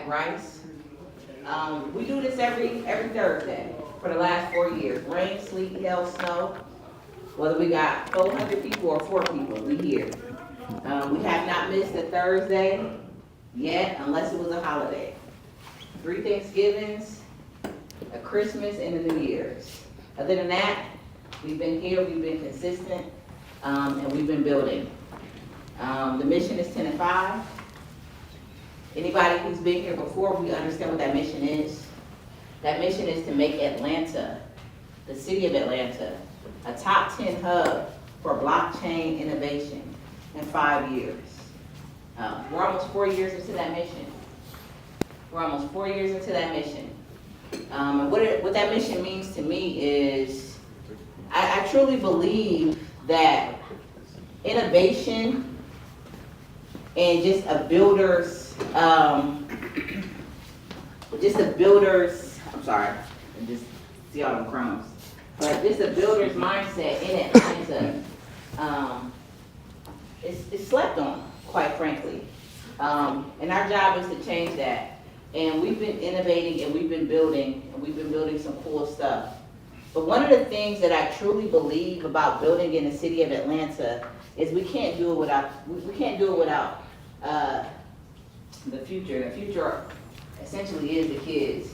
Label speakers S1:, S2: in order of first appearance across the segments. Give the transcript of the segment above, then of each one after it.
S1: Rice. We do this every Thursday for the last 4 years. Rain, sleet, hail, snow. Whether we got 400 people or 4 people, we here. We have not missed a Thursday yet, unless it was a holiday. 3 Thanksgivings, a Christmas, and a New Year's. Other than that, we've been here, we've been consistent, and we've been building. The mission is 10 to 5. Anybody who's been here before, we understand what that mission is. That mission is to make Atlanta, the city of Atlanta, a top 10 hub for blockchain innovation in 5 years. We're almost 4 years into that mission. And what that mission means to me is, I truly believe that innovation and just a builder's, I'm sorry, I just see all them crumbs. But just a builder's mindset in Atlanta, it's slept on, quite frankly. And our job is to change that. And we've been innovating and we've been building some cool stuff. But one of the things that I truly believe about building in the city of Atlanta is we can't do it without the future. The future essentially is the kids,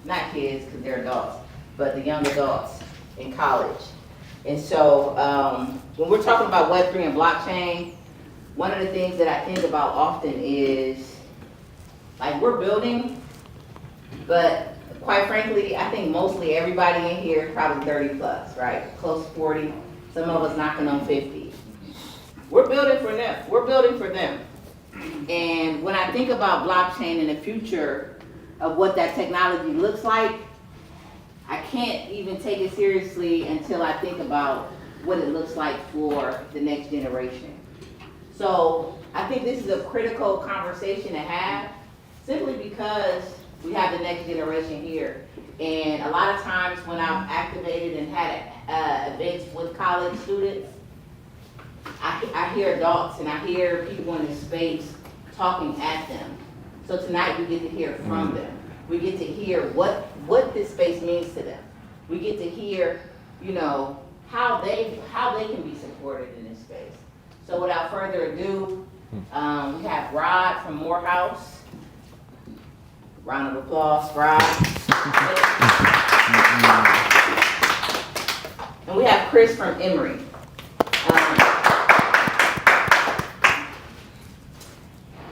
S1: not kids because they're adults, but the young adults in college. And so when we're talking about Web3 and blockchain, one of the things that I think about often is, like, we're building, but quite frankly, I think mostly everybody in here is probably 30 plus, right? Close to 40, some of us knocking on 50. We're building for them. And when I think about blockchain and the future of what that technology looks like, I can't even take it seriously until I think about what it looks like for the next generation. So I think this is a critical conversation to have, simply because we have the next generation here. And a lot of times when I've activated and had events with college students, I hear adults and I hear people in the space talking at them. So tonight we get to hear from them. We get to hear what this space means to them. We get to hear, how they can be supported in this space. So without further ado, we have Rod from Morehouse. Round of applause, Rod. And we have Chris from Emory.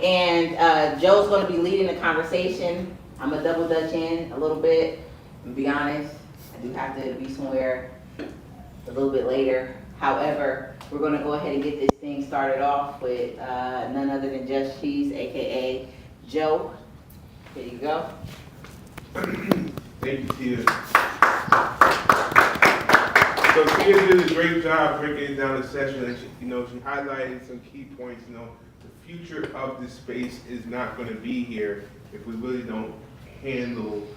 S1: And Joe's going to be leading the conversation. I'm a double dutch in a little bit. To be honest, I do have to be somewhere a little bit later. However, we're going to go ahead and get this thing started off with none other than Just Cheese, aka Joe. Here you go.
S2: Thank you, Tia. So Tia did a great job breaking down the session. And she highlighted some key points. The future of this space is not going to be here if we really don't handle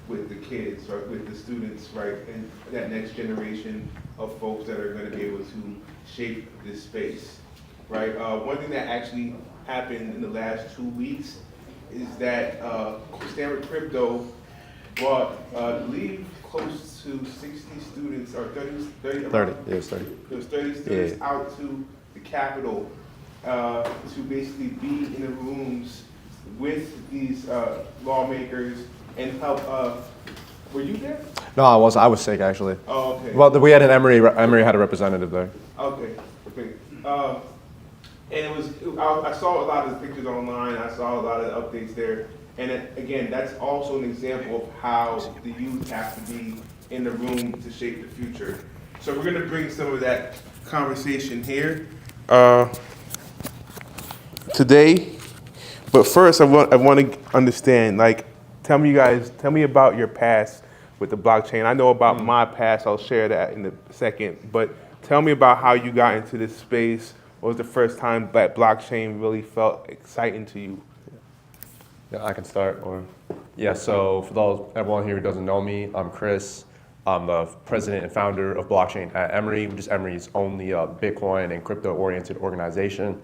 S2: with the kids, right, with the students, right, and that next generation of folks that are going to be able to shape this space, right. One thing that actually happened in the last 2 weeks is that Stanford Crypto brought, I believe, close to 60 students, or 30.
S3: It was 30.
S2: There was 30 students out to the Capitol to basically be in the rooms with these lawmakers and help. Were you there?
S3: No, I was. I was sick, actually.
S2: Oh, okay.
S3: Well, we had an Emory had a representative there.
S2: Okay. And it was, I saw a lot of the pictures online, I saw a lot of the updates there, and again, that's also an example of how the youth have to be in the room to shape the future. So we're gonna bring some of that conversation here today, but first I want to understand, like, tell me about your past with the blockchain. I know about my past, I'll share that in a second, but tell me about how you got into this space. What was the first time that blockchain really felt exciting to you?
S3: Yeah, I can start. So for everyone here who doesn't know me, I'm Chris. I'm the president and founder of blockchain at Emory, which is Emory's only Bitcoin and crypto-oriented organization.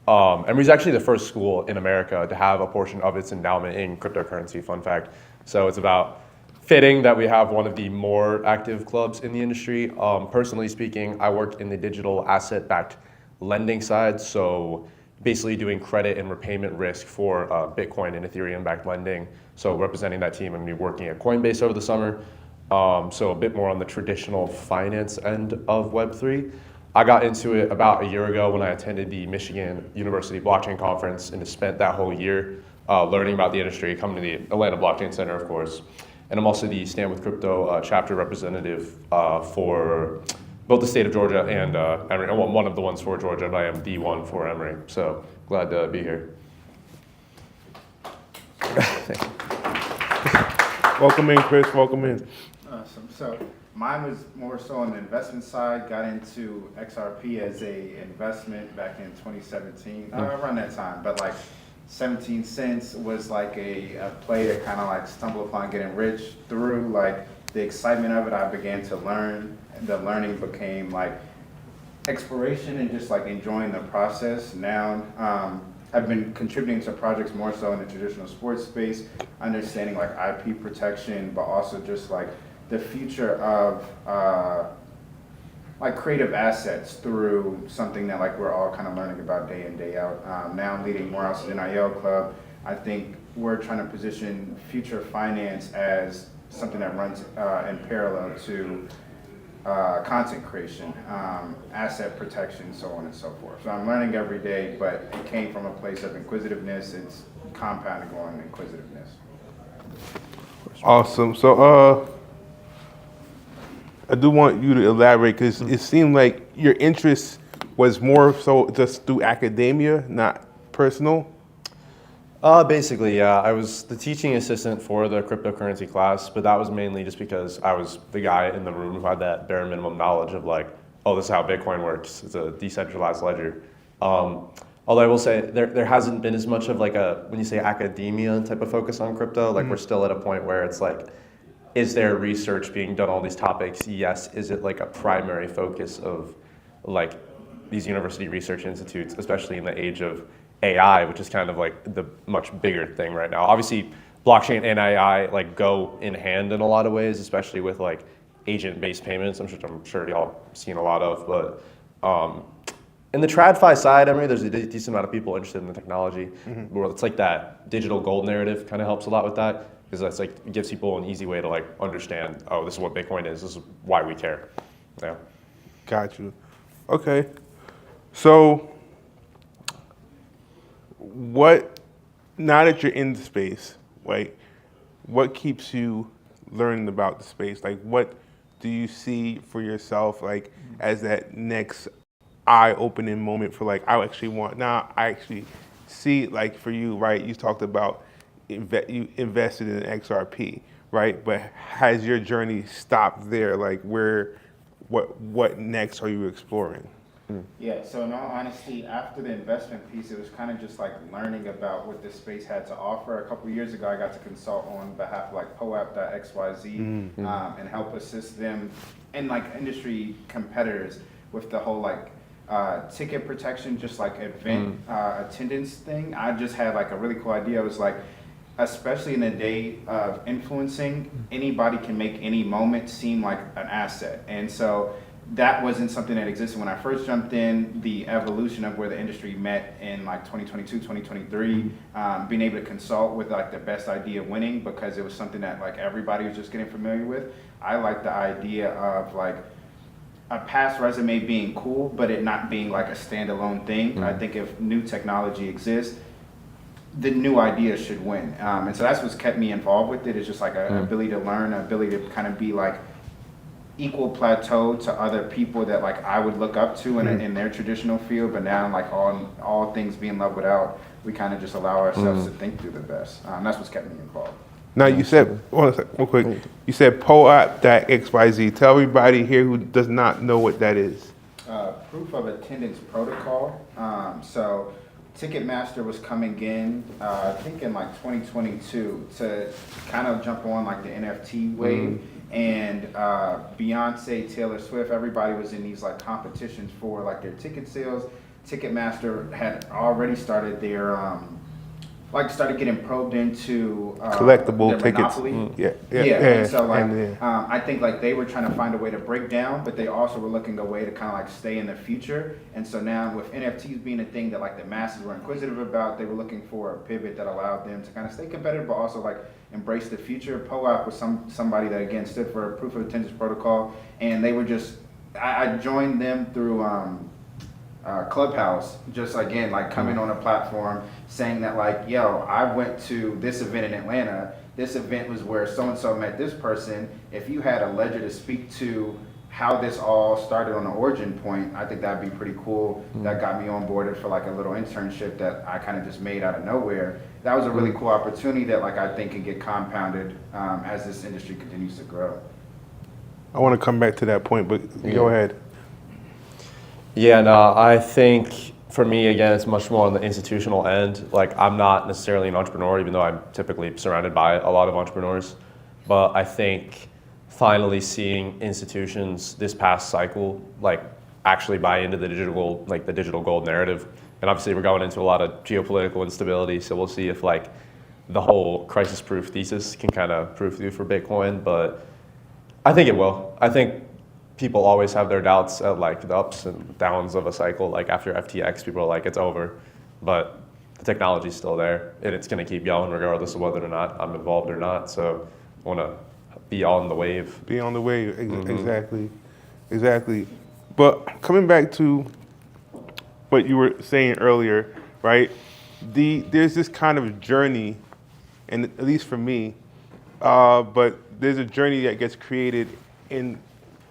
S3: Emory's actually the first school in America to have a portion of its endowment in cryptocurrency, fun fact. So it's about fitting that we have one of the more active clubs in the industry. Personally speaking, I work in the digital asset-backed lending side, so basically doing credit and repayment risk for Bitcoin and Ethereum-backed lending. So representing that team, I'm going to be working at Coinbase over the summer. So a bit more on the traditional finance end of Web3. I got into it about a year ago when I attended the Michigan University Blockchain Conference and spent that whole year learning about the industry, coming to the Atlanta Blockchain Center, of course. And I'm also the Stand With Crypto chapter representative for both the state of Georgia and Emory. Well, one of the ones for Georgia, but I am the one for Emory. So glad to be here.
S2: Welcome in, Chris. Welcome in.
S4: Awesome. So mine was more so on the investment side. Got into XRP as a investment back in 2017, around that time. But like 17 cents was like a play to kind of like stumble upon getting rich through. Like the excitement of it, I began to learn. The learning became like exploration and just like enjoying the process. Now I've been contributing to projects more so in the traditional sports space, understanding like IP protection, but also just like the future of like creative assets through something that like we're all kind of learning about day in, day out. Now I'm leading Morehouse and Emory Club. I think we're trying to position future finance as something that runs in parallel to content creation, asset protection, so on and so forth. So I'm learning every day, but it came from a place of inquisitiveness. It's compounding on inquisitiveness.
S2: Awesome. So I do want you to elaborate because it seemed like your interest was more so just through academia, not personal.
S3: Basically, yeah. I was the teaching assistant for the cryptocurrency class, but that was mainly just because I was the guy in the room who had that bare minimum knowledge of like, oh, this is how Bitcoin works. It's a decentralized ledger. Although I will say there hasn't been as much of like when you say academia type of focus on crypto, like we're still at a point where it's like, is there research being done on these topics? Yes. Is it like a primary focus of like these university research institutes, especially in the age of AI, which is kind of like the much bigger thing right now. Obviously, blockchain and AI like go in hand in a lot of ways, especially with like agent-based payments. I'm sure y'all seen a lot of, but in the TradFi side, Emory, there's a decent amount of people interested in the technology. Where it's like that digital gold narrative kind of helps a lot with that, because that's like it gives people an easy way to like understand. Oh, this is what Bitcoin is. This is why we care. Yeah.
S2: Got you. Okay. So now that you're in the space, right, what keeps you learning about the space? Like, what do you see for yourself, like, as that next eye-opening moment for, like, I actually see, like, for you, right, you talked about you invested in XRP, right, but has your journey stopped there? Like, what next are you exploring?
S4: Yeah, so in all honesty, after the investment piece, it was kind of just like learning about what this space had to offer. A couple years ago, I got to consult on behalf of like POAP.xyz and help assist them and like industry competitors with the whole like ticket protection, just like event attendance thing. I just had like a really cool idea. It was like, especially in the day of influencing, anybody can make any moment seem like an asset. And so that wasn't something that existed when I first jumped in. The evolution of where the industry met in like 2022, 2023, being able to consult with like the best idea winning, because it was something that like everybody was just getting familiar with. I like the idea of like a past resume being cool, but it not being like a standalone thing. I think if new technology exists, the new ideas should win. And so that's what's kept me involved with it, is just like an ability to learn, an ability to kind of be like equal plateau to other people that like I would look up to in their traditional field, but now like all things being leveled out, we kind of just allow ourselves to think through the best. That's what's kept me involved.
S2: Now you said, one second, real quick, you said POAP.xyz. Tell everybody here who does not know what that is.
S4: Proof of attendance protocol. So Ticketmaster was coming in, I think in like 2022, to kind of jump on like the NFT wave. And Beyonce, Taylor Swift, everybody was in these like competitions for like their ticket sales Ticketmaster had already started their started getting probed into
S2: Collectible
S4: their
S2: tickets.
S4: monopoly.
S2: Yeah.
S4: And so
S2: and,
S4: I think like they were trying to find a way to break down, but they also were looking a way to kind of like stay in the future. And so now with NFTs being a thing that like the masses were inquisitive about, they were looking for a pivot that allowed them to kind of stay competitive, but also like embrace the future. POAP was somebody that again stood for proof of attendance protocol, and they were just I joined them through Clubhouse, just again like coming on a platform saying that like, yo, I went to this event in Atlanta. This event was where so and so met this person. If you had a ledger to speak to how this all started on the origin point, I think that'd be pretty cool. That got me on boarded for like a little internship that I kind of just made out of nowhere. That was a really cool opportunity that like I think can get compounded as this industry continues to grow.
S2: I want to come back to that point, but go ahead.
S3: Yeah, no, I think for me, again, it's much more on the institutional end. Like, I'm not necessarily an entrepreneur, even though I'm typically surrounded by a lot of entrepreneurs. But I think finally seeing institutions this past cycle, like, actually buy into the digital gold narrative. And obviously, we're going into a lot of geopolitical instability, so we'll see if, like, the whole crisis-proof thesis can kind of prove through for Bitcoin. But I think it will. I think people always have their doubts at like the ups and downs of a cycle. Like after FTX, people are like, it's over, but the technology's still there and it's gonna keep going regardless of whether or not I'm involved or not. So I wanna be on the wave.
S2: Be on the wave, exactly. But coming back to what you were saying earlier, right? There's this kind of journey, and at least for me, but there's a journey that gets created in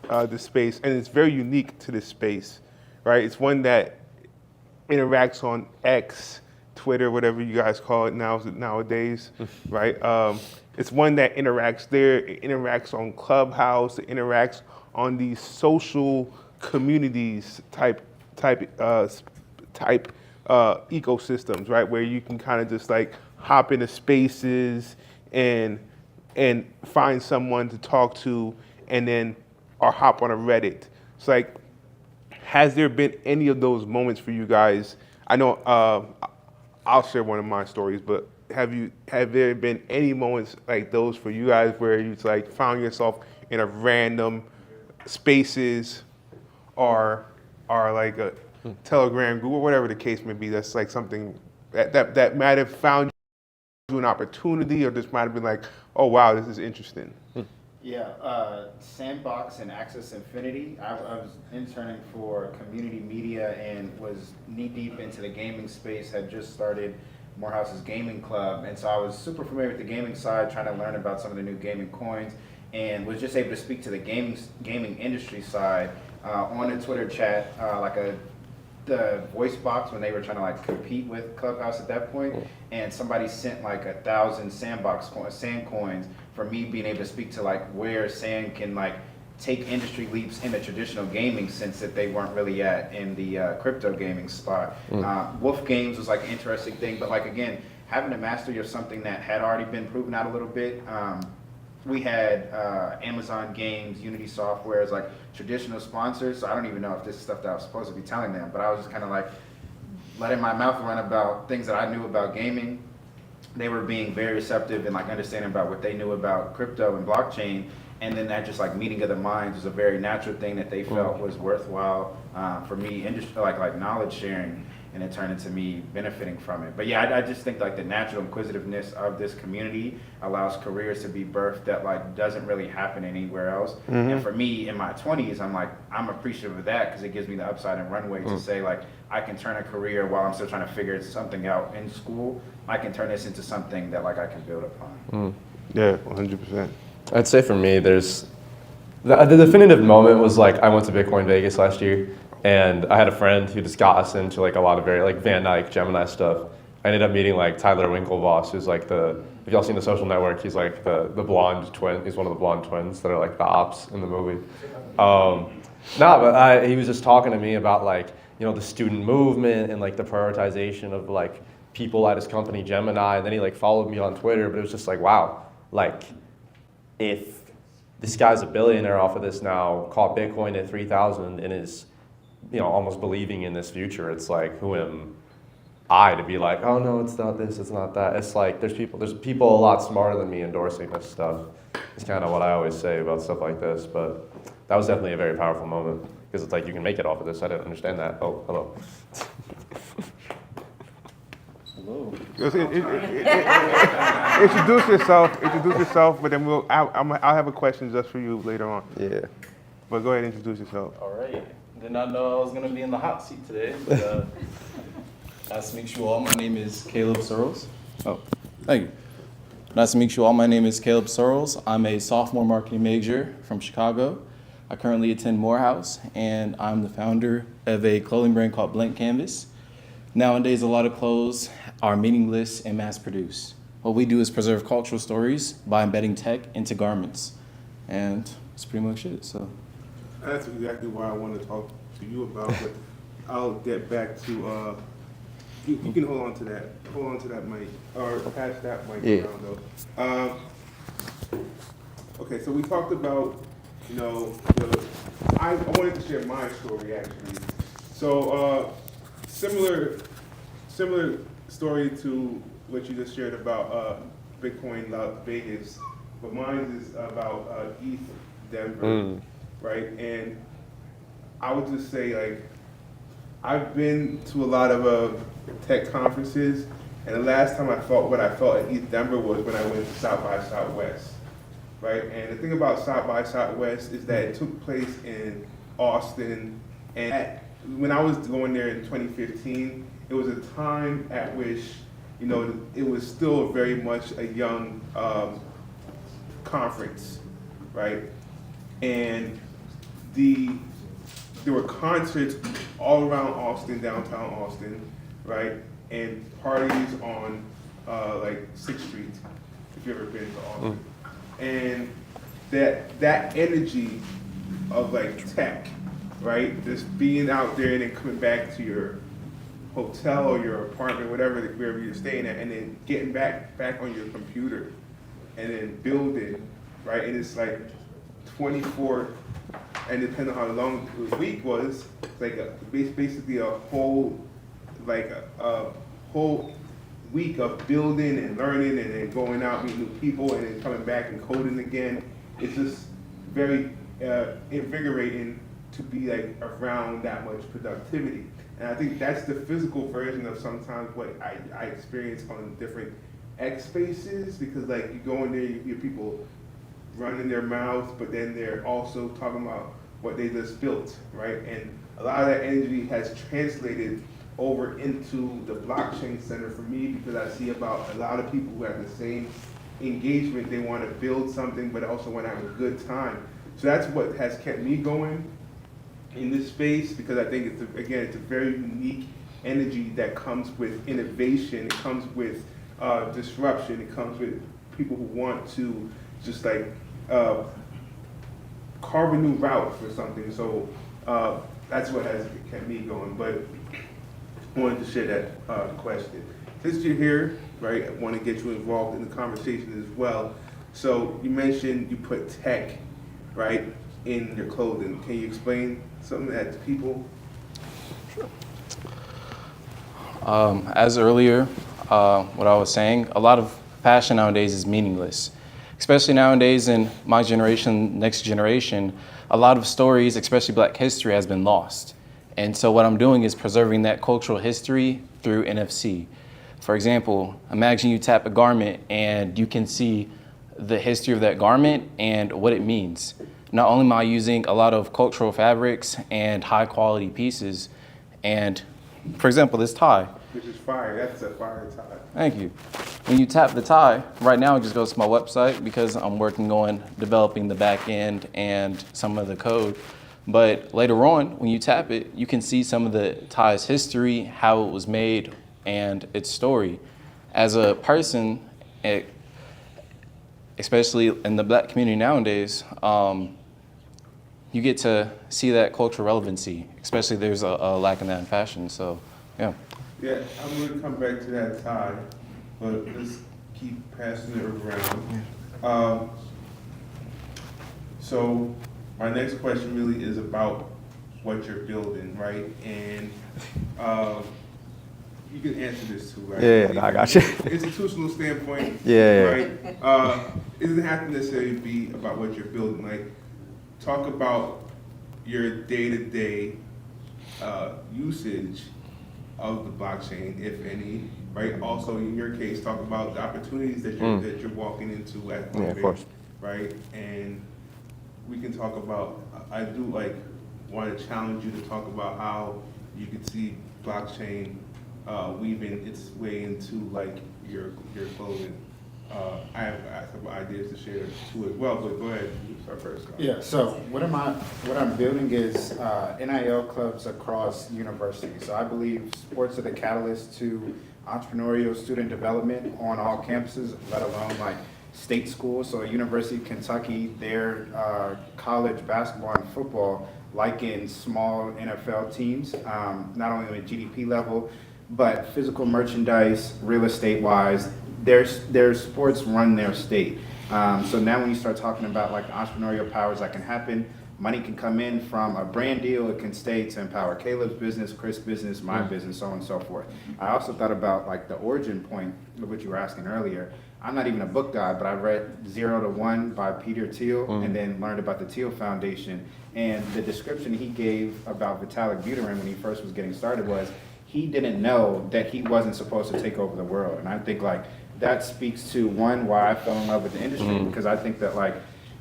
S2: the space, and it's very unique to this space, right? It's one that interacts on X, Twitter, whatever you guys call it nowadays, right? It's one that interacts there. It interacts on Clubhouse. It interacts on these social communities type ecosystems, right? Where you can kind of just like hop into spaces and find someone to talk to, and then or hop on a Reddit. It's like, has there been any of those moments for you guys? I know I'll share one of my stories, but have there been any moments like those for you guys where you like found yourself in a random spaces or like a Telegram group or whatever the case may be? That's like something that might have found you an opportunity, or just might have been like, oh wow, this is interesting.
S4: Yeah, Sandbox and Access Infinity. I was interning for community media and was knee deep into the gaming space, had just started Morehouse's gaming club. And so I was super familiar with the gaming side, trying to learn about some of the new gaming coins, and was just able to speak to the gaming industry side on a Twitter chat, the voice box when they were trying to like compete with Clubhouse at that point, and somebody sent like 1,000 sand coins for me being able to speak to like where sand can like take industry leaps in the traditional gaming sense that they weren't really at in the crypto gaming spot. Wolf Games was like an interesting thing, but like again, having a mastery of something that had already been proven out a little bit. We had Amazon Games, Unity Software as like traditional sponsors, so I don't even know if this is stuff that I was supposed to be telling them, but I was just kind of like letting my mouth run about things that I knew about gaming. They were being very receptive and like understanding about what they knew about crypto and blockchain, and then that just like meeting of the minds was a very natural thing that they felt was worthwhile for me, industry like knowledge sharing. And it turned into me benefiting from it. But yeah, I just think like the natural inquisitiveness of this community allows careers to be birthed that like doesn't really happen anywhere else. And for me in my 20s, I'm appreciative of that because it gives me the upside and runway to say like, I can turn a career while I'm still trying to figure something out in school. I can turn this into something that like I can build upon.
S2: Yeah, 100%.
S3: I'd say for me, there's the definitive moment was like I went to Bitcoin Vegas last year. And I had a friend who just got us into like a lot of very like Van Dyke, Gemini stuff. I ended up meeting like Tyler Winklevoss, who's like if y'all seen The Social Network, he's like the blonde twin. He's one of the blonde twins that are like the ops in the movie. He was just talking to me about like, you know, the student movement and like the prioritization of like people at his company Gemini. And then he like followed me on Twitter, but it was just like, wow, like if this guy's a billionaire off of this now, caught Bitcoin at 3,000 and is almost believing in this future. It's like, who am I to be like, oh no, it's not this, it's not that. It's like there's people a lot smarter than me endorsing this stuff. It's kind of what I always say about stuff like this. But that was definitely a very powerful moment because it's like you can make it off of this. I didn't understand that. Oh, hello.
S4: Hello.
S2: Introduce yourself, but then I'll have a question just for you later on.
S3: Yeah.
S2: But go ahead and introduce yourself.
S5: All right. Did not know I was going to be in the hot seat today. But, nice to meet you all. My name is Caleb Searles. Oh, thank you. Nice to meet you all. My name is Caleb Searles. I'm a sophomore marketing major from Chicago. I currently attend Morehouse, and I'm the founder of a clothing brand called Blank Canvas. Nowadays, a lot of clothes are meaningless and mass-produced. What we do is preserve cultural stories by embedding tech into garments, and that's pretty much it. So.
S2: That's exactly why I want to talk to you about, but I'll get back to, you can hold on to that mic, or pass that mic around though. Okay, so we talked about, I wanted to share my story actually. So, similar story to what you just shared about Bitcoin Las Vegas, but mine is about ETH Denver. Right, and I would just say, like, I've been to a lot of tech conferences, and the last time I felt what I felt at ETH Denver was when I went to South by Southwest, right? And the thing about South by Southwest is that it took place in Austin, and when I was going there in 2015, it was a time at which, it was still very much a young conference, right? And there were concerts all around Austin, downtown Austin, right? And parties on like 6th Street, if you've ever been to Austin. And that energy of like tech, right? Just being out there and then coming back to your hotel or your apartment, wherever you're staying at, and then getting back on your computer and then building, right? And it's like 24, and depending on how long the week was, it's like basically a whole whole week of building and learning and then going out, meeting new people, and then coming back and coding again. It's just very invigorating to be like around that much productivity. And I think that's the physical version of sometimes what I experience on different X spaces, because like you go in there, you hear people running their mouths, but then they're also talking about what they just built, right? And a lot of that energy has translated over into the blockchain center for me, because I see about a lot of people who have the same engagement. They want to build something, but also want to have a good time. So that's what has kept me going in this space, because I think it's a very unique energy that comes with innovation. It comes with disruption. It comes with people who want to just like carve a new route for something. So that's what has kept me going. But I wanted to share that question. Since you're here, right, I want to get you involved in the conversation as well. So you mentioned you put tech, right, in your clothing. Can you explain something that to people?
S5: Sure. As earlier, what I was saying, a lot of fashion nowadays is meaningless. Especially nowadays in my generation, next generation, a lot of stories, especially Black history, has been lost. And so what I'm doing is preserving that cultural history through NFC. For example, imagine you tap a garment and you can see the history of that garment and what it means. Not only am I using a lot of cultural fabrics and high quality pieces, and for example, this tie.
S2: Which is fire, that's a fire tie.
S5: Thank you. When you tap the tie, right now it just goes to my website because I'm working on developing the back end and some of the code. But later on, when you tap it, you can see some of the tie's history, how it was made, and its story. As a person, especially in the Black community nowadays, you get to see that cultural relevancy, especially there's a lack of that in fashion, so yeah.
S2: Yeah, I'm going to come back to that tie, but let's keep passing it around. So my next question really is about what you're building, right? And you can answer this too, right?
S3: Yeah, no, I got you.
S2: Institutional standpoint,
S3: Yeah.
S2: right? It doesn't have to necessarily be about what you're building. Like, talk about your day-to-day usage of the blockchain, if any, right? Also, in your case, talk about the opportunities that you're walking into at
S3: Yeah, of course.
S2: right? And we can talk about. I do want to challenge you to talk about how you could see blockchain weaving its way into your clothing. I have a couple ideas to share too as well, but go ahead. You start first, Scott.
S4: Yeah, so what I'm building is NIL clubs across universities. So I believe sports are the catalyst to entrepreneurial student development on all campuses, let alone like state schools. So at University of Kentucky, their college basketball and football, like in small NFL teams, not only at GDP level, but physical merchandise, real estate wise, their sports run their state. So now when you start talking about like the entrepreneurial powers that can happen, money can come in from a brand deal, it can stay to empower Caleb's business, Chris' business, my business, so on and so forth. I also thought about like the origin point of what you were asking earlier. I'm not even a book guy, but I read 0 to 1 by Peter Thiel and then learned about the Thiel Foundation. And the description he gave about Vitalik Buterin when he first was getting started was he didn't know that he wasn't supposed to take over the world. And I think like that speaks to one, why I fell in love with the industry, because I think that like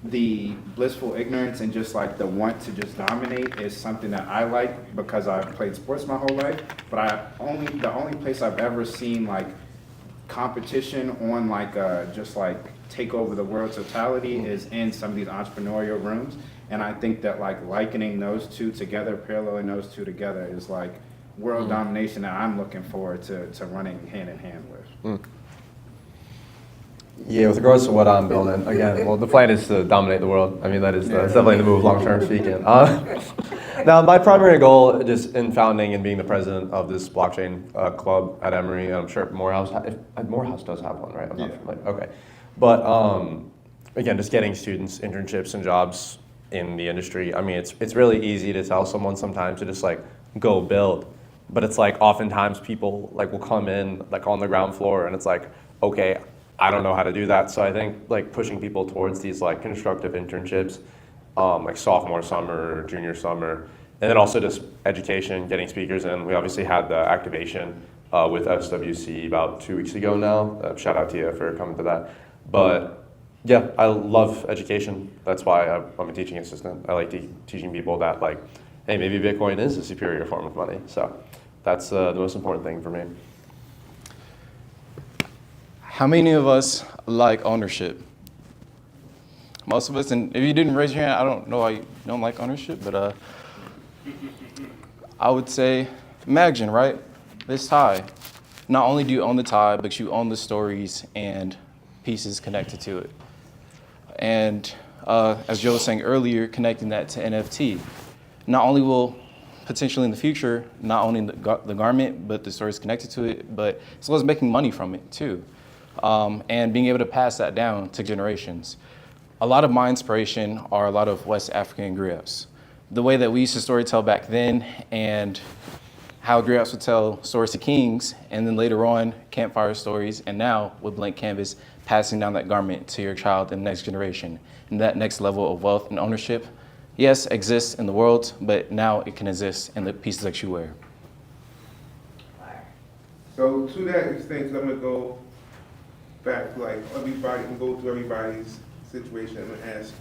S4: the blissful ignorance and just like the want to just dominate is something that I like because I've played sports my whole life. But the only place I've ever seen like competition on like just like take over the world totality is in some of these entrepreneurial rooms. And I think that like likening those two together, paralleling those two together is like world domination that I'm looking forward to running hand in hand with.
S3: Yeah, with regards to what I'm building, again, well, the plan is to dominate the world. I mean, that's definitely the move long-term speaking. Now, my primary goal just in founding and being the president of this blockchain club at Emory, I'm sure Morehouse does have one, right? I'm not familiar. Okay. But again, just getting students internships and jobs in the industry. I mean, it's really easy to tell someone sometimes to just like go build. But it's like oftentimes people like will come in like on the ground floor and it's like, okay, I don't know how to do that. So I think like pushing people towards these like constructive internships, like sophomore summer, junior summer, and then also just education, getting speakers in. We obviously had the activation with SWC about 2 weeks ago now. Shout out to you for coming to that. But yeah, I love education. That's why I'm a teaching assistant. I like teaching people that like, hey, maybe Bitcoin is a superior form of money. So that's the most important thing for me.
S5: How many of us like ownership? Most of us, and if you didn't raise your hand, I don't know why you don't like ownership, but I would say, imagine, right? This tie. Not only do you own the tie, but you own the stories and pieces connected to it. And as Joe was saying earlier, connecting that to NFT. Not only will potentially in the future, not owning the garment, but the stories connected to it, but as well as making money from it too. And being able to pass that down to generations. A lot of my inspiration are a lot of West African griots. The way that we used to storytell back then and how griots would tell stories to kings and then later on campfire stories and now with blank canvas passing down that garment to your child and the next generation. And that next level of wealth and ownership, yes, exists in the world, but now it can exist in the pieces that you wear.
S2: So to that extent, I'm gonna go back to like everybody can go through everybody's situation. I'm gonna ask.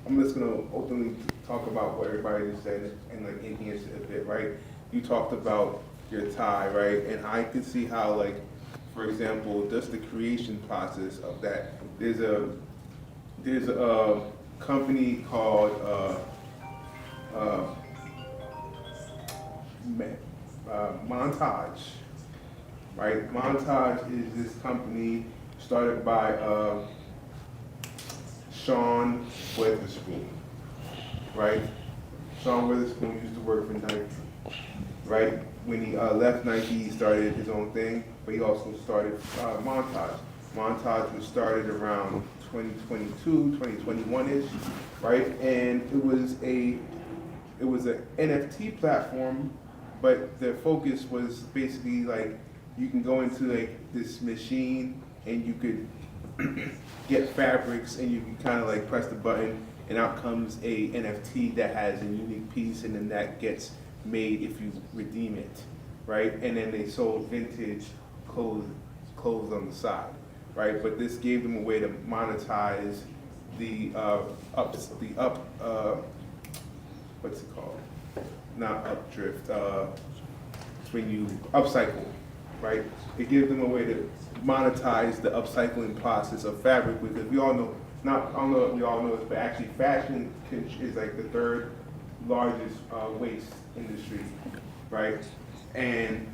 S2: I'm just gonna openly talk about what everybody just said and like enhance it a bit, right? You talked about your tie, right? And I can see how like, for example, just the creation process of that. There's a company called Montage. Right, Montage is this company started by Sean Witherspoon. Right, Sean Witherspoon used to work for Nike. Right, when he left Nike, he started his own thing, but he also started Montage. Montage was started around 2022, 2021-ish, right? And it was a it was an NFT platform, but the focus was basically like you can go into like this machine and you could get fabrics and you can kind of like press the button and out comes a NFT that has a unique piece and then that gets made if you redeem it, right? And then they sold vintage clothes on the side, right? But this gave them a way to monetize the what's it called? Not updrift. It's when you upcycle, right? It gives them a way to monetize the upcycling process of fabric because we all know, I don't know if we all know this, but actually fashion is like the third largest waste industry, right? And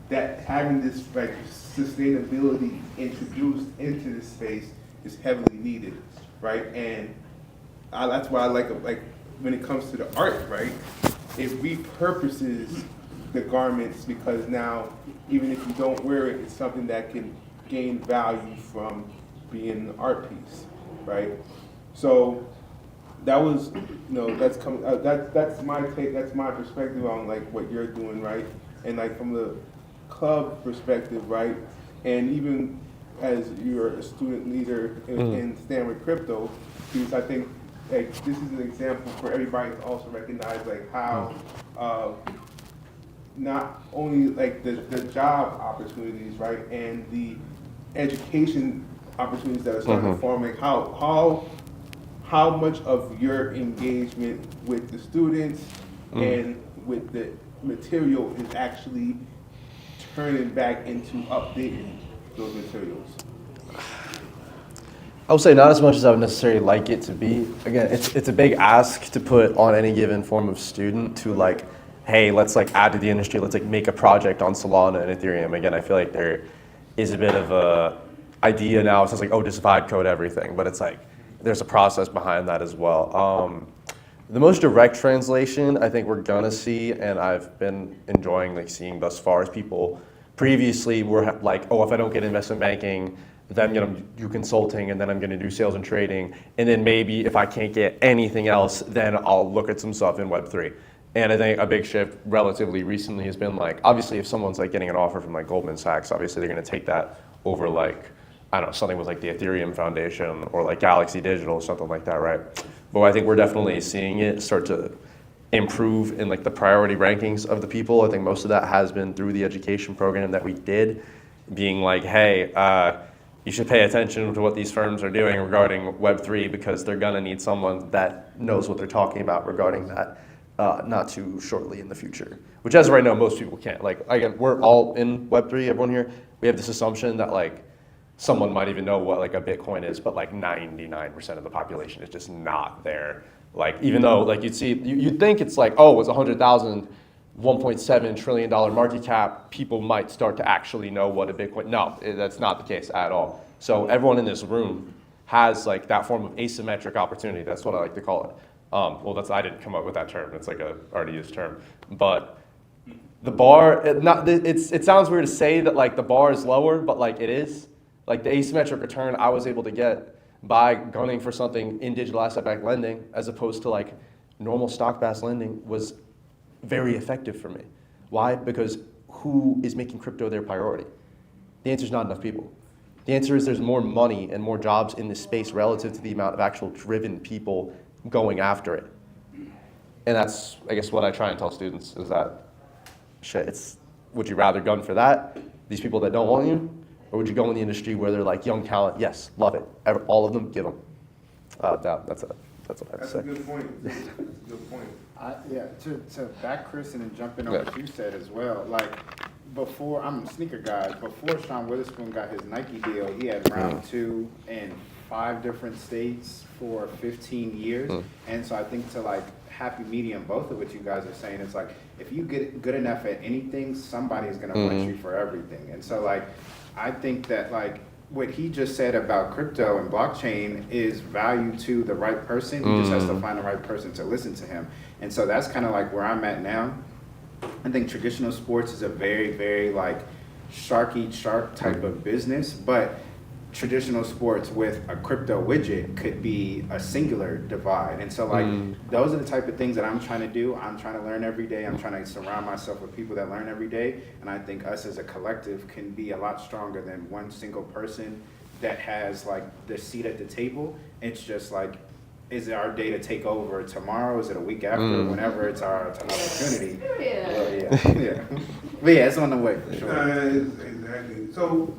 S2: that having this like sustainability introduced into this space is heavily needed, right? And that's why I like when it comes to the art, right? It repurposes the garments because now even if you don't wear it, it's something that can gain value from being an art piece, right? So that was, that's coming. That's my take. That's my perspective on like what you're doing, right? And like from the club perspective, right? And even as you're a student leader in Stand With Crypto, because I think like this is an example for everybody to also recognize like how not only like the job opportunities, right, and the education opportunities that are starting to form, like how much of your engagement with the students and with the material is actually turning back into updating those materials?
S3: I would say not as much as I would necessarily like it to be. Again, it's a big ask to put on any given form of student to like, hey, let's like add to the industry, let's like make a project on Solana and Ethereum. Again, I feel like there is a bit of a idea now, it's just like, oh, just vibe code everything, but it's like, there's a process behind that as well. The most direct translation I think we're gonna see, and I've been enjoying like seeing thus far, is people previously were like, oh, if I don't get investment banking, then I'm gonna do consulting, and then I'm gonna do sales and trading, and then maybe if I can't get anything else, then I'll look at some stuff in Web3. And I think a big shift relatively recently has been like, obviously if someone's like getting an offer from like Goldman Sachs, obviously they're gonna take that over like, I don't know, something with like the Ethereum Foundation or like Galaxy Digital, something like that, right? But I think we're definitely seeing it start to improve in like the priority rankings of the people. I think most of that has been through the education program that we did, being like, hey, you should pay attention to what these firms are doing regarding Web3 because they're gonna need someone that knows what they're talking about regarding that not too shortly in the future. Which as of right now, most people can't. Like, again, we're all in Web3, everyone here. We have this assumption that like, someone might even know what like a Bitcoin is, but like 99% of the population is just not there. Like even though like you'd think it's like, oh, it's 100,000, $1.7 trillion market cap, people might start to actually know what a Bitcoin, no, that's not the case at all. So everyone in this room has like that form of asymmetric opportunity. That's what I like to call it. Well, I didn't come up with that term. It's like a already used term, but the bar, it sounds weird to say that like the bar is lower, but like it is. Like the asymmetric return I was able to get by gunning for something in digital asset-backed lending as opposed to like normal stock-based lending was very effective for me. Why? Because who is making crypto their priority? The answer is not enough people. The answer is there's more money and more jobs in this space relative to the amount of actual driven people going after it. And that's, I guess, what I try and tell students is that, shit, would you rather gun for that, these people that don't want you, or would you go in the industry where they're like young talent? Yes, love it. All of them, give them. That's what I have to say.
S2: That's a good point. That's a good point.
S4: To back Chris and jump in on what you said as well. Like before, I'm a sneaker guy. Before Sean Witherspoon got his Nike deal, he had round two in 5 different states for 15 years. And so I think to like happy medium, both of what you guys are saying, it's like if you get good enough at anything, somebody is gonna want you for everything. And so like I think that like what he just said about crypto and blockchain is value to the right person. He just has to find the right person to listen to him. And so that's kind of like where I'm at now. I think traditional sports is a very, very like shark type of business, but traditional sports with a crypto widget could be a singular divide. And so like those are the type of things that I'm trying to do. I'm trying to learn every day. I'm trying to surround myself with people that learn every day. And I think us as a collective can be a lot stronger than one single person that has like the seat at the table. It's just like, is it our day to take over tomorrow? Is it a week after? Whenever it's our opportunity. Yeah. But yeah, it's on the way for sure.
S2: Exactly. So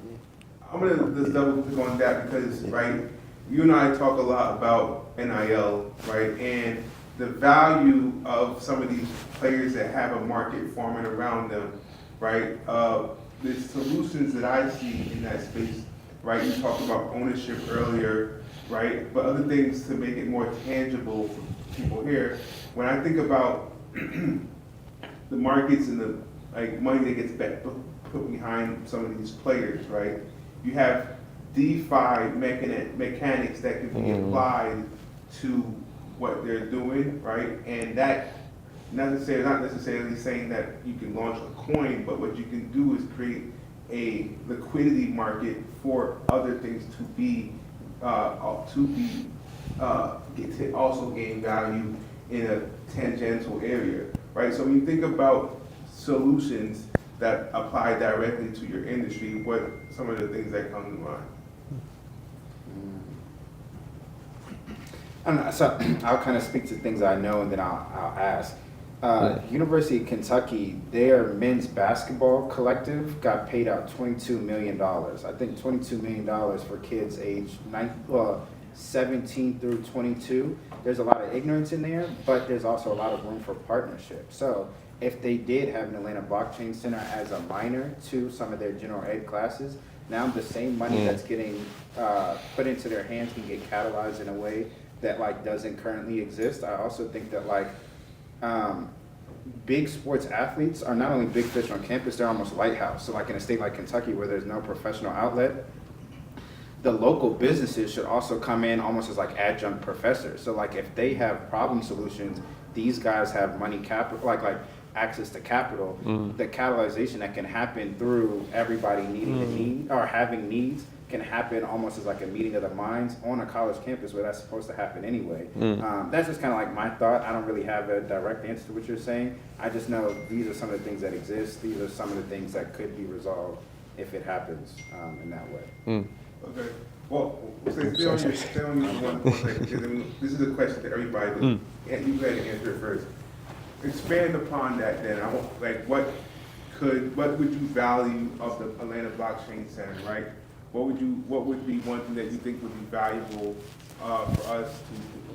S2: I'm gonna just double click on that because, right, you and I talk a lot about NIL, right, and the value of some of these players that have a market forming around them, right. The solutions that I see in that space, right. You talked about ownership earlier, right, but other things to make it more tangible for people here. When I think about the markets and the money that gets put behind some of these players, right? You have DeFi mechanics that can be applied to what they're doing, right? And that not necessarily saying that you can launch a coin, but what you can do is create a liquidity market for other things to also gain value in a tangential area, right? So when you think about solutions that apply directly to your industry, what are some of the things that come to mind?
S4: I don't know, so I'll kind of speak to things I know and then I'll ask. University of Kentucky, their men's basketball collective got paid out $22 million. I think $22 million for kids aged 17 through 22. There's a lot of ignorance in there, but there's also a lot of room for partnership. So if they did have an Atlanta Blockchain Center as a minor to some of their general ed classes, now the same money that's getting put into their hands can get catalyzed in a way that like doesn't currently exist. I also think that like big sports athletes are not only big fish on campus, they're almost lighthouse. So like in a state like Kentucky where there's no professional outlet, the local businesses should also come in almost as like adjunct professors. So like if they have problem solutions, these guys have money capital, like access to capital, the catalyzation that can happen through everybody needing a need or having needs can happen almost as like a meeting of the minds on a college campus where that's supposed to happen anyway. That's just kind of like my thought. I don't really have a direct answer to what you're saying. I just know these are some of the things that exist. These are some of the things that could be resolved if it happens in that way.
S2: Okay. Well, stay on you for one second, because I mean, this is a question to everybody, but you go ahead and answer it first. Expand upon that then. I want, like, what would you value of the Atlanta Blockchain Center, right? What would be one thing that you think would be valuable for us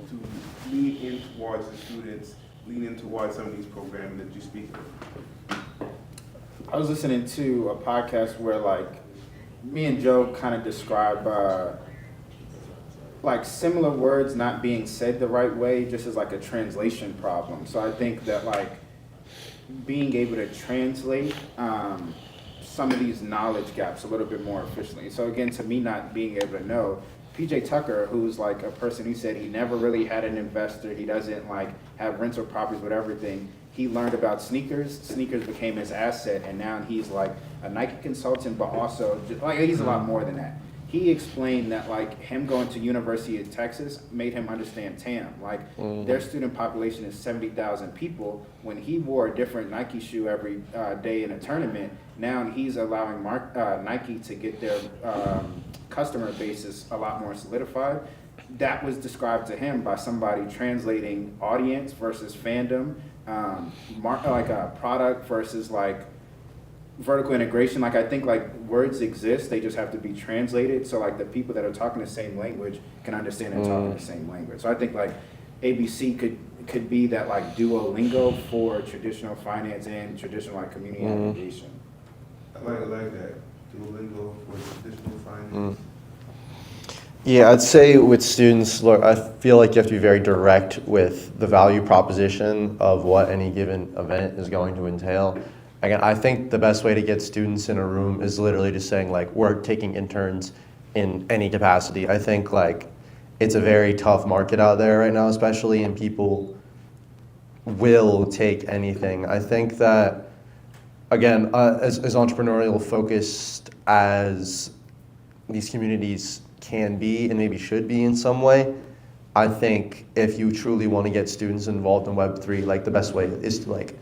S2: to lean in towards the students, lean in towards some of these programs that you speak of?
S4: I was listening to a podcast where like me and Joe kind of describe like similar words not being said the right way just as like a translation problem. So I think that like being able to translate some of these knowledge gaps a little bit more efficiently. So again, to me not being able to know, PJ Tucker, who's like a person who said he never really had an investor, he doesn't like have rental properties with everything. He learned about sneakers. Sneakers became his asset, and now he's like a Nike consultant, but also like he's a lot more than that. He explained that like him going to University of Texas made him understand TAM. Like their student population is 70,000 people. When he wore a different Nike shoe every day in a tournament, now he's allowing Nike to get their customer bases a lot more solidified. That was described to him by somebody translating audience versus fandom, like a product versus like vertical integration. Like I think like words exist, they just have to be translated so like the people that are talking the same language can understand and talking the same language. So I think like ABC could be that like Duolingo for traditional finance and traditional like community aggregation.
S2: I like that. Duolingo for traditional finance.
S3: Yeah, I'd say with students, look, I feel like you have to be very direct with the value proposition of what any given event is going to entail. Again, I think the best way to get students in a room is literally just saying like, we're taking interns in any capacity. I think like it's a very tough market out there right now, especially, and people will take anything. I think that, again, as entrepreneurial focused as these communities can be and maybe should be in some way. I think if you truly want to get students involved in Web3, like the best way is to like,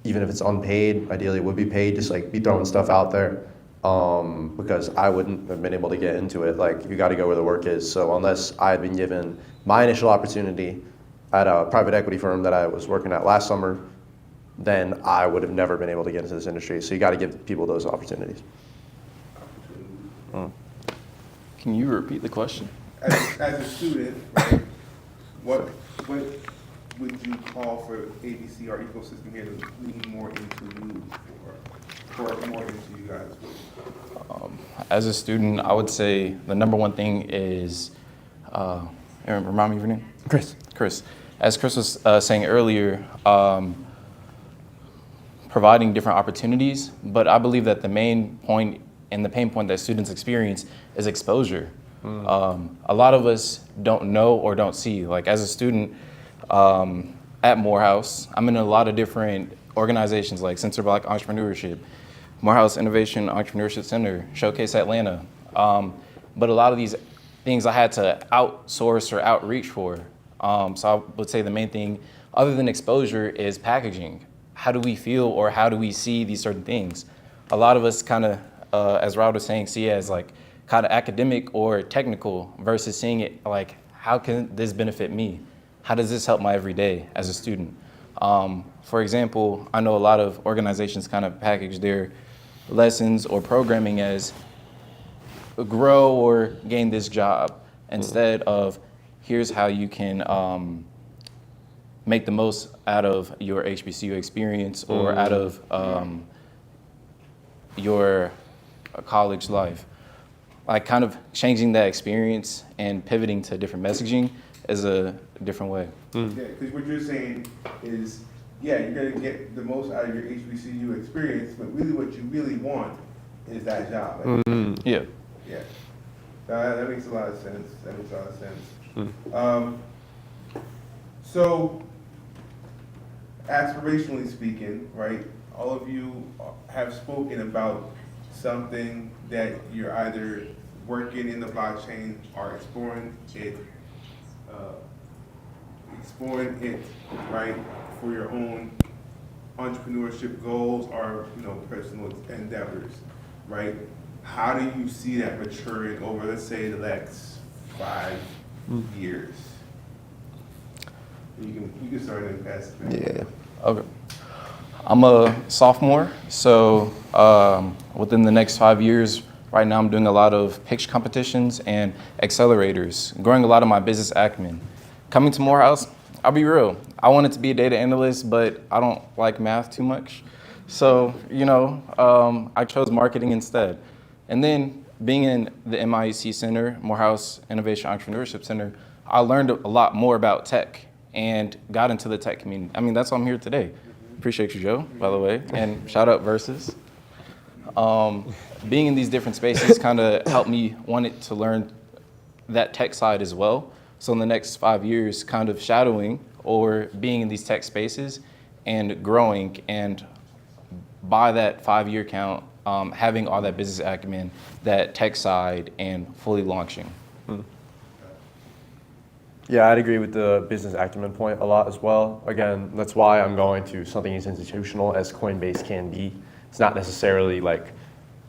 S3: even if it's unpaid, ideally it would be paid, just like be throwing stuff out there. Because I wouldn't have been able to get into it. Like, you got to go where the work is. So unless I had been given my initial opportunity at a private equity firm that I was working at last summer, then I would have never been able to get into this industry. So you got to give people those opportunities.
S5: Can you repeat the question?
S2: As a student, right, what would you call for ABC, our ecosystem here, to lean more into you for more into you guys?
S5: As a student, I would say the number one thing is, Aaron, remind me of your name?
S3: Chris.
S5: Chris. As Chris was saying earlier, providing different opportunities, but I believe that the main point and the pain point that students experience is exposure. A lot of us don't know or don't see. Like, as a student at Morehouse, I'm in a lot of different organizations like Center for Black Entrepreneurship, Morehouse Innovation Entrepreneurship Center, Showcase Atlanta. But a lot of these things I had to outsource or outreach for. So I would say the main thing, other than exposure, is packaging. How do we feel or how do we see these certain things? A lot of us kind of, as Rod was saying, see it as like kind of academic or technical versus seeing it like, how can this benefit me? How does this help my everyday as a student? For example, I know a lot of organizations kind of package their lessons or programming as grow or gain this job instead of here's how you can make the most out of your HBCU experience or out of your college life. Like, kind of changing that experience and pivoting to different messaging is a different way.
S2: Yeah, because what you're saying is, yeah, you're going to get the most out of your HBCU experience, but really what you really want is that job.
S5: Yeah.
S2: Yeah. That makes a lot of sense. That makes a lot of sense. So, aspirationally speaking, right, all of you have spoken about something that you're either working in the blockchain or exploring it, right, for your own entrepreneurship goals or, personal endeavors, right? How do you see that maturing over, let's say, the next 5 years? You can start and pass it.
S3: Yeah.
S5: Okay. I'm a sophomore, so within the next 5 years, right now I'm doing a lot of pitch competitions and accelerators, growing a lot of my business acumen. Coming to Morehouse, I'll be real, I wanted to be a data analyst, but I don't like math too much. So, I chose marketing instead. And then being in the MIEC Center, Morehouse Innovation Entrepreneurship Center, I learned a lot more about tech and got into the tech community. I mean, that's why I'm here today. Appreciate you, Joe, by the way, and shout out Versus. Being in these different spaces kind of helped me wanted to learn that tech side as well. So in the next 5 years, kind of shadowing or being in these tech spaces and growing, and by that 5-year count, having all that business acumen, that tech side, and fully launching.
S3: Yeah, I'd agree with the business acumen point a lot as well. Again, that's why I'm going to something as institutional as Coinbase can be. It's not necessarily like,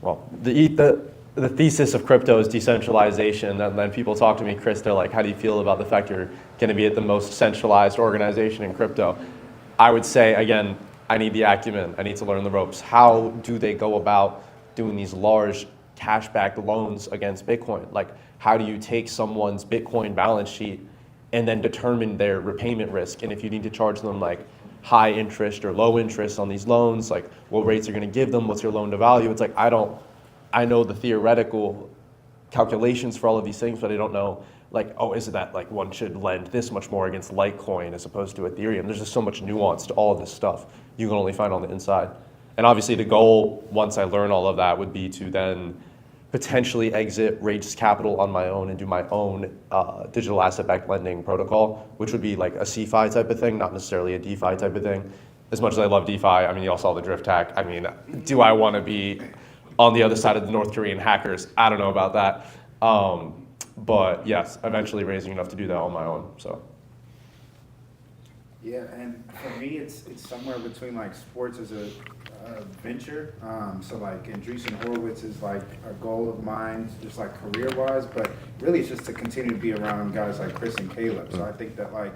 S3: well, the thesis of crypto is decentralization, and then people talk to me, Chris, they're like, how do you feel about the fact you're going to be at the most centralized organization in crypto? I would say, again, I need the acumen. I need to learn the ropes. How do they go about doing these large cash-backed loans against Bitcoin? Like, how do you take someone's Bitcoin balance sheet and then determine their repayment risk? And if you need to charge them like high interest or low interest on these loans, like what rates you're going to give them, what's your loan to value? It's like, I know the theoretical calculations for all of these things, but I don't know, like, oh, is it that like one should lend this much more against Litecoin as opposed to Ethereum? There's just so much nuance to all of this stuff you can only find on the inside. And obviously the goal, once I learn all of that, would be to then potentially exit, raise capital on my own and do my own digital asset-backed lending protocol, which would be like a CeFi type of thing, not necessarily a DeFi type of thing. As much as I love DeFi, I mean, you all saw the drift hack. I mean, do I want to be on the other side of the North Korean hackers. I don't know about that. But yes, eventually raising enough to do that on my own. So.
S4: Yeah, and for me, it's somewhere between like sports as a venture. So like Andreessen Horowitz is like a goal of mine, just like career-wise, but really it's just to continue to be around guys like Chris and Caleb. So I think that like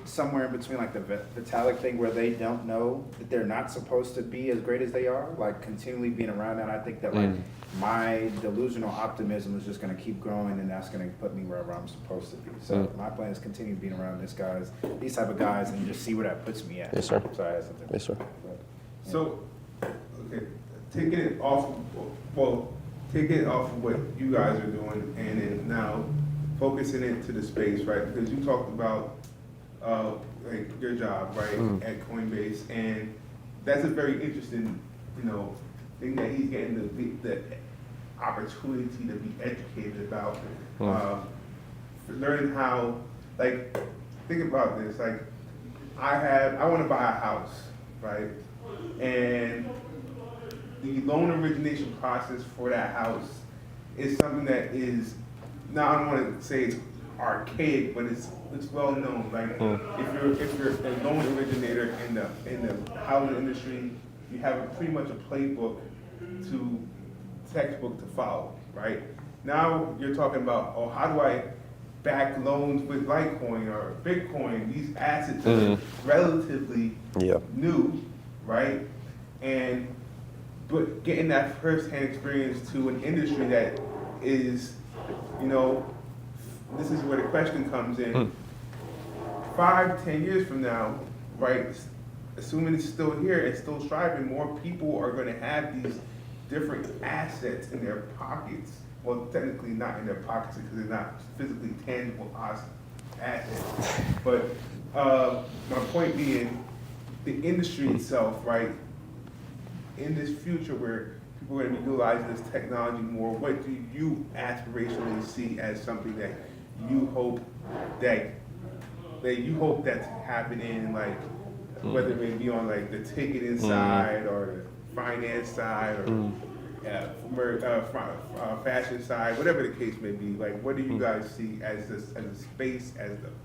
S4: somewhere in between like the Vitalik thing where they don't know that they're not supposed to be as great as they are, like continually being around that. I think that like my delusional optimism is just going to keep growing, and that's going to put me wherever I'm supposed to be. So my plan is continue being around these type of guys, and just see where that puts me at.
S3: Yes, sir.
S4: Sorry, I had something.
S3: Yes, sir.
S2: So, okay, taking it off of what you guys are doing, and then now focusing into the space, right? Because you talked about like your job, right, at Coinbase, and that's a very interesting, thing that he's getting the opportunity to be educated about, learning how, like, think about this, like, I want to buy a house, right, and the loan origination process for that house is something that is, now I don't want to say it's archaic, but it's well known. Like if you're a loan originator in the housing industry, you have pretty much a playbook textbook to follow, right? Now you're talking about, how do I back loans with Litecoin or Bitcoin? These assets are relatively new, right? But getting that first-hand experience to an industry that is, this is where the question comes in. 5-10 years from now, right, assuming it's still here and still striving, more people are going to have these different assets in their pockets. Well, technically not in their pockets because they're not physically tangible assets. But my point being, the industry itself, right, in this future where people are going to be utilizing this technology more, what do you aspirationally see as something that you hope that's happening, like whether it may be on like the ticketing side or the finance side or fashion side, whatever the case may be. Like, what do you guys see as a space,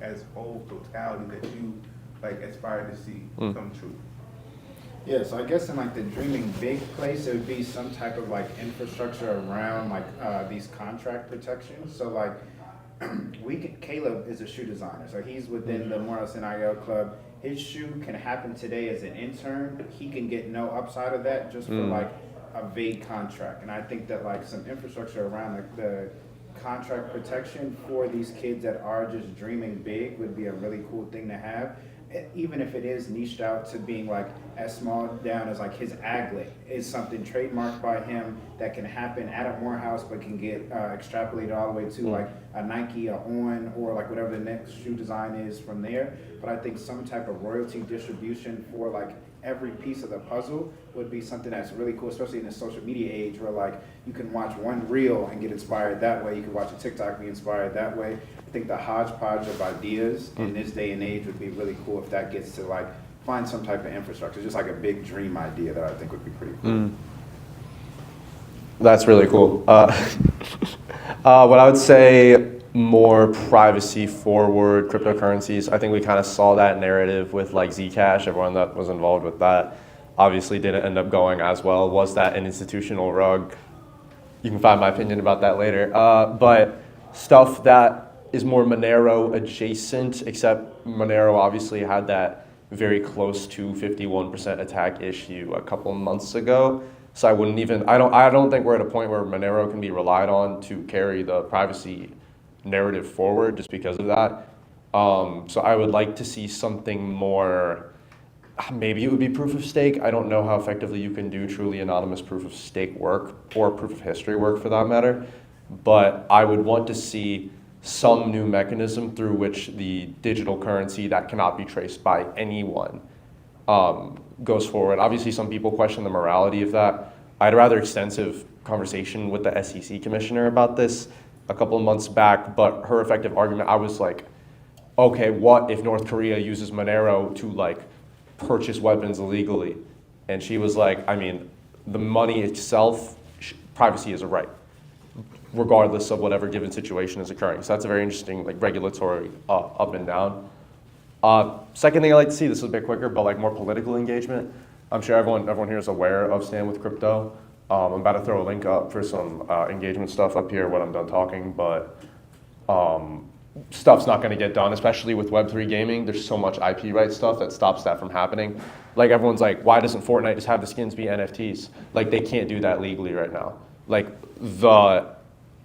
S2: as whole totality that you like aspire to see come true?
S4: Yeah, so I guess in like the dreaming big place, it would be some type of like infrastructure around like these contract protections. So like Caleb is a shoe designer, so he's within the Morehouse and Emory club. His shoe can happen today as an intern. He can get no upside of that just for like a vague contract. And I think that like some infrastructure around like the contract protection for these kids that are just dreaming big would be a really cool thing to have. Even if it is niched out to being like as small down as like his aglet is something trademarked by him that can happen at a Morehouse but can get extrapolated all the way to like a Nike, a On, or like whatever the next shoe design is from there. But I think some type of royalty distribution for like every piece of the puzzle would be something that's really cool, especially in the social media age where like you can watch one reel and get inspired that way. You can watch a TikTok and be inspired that way. I think the hodgepodge of ideas in this day and age would be really cool if that gets to like find some type of infrastructure, just like a big dream idea that I think would be pretty cool.
S3: That's really cool. What I would say, more privacy forward cryptocurrencies. I think we kind of saw that narrative with like Zcash. Everyone that was involved with that obviously didn't end up going as well. Was that an institutional rug? You can find my opinion about that later. But stuff that is more Monero adjacent, except Monero obviously had that very close to 51% attack issue a couple months ago. So I don't think we're at a point where Monero can be relied on to carry the privacy narrative forward just because of that. So I would like to see something more, maybe it would be proof of stake. I don't know how effectively you can do truly anonymous proof of stake work or proof of history work for that matter. But I would want to see some new mechanism through which the digital currency that cannot be traced by anyone goes forward. Obviously, some people question the morality of that. I had a rather extensive conversation with the SEC commissioner about this a couple of months back, but her effective argument, I was like, okay, what if North Korea uses Monero to like purchase weapons illegally? And she was like, I mean, the money itself privacy is a right, regardless of whatever given situation is occurring. So that's a very interesting like regulatory up and down. Second thing I like to see, this is a bit quicker, but like more political engagement. I'm sure everyone here is aware of Stand With Crypto. I'm about to throw a link up for some engagement stuff up here when I'm done talking, but stuff's not going to get done, especially with Web3 gaming. There's so much IP rights stuff that stops that from happening. Like everyone's like, why doesn't Fortnite just have the skins be NFTs? Like they can't do that legally right now. Like the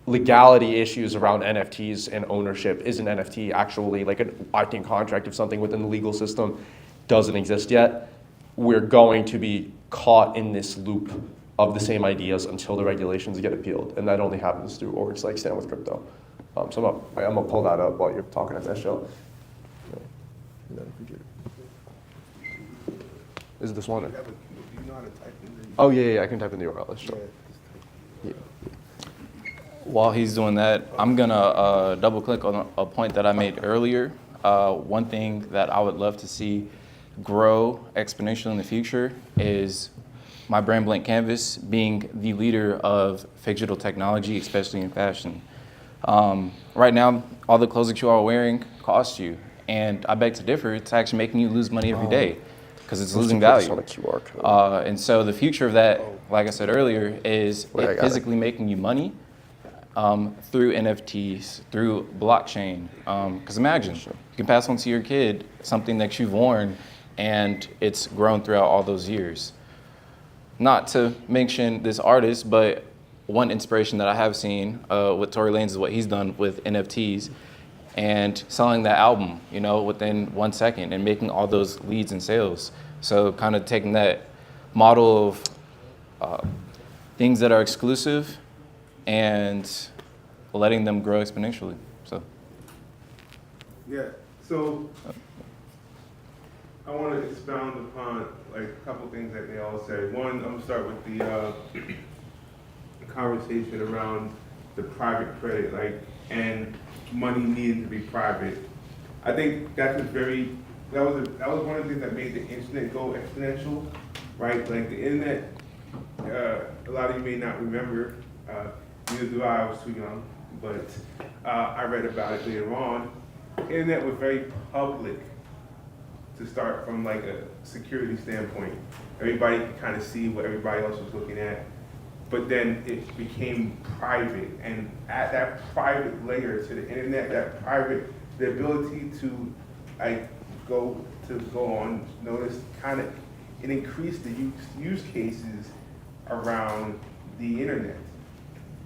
S3: legality issues around NFTs and ownership, is an NFT actually like an acting contract of something within the legal system, doesn't exist yet. We're going to be caught in this loop of the same ideas until the regulations get appealed, and that only happens through orgs like Stand With Crypto. So I'm gonna pull that up while you're talking at that show. Is it this one?
S2: Do you know how to type in the?
S3: Oh yeah, I can type in the URL. Let's show. Yeah.
S5: While he's doing that, I'm gonna double click on a point that I made earlier. One thing that I would love to see grow exponentially in the future is my brand Blank Canvas being the leader of digital technology, especially in fashion. Right now, all the clothes that you are wearing cost you, and I beg to differ. It's actually making you lose money every day because it's losing value.
S3: On a QR code.
S5: And so the future of that, like I said earlier, is it physically making you money through NFTs, through blockchain. Because imagine, you can pass on to your kid something that you've worn, and it's grown throughout all those years. Not to mention this artist, but one inspiration that I have seen with Tory Lanez is what he's done with NFTs and selling that album, within 1 second and making all those leads and sales. So kind of taking that model of things that are exclusive and letting them grow exponentially. So.
S2: Yeah, so I want to expound upon like a couple things that they all said. One, I'm gonna start with the conversation around the private credit, and money needing to be private. I think that was one of the things that made the internet go exponential, right? Like the internet, a lot of you may not remember, neither do I was too young, but I read about it later on. The internet was very public to start from like a security standpoint. Everybody could kind of see what everybody else was looking at. But then it became private, and at that private layer to the internet, the ability to go on notice it increased the use cases around the internet.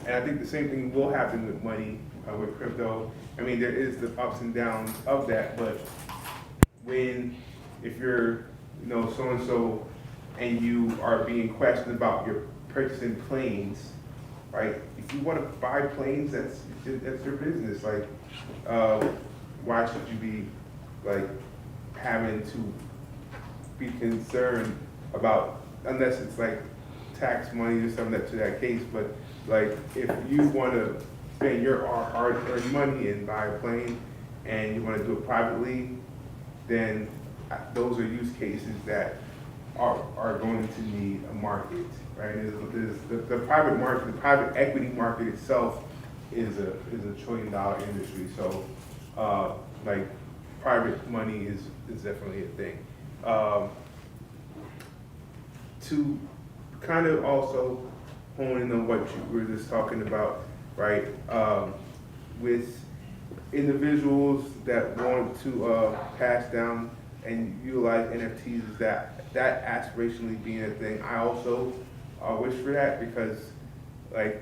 S2: And I think the same thing will happen with money, with crypto. I mean, there is the ups and downs of that, but if you're, so-and-so, and you are being questioned about your purchasing planes, right? If you want to buy planes, that's your business. Why should you be having to be concerned about, unless it's tax money or something to that case, but if you want to spend your hard-earned money and buy a plane and you want to do it privately, then those are use cases that are going to need a market, right? The private market, the private equity market itself is a $1 trillion industry. So, private money is definitely a thing. To kind of also hone in on what you were just talking about, right? With individuals that want to pass down and utilize NFTs, is that aspirationally being a thing. I also wish for that, because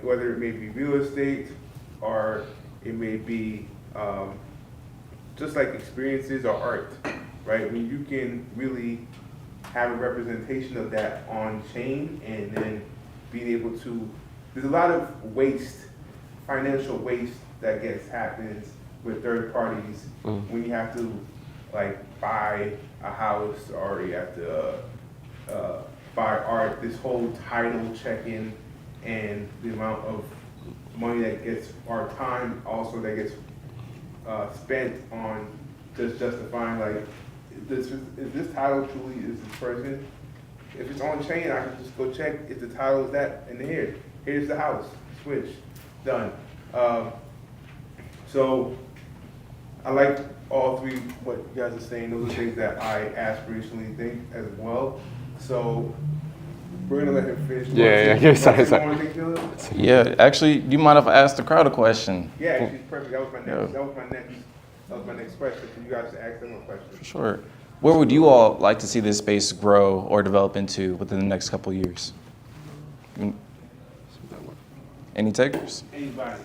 S2: whether it may be real estate or it may be just experiences or art, right? When you can really have a representation of that on chain, and then being able to, there's a lot of waste, financial waste that happens with third parties when you have to buy a house, or you have to buy art. This whole title check-in and the amount of money that gets, or time also that gets spent on just justifying is this title truly is this person? If it's on chain, I can just go check if the title is that in here. here's the house, switch, done. So I like all three, what you guys are saying. Those are things that I aspirationally think as well. So we're gonna let him finish.
S3: Sorry.
S5: Yeah, actually, do you mind if I ask the crowd a question?
S2: Yeah, actually, perfect. That was my
S5: Yeah.
S2: next question. So you guys should ask them a question.
S5: For sure. Where would you all like to see this space grow or develop into within the next couple of years? Any takers?
S2: Anybody?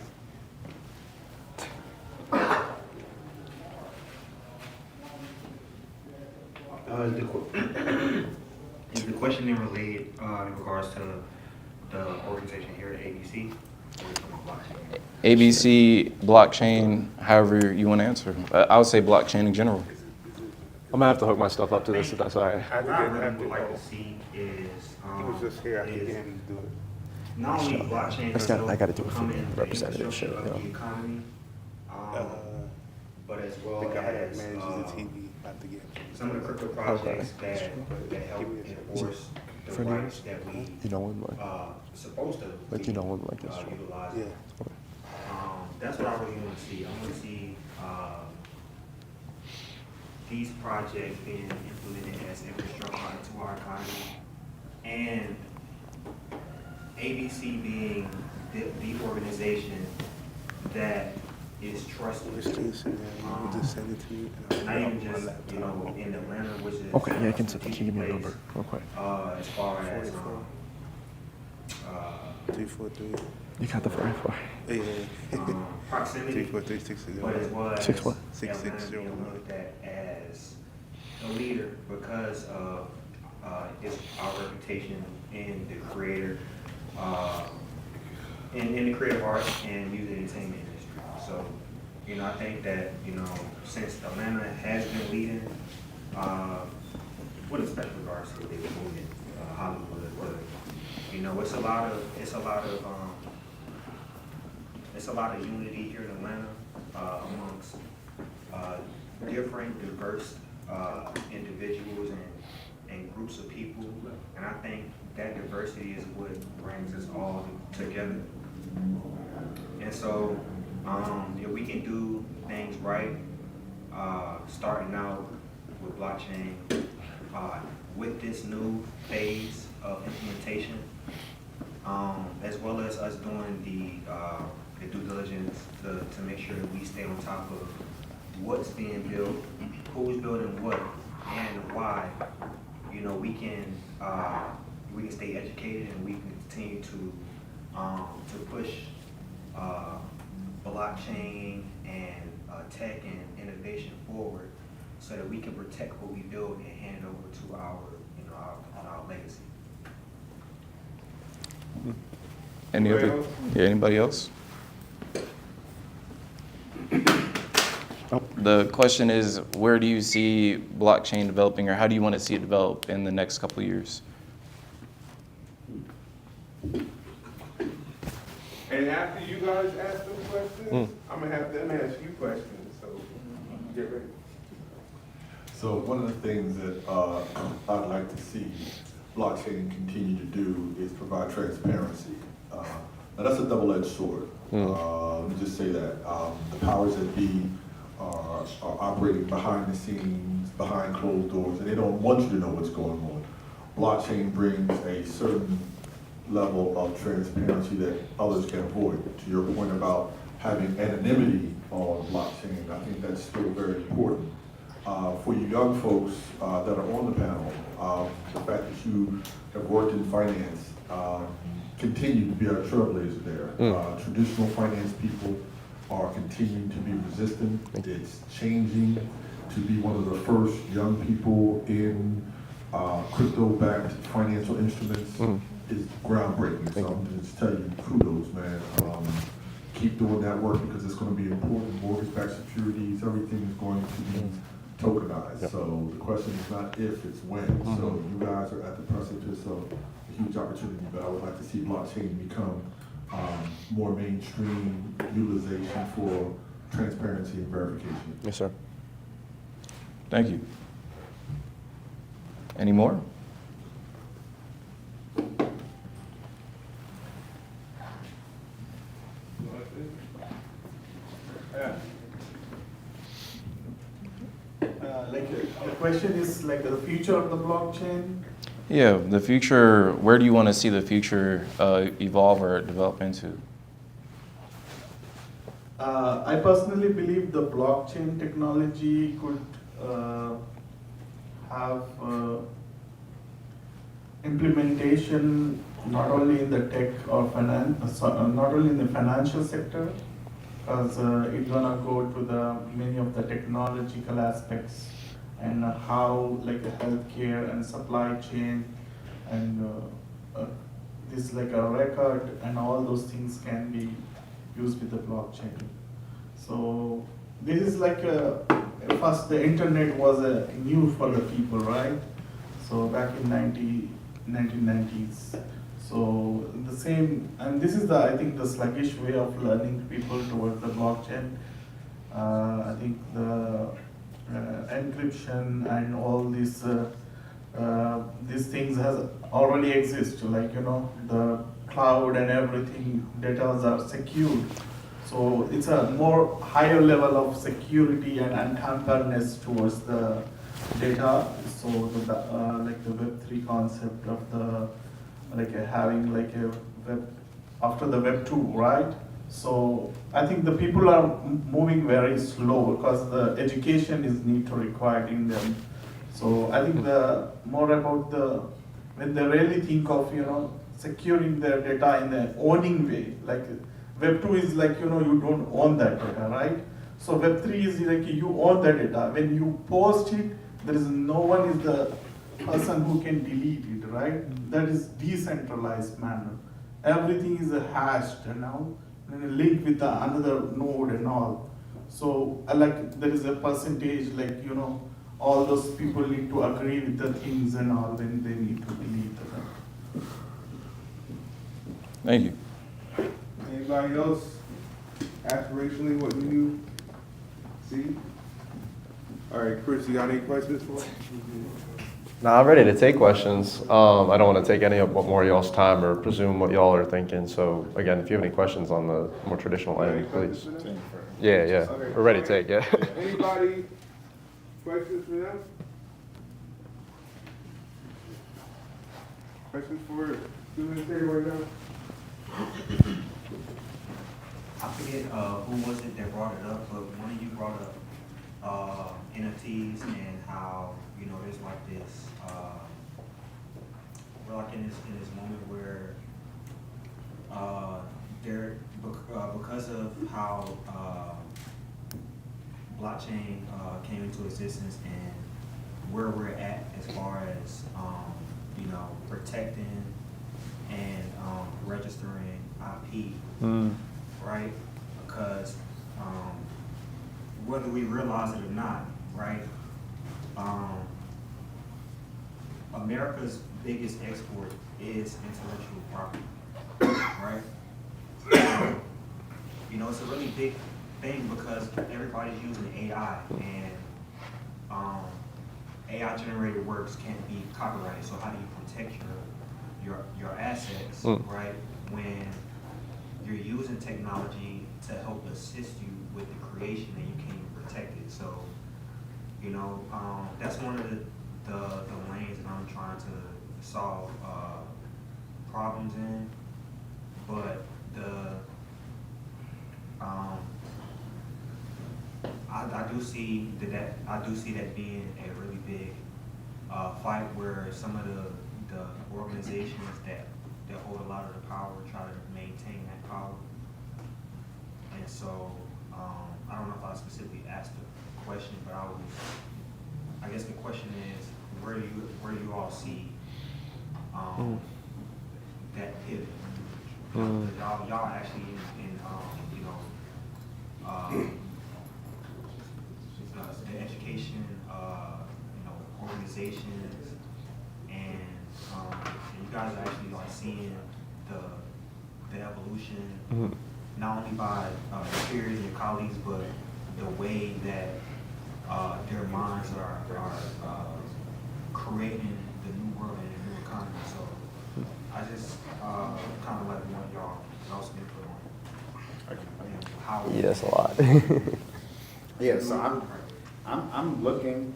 S6: Is the question then related in regards to the organization here at ABC? Or is it on blockchain?
S5: ABC, blockchain, however you want to answer. I would say blockchain in general.
S3: I'm gonna have to hook my stuff up to this if that's all right.
S6: What I really would like to see is,
S2: He was just here. I can get him to do it.
S6: not only blockchain
S3: I gotta do it for
S6: becoming the
S3: representative shit,
S6: infrastructure of
S3: you
S6: the economy, but as well
S2: The guy that
S6: as
S2: manages the TV, have to get him.
S6: some of the crypto projects that help enforce the
S3: For
S6: rights
S3: years?
S6: that we
S3: You know him, like,
S6: supposed to
S3: you know him, like this.
S6: utilize.
S2: Yeah.
S6: That's what I really want to see. I want to see these projects being implemented as infrastructure into our economy, and ABC being the organization that is trusted.
S2: Just send it to you.
S6: Not even just, you know, in Atlanta, which is.
S3: Okay, yeah, can you
S6: strategic
S3: give me a
S6: place,
S3: number real quick?
S6: As far as,
S2: 343.
S3: You got the 44.
S2: Yeah.
S6: proximity,
S2: 343
S6: but as well as
S3: 6 what?
S6: Atlanta
S2: 6609.
S6: being looked at as a leader because of our reputation in the creator, in the creative arts and music entertainment industry. So, you know, I think that, you know, since Atlanta has been leading, with a special regards to the movement, Hollywood, where, you know, it's a lot of unity here in Atlanta amongst different, diverse individuals and groups of people, and I think that diversity is what brings us all together. And so, if we can do things right, starting out with blockchain, with this new phase of implementation, as well as us doing the due diligence to make sure that we stay on top of what's being built, who's building what, and why. You know, we can stay educated and we can continue to push blockchain and tech and innovation forward, so that we can protect what we build and hand it over to our legacy.
S5: Anybody else? The question is, where do you see blockchain developing, or how do you want to see it develop in the next couple of years?
S2: And after you guys ask them questions, I'm gonna have them ask you questions, so get ready.
S7: So one of the things that I'd like to see blockchain continue to do is provide transparency. Now that's a double-edged sword. Let me just say that the powers that be are operating behind the scenes, behind closed doors, and they don't want you to know what's going on. Blockchain brings a certain level of transparency that others can avoid. To your point about having anonymity on blockchain, I think that's still very important. For you young folks that are on the panel, the fact that you have worked in finance, continue to be our trailblazer there. Traditional finance people are continuing to be resistant. It's changing to be one of the first young people in crypto-backed financial instruments. Is groundbreaking. So I'm going to tell you, kudos, man. Keep doing that work because it's going to be important. Mortgage-backed securities, everything is going to be tokenized. Yep. So the question is not if, it's when. So you guys are at the precipice of a huge opportunity, but I would like to see blockchain become more mainstream utilization for transparency and verification.
S3: Yes, sir.
S5: Thank you. Any more?
S8: Like the question is like the future of the blockchain.
S5: Yeah, the future, where do you want to see the future evolve or develop into?
S8: I personally believe the blockchain technology could have implementation not only in the tech or not only in the financial sector, because it's gonna go to the many of the technological aspects and how like a healthcare and supply chain and this like a record and all those things can be used with the blockchain. So this is like first the internet was new for the people, right? So back in 1990s. So the same, and this is the, I think, the sluggish way of learning people towards the blockchain. I think the encryption and all these things has already exist. Like, you know, the cloud and everything, data are secured. So it's a more higher level of security and untamperedness towards the data. So the like the Web3 concept of the like having like a web after the Web2, right? So I think the people are moving very slow because the education is need to required in them. So I think the more about the when they really think of, you know, securing their data in an owning way, like Web2 is like, you know, you don't own that data, right? So Web3 is like you own the data. When you post it, there is no one is the person who can delete it, right? That is decentralized manner. Everything is hashed, you know, and linked with another node and all. So like there is a percentage, like, you know, all those people need to agree with the things and all when they need to delete them.
S5: Thank you.
S2: Anybody else aspirationally what you see? All right, Chris, you got any questions for us?
S3: Now I'm ready to take questions. I don't want to take any of more of y'all's time or presume what y'all are thinking. So again, if you have any questions on the more traditional
S2: Any
S3: end,
S2: questions
S3: please.
S2: for them?
S3: Yeah.
S2: Okay.
S3: We're ready to take, yeah.
S2: Anybody questions for them? Questions for students here right now?
S6: I forget who was it that brought it up, but one of you brought up NFTs and how, you know, there's like this we're like in this moment where because of how blockchain came into existence and where we're at as far as you know, protecting and registering IP, right? Because whether we realize it or not, right? America's biggest export is intellectual property, right? So, you know, it's a really big thing because everybody's using AI and AI generated works can't be copyrighted. So how do you protect your assets, right? When you're using technology to help assist you with the creation and you can't even protect it. So, you know, that's one of the lanes that I'm trying to solve problems in. But I do see that being a really big fight where some of the organizations that hold a lot of the power try to maintain that power. And so I don't know if I specifically asked the question, but I guess the question is where do you all see that pivot? Y'all actually in you know the education you know organizations and you guys are actually like seeing the evolution not only by your peers and your colleagues, but the way that their minds are creating the new world and the new economy. So I just kind of like want y'all's input on it. How?
S3: Yeah, that's a lot.
S4: Yeah, so I'm looking,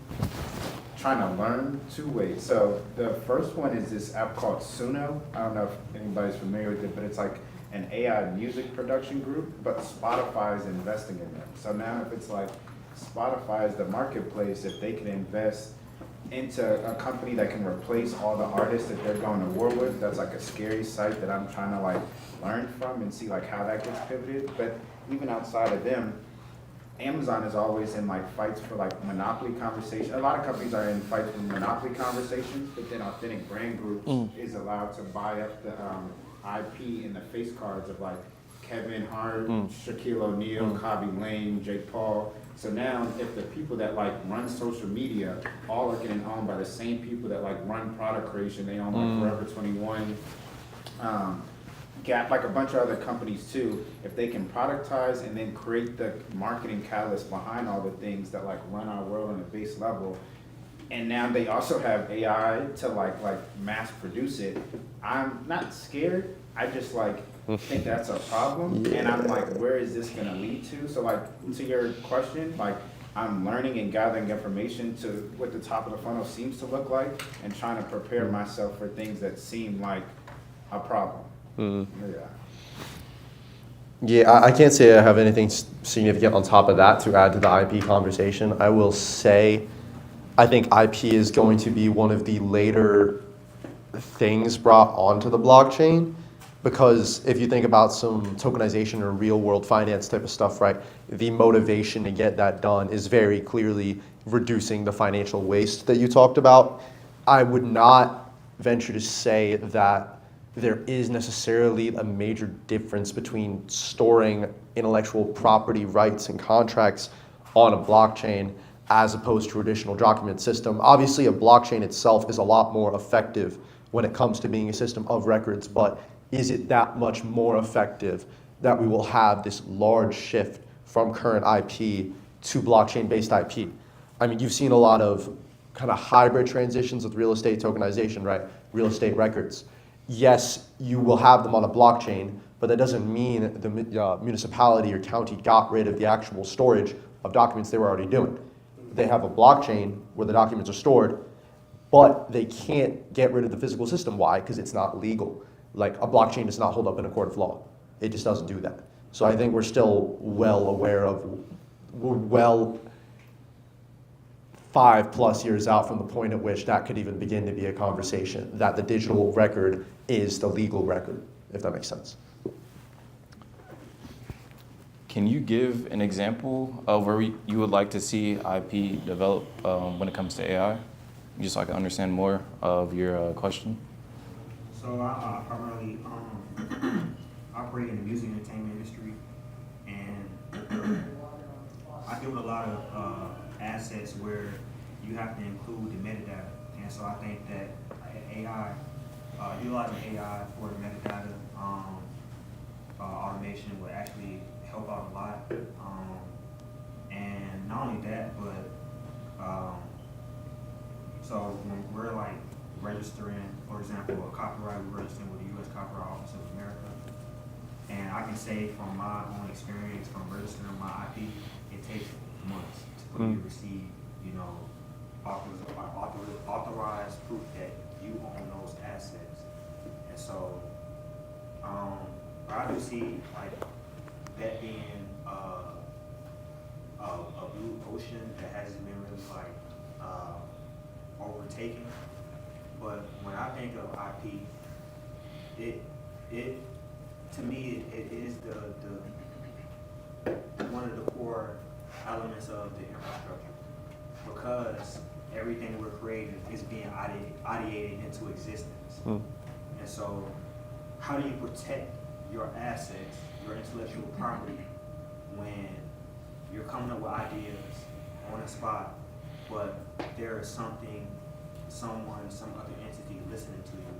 S4: trying to learn two ways. So the first one is this app called Suno. I don't know if anybody's familiar with it, but it's like an AI music production group, but Spotify is investing in them. So now if it's like Spotify is the marketplace, if they can invest into a company that can replace all the artists that they're going to war with, that's like a scary sight that I'm trying to like learn from and see like how that gets pivoted. But even outside of them, Amazon is always in like fights for like monopoly conversation. A lot of companies are in fights for monopoly conversations, but then Authentic Brand Group is allowed to buy up the IP and the face cards of like Kevin Hart, Shaquille O'Neal, Kobe Lane, Jake Paul. So now if the people that like run social media all are getting owned by the same people that like run product creation, they own like Forever 21, Gap, like a bunch of other companies too, if they can productize and then create the marketing catalyst behind all the things that like run our world on a base level, and now they also have AI to like mass produce it, I'm not scared, I just like think that's a problem, and I'm like, where is this gonna lead to? So like, to your question, like I'm learning and gathering information to what the top of the funnel seems to look like and trying to prepare myself for things that seem like a problem.
S3: Yeah, I can't say I have anything significant on top of that to add to the IP conversation. I will say, I think IP is going to be one of the later things brought onto the blockchain, because if you think about some tokenization or real world finance type of stuff, right, the motivation to get that done is very clearly reducing the financial waste that you talked about. I would not venture to say that there is necessarily a major difference between storing intellectual property rights and contracts on a blockchain as opposed to a traditional document system. Obviously, a blockchain itself is a lot more effective when it comes to being a system of records, but is it that much more effective that we will have this large shift from current IP to blockchain-based IP? I mean, you've seen a lot of kind of hybrid transitions with real estate tokenization, right? Real estate records. Yes, you will have them on a blockchain, but that doesn't mean the municipality or county got rid of the actual storage of documents they were already doing. They have a blockchain where the documents are stored, but they can't get rid of the physical system. Why? Because it's not legal. Like, a blockchain does not hold up in a court of law. It just doesn't do that. So I think we're still well aware of, we're well 5+ years out from the point at which that could even begin to be a conversation, that the digital record is the legal record, if that makes sense.
S5: Can you give an example of where you would like to see IP develop when it comes to AI? Just so I can understand more of your question.
S6: So I primarily operate in the music and entertainment industry, and I deal with a lot of assets where you have to include the metadata. And so I think that AI, utilizing AI for the metadata automation would actually help out a lot. And not only that, but so when we're like registering, for example, a copyright, we're registering with the U.S. Copyright Office of America. And I can say from my own experience from registering my IP, it takes months for you to receive, you know, authorized proof that you own those assets. And so, I do see like that being a blue ocean that hasn't been really like overtaken. But when I think of IP, it to me it is the one of the core elements of the infrastructure, because everything we're creating is being ideated into existence. And so how do you protect your assets, your intellectual property, when you're coming up with ideas on the spot, but there is something, someone, some other entity listening to you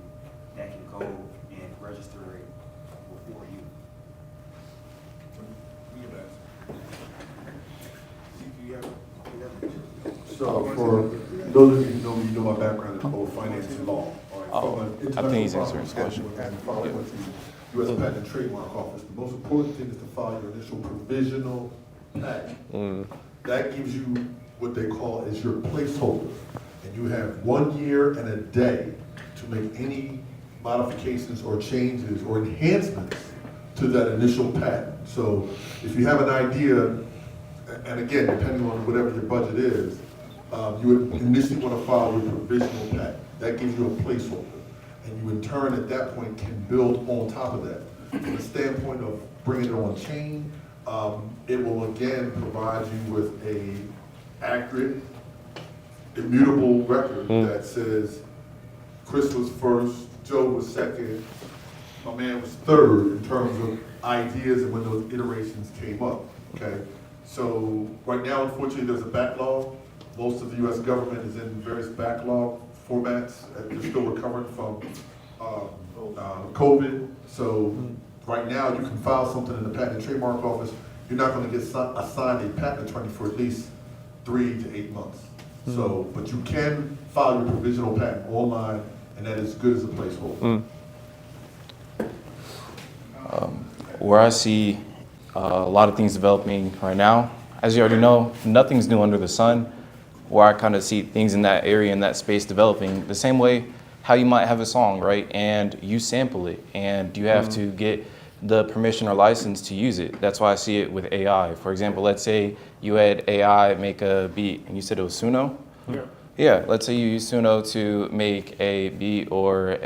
S6: that can go and register it before you?
S7: So for those of you who know my background in both finance and law.
S5: I think he's answering his question.
S7: U.S. Patent and Trademark Office. The most important thing is to file your initial provisional patent. That gives you what they call as your placeholder. And you have 1 year and a day to make any modifications or changes or enhancements to that initial patent. So if you have an idea, and again, depending on whatever your budget is, you would initially want to file your provisional patent. That gives you a placeholder. And you in turn at that point can build on top of that. From the standpoint of bringing it on chain, it will again provide you with a accurate, immutable record that says Chris was first, Joe was second, my man was third in terms of ideas and when those iterations came up, okay? So right now, unfortunately, there's a backlog. Most of the US government is in various backlog formats. They're still recovering from COVID. So right now, you can file something in the Patent and Trademark Office. You're not gonna get assigned a patent attorney for at least 3 to 8 months. So, but you can file your provisional patent online, and that is good as a placeholder.
S5: Where I see a lot of things developing right now, as you already know, nothing's new under the sun. Where I kind of see things in that area, in that space developing, the same way how you might have a song, right? And you sample it, and you have to get the permission or license to use it. That's why I see it with AI. For example, let's say you had AI make a beat, and you said it was Suno?
S2: Yeah.
S5: Yeah, let's say you use Suno to make a beat or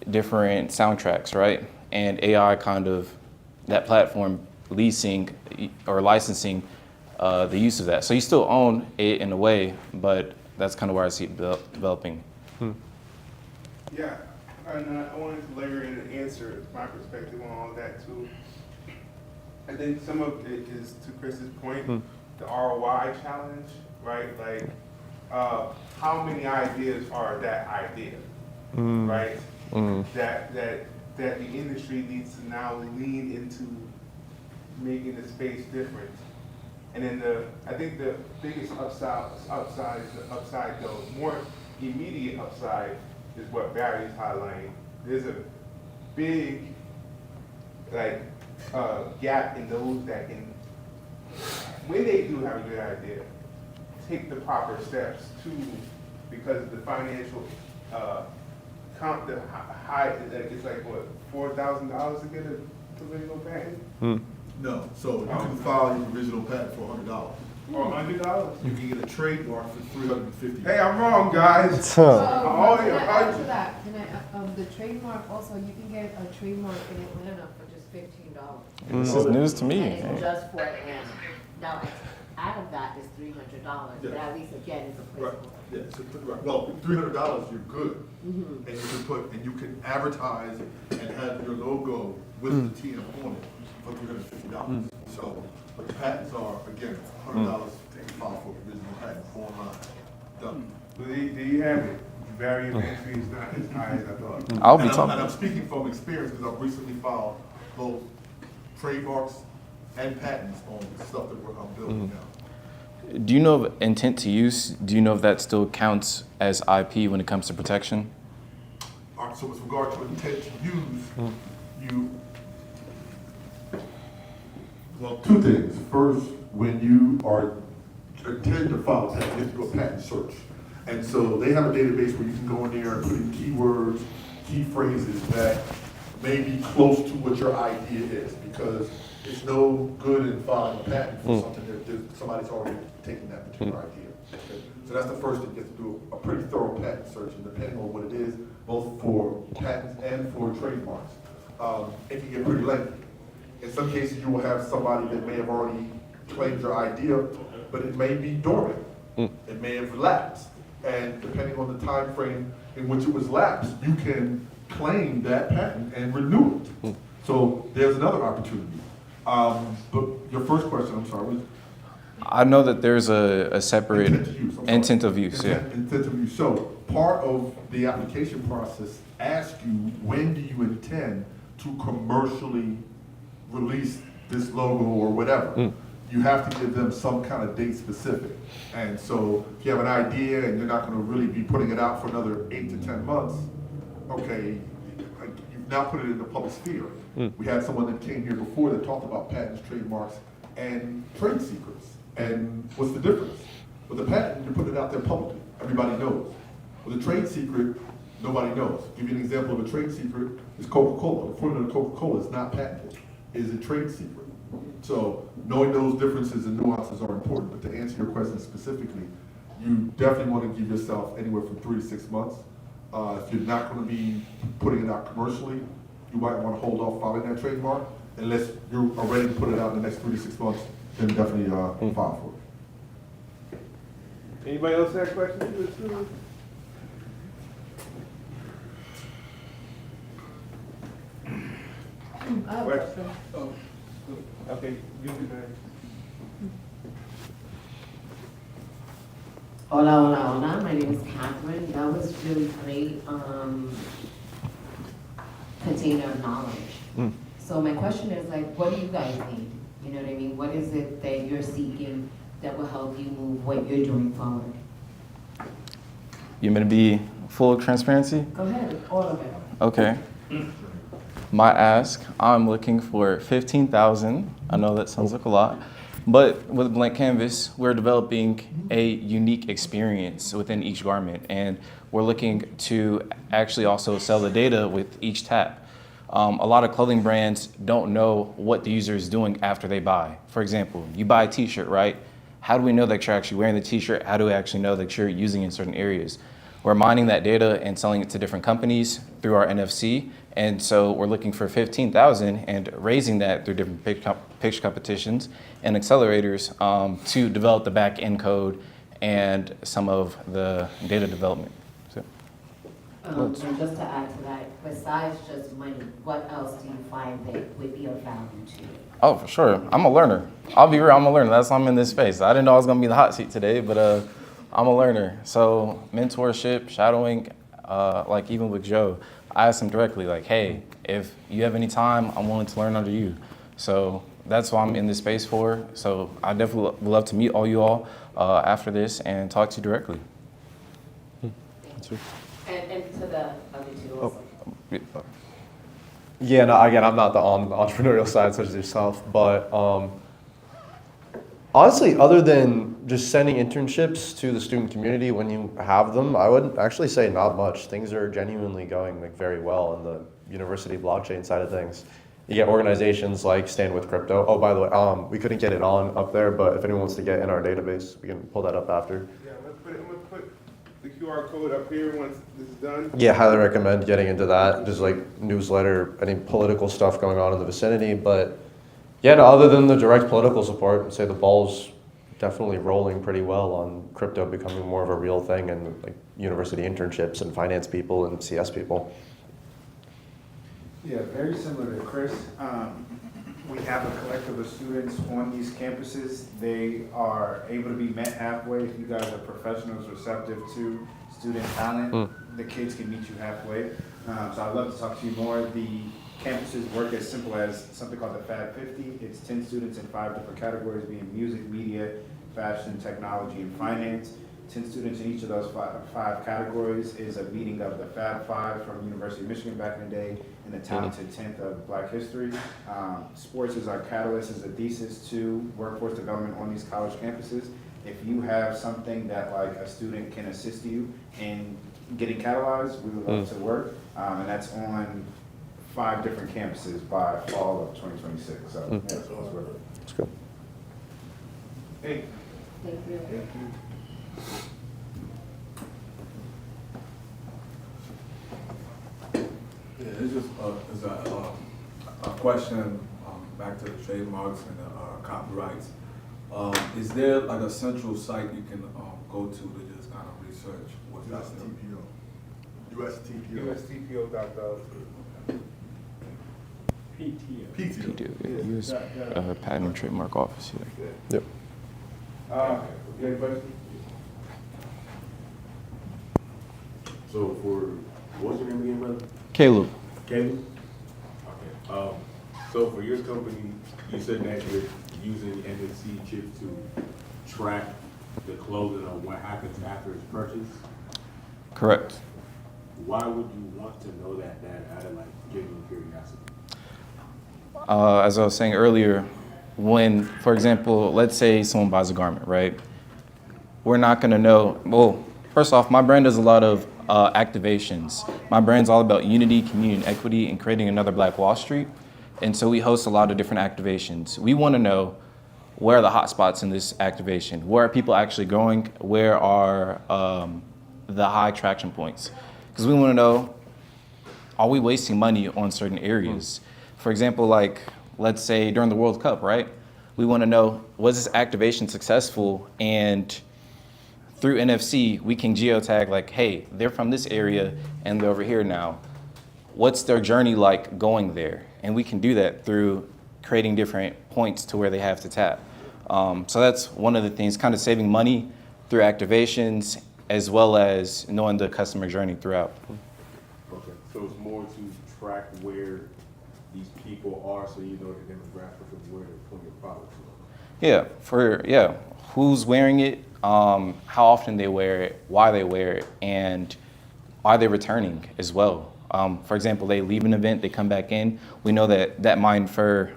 S5: different soundtracks, right? And AI kind of, that platform leasing or licensing the use of that. So you still own it in a way, but that's kind of where I see it developing.
S2: Yeah, and I wanted to layer in an answer, my perspective on all that too. I think some of it is, to Chris's point, the ROI challenge, right? Like, how many ideas are that idea, right? That the industry needs to now lean into making the space different. And then I think the biggest upside, the more immediate upside is what Barry's highlighting. There's a big gap in those that can, when they do have a good idea, take the proper steps to, because of the financial the high, it's like what, $4,000 to get a provisional patent?
S7: No, so you can file your provisional patent for $100.
S2: Or $100?
S7: You can get a trademark for $350.
S2: Hey, I'm wrong, guys.
S9: Can I add to
S2: $100.
S9: that? The trademark also, you can get a trademark in Atlanta for just $15.
S5: This is news to me.
S1: And it's just for Atlanta. Now, out of that is $300, but at least again, it's a
S7: Right,
S1: placeholder.
S7: yeah, so, right. Well, $300, you're good. And you can advertise and have your logo with the TM on it for $350. So, but the patents are, again, $100 to file for provisional patent online. Done.
S2: There you have it. The barrier to entry is not as high as I thought.
S5: I'll be
S7: And
S5: talking.
S7: I'm speaking from experience because I've recently filed both trademarks and patents on stuff that I'm building now.
S5: Do you know of intent to use? Do you know if that still counts as IP when it comes to protection?
S7: All right, so with regard to intent to use, well, two things. First, when you are intending to file a patent, you have to do a patent search. And so they have a database where you can go in there and put in keywords, key phrases that may be close to what your idea is, because it's no good in filing a patent for something that somebody's already taken that particular idea. Okay? So that's the first thing, you have to do a pretty thorough patent search, and depending on what it is, both for patents and for trademarks, it can get pretty lengthy. In some cases, you will have somebody that may have already claimed your idea, but it may be dormant. It may have lapsed. And depending on the time frame in which it was lapsed, you can claim that patent and renew it. So there's another opportunity. But your first question, I'm sorry, was
S5: I know that there's a separate
S7: intent to use. I'm sorry.
S5: intent of use. Yeah.
S7: Intent of use. So part of the application process asks you, when do you intend to commercially release this logo or whatever? You have to give them some kind of date specific. And so if you have an idea and you're not going to really be putting it out for another 8 to 10 months, okay, now put it in the public sphere. We had someone that came here before that talked about patents, trademarks, and trade secrets. And what's the difference? With a patent, you're putting it out there publicly. Everybody knows. With a trade secret, nobody knows. Give you an example of a trade secret is Coca-Cola. The formula of Coca-Cola is not patented. It is a trade secret. So knowing those differences and nuances are important. But to answer your question specifically, you definitely want to give yourself anywhere from 3 to 6 months. If you're not going to be putting it out commercially, you might want to hold off filing that trademark. Unless you are ready to put it out in the next 3 to 6 months, then definitely file for it.
S2: Anybody else have questions?
S9: I have a question.
S2: Okay, you do that.
S10: Hola, hola, hola. My name is Catherine. That was really great container of knowledge. So my question is like, what do you guys need? You know what I mean? What is it that you're seeking that will help you move what you're doing forward?
S5: You want me to be full transparency?
S10: Go ahead, all of it.
S5: Okay. My ask, I'm looking for 15,000. I know that sounds like a lot, but with Blank Canvas, we're developing a unique experience within each garment, and we're looking to actually also sell the data with each tap. A lot of clothing brands don't know what the user is doing after they buy. For example, you buy a t-shirt, right? How do we know that you're actually wearing the t-shirt? How do we actually know that you're using it in certain areas? We're mining that data and selling it to different companies through our NFC. And so we're looking for 15,000 and raising that through different pitch competitions and accelerators to develop the back end code and some of the data development. So.
S10: And just to add to that, besides just money, what else do you find that would be of value to you?
S5: Oh, for sure. I'm a learner. I'll be real, I'm a learner. That's why I'm in this space. I didn't know I was gonna be the hot seat today, but I'm a learner. So mentorship, shadowing, like even with Joe, I asked him directly, like, hey, if you have any time, I'm willing to learn under you. So that's what I'm in this space for. So I definitely would love to meet all you all after this and talk to you directly.
S10: And to the other two also.
S3: Yeah, no, again, I'm not on the entrepreneurial side such as yourself, but honestly, other than just sending internships to the student community when you have them, I would actually say not much. Things are genuinely going like very well in the university blockchain side of things. You get organizations like Stand With Crypto. Oh, by the way, we couldn't get it on up there, but if anyone wants to get in our database, we can pull that up after.
S2: Yeah, I'm gonna put the QR code up here once this is done.
S3: Yeah, highly recommend getting into that. Just like newsletter, any political stuff going on in the vicinity, but yeah, no, other than the direct political support, I'd say the ball's definitely rolling pretty well on crypto becoming more of a real thing and like university internships and finance people and CS people.
S4: Yeah, very similar to Chris. We have a collective of students on these campuses. They are able to be met halfway. If you guys are professionals receptive to student talent, the kids can meet you halfway. So I'd love to talk to you more. The campuses work as simple as something called the Fab 50. It's 10 students in 5 different categories, being music, media, fashion, technology, and finance. 10 students in each of those five categories is a meeting of the Fab 5 from University of Michigan back in the day and the talented 10th of Black history. Sports is our catalyst, is a thesis to workforce development on these college campuses. If you have something that like a student can assist you in getting catalyzed, we would love to work. And that's on 5 different campuses by fall of 2026. So yeah, that's what's worth it.
S3: Let's go.
S2: Hey.
S10: Thank you.
S2: Thank you.
S11: Yeah, it's just a question back to the trademarks and the copyrights. Is there like a central site you can go to just kind of research what's out there?
S2: USTPO.gov.
S5: PTO. US Patent and Trademark Office. Yeah.
S3: Yep.
S2: You have a question?
S12: So for, what's your name again, brother?
S5: Caleb.
S12: Caleb? Okay. So for your company, you said that you're using NFC chips to track the clothing of what happens after it's purchased?
S5: Correct.
S12: why would you want to know that out of like genuine curiosity?
S5: As I was saying earlier, when, for example, let's say someone buys a garment, right? We're not gonna know, well, first off, my brand does a lot of activations. My brand's all about unity, community, and equity, and creating another Black Wall Street. And so we host a lot of different activations. We wanna know where are the hot spots in this activation? Where are people actually going? Where are the high traction points? Because we wanna know, are we wasting money on certain areas? For example, like, let's say during the World Cup, right? We wanna know, was this activation successful? And through NFC, we can geotag like, hey, they're from this area and they're over here now. What's their journey like going there? And we can do that through creating different points to where they have to tap. So that's one of the things, kind of saving money through activations, as well as knowing the customer journey throughout.
S12: Okay, so it's more to track where these people are, so you know the demographic of where they're putting your products on.
S5: Yeah, who's wearing it, how often they wear it, why they wear it, and are they returning as well? For example, they leave an event, they come back in. We know that might infer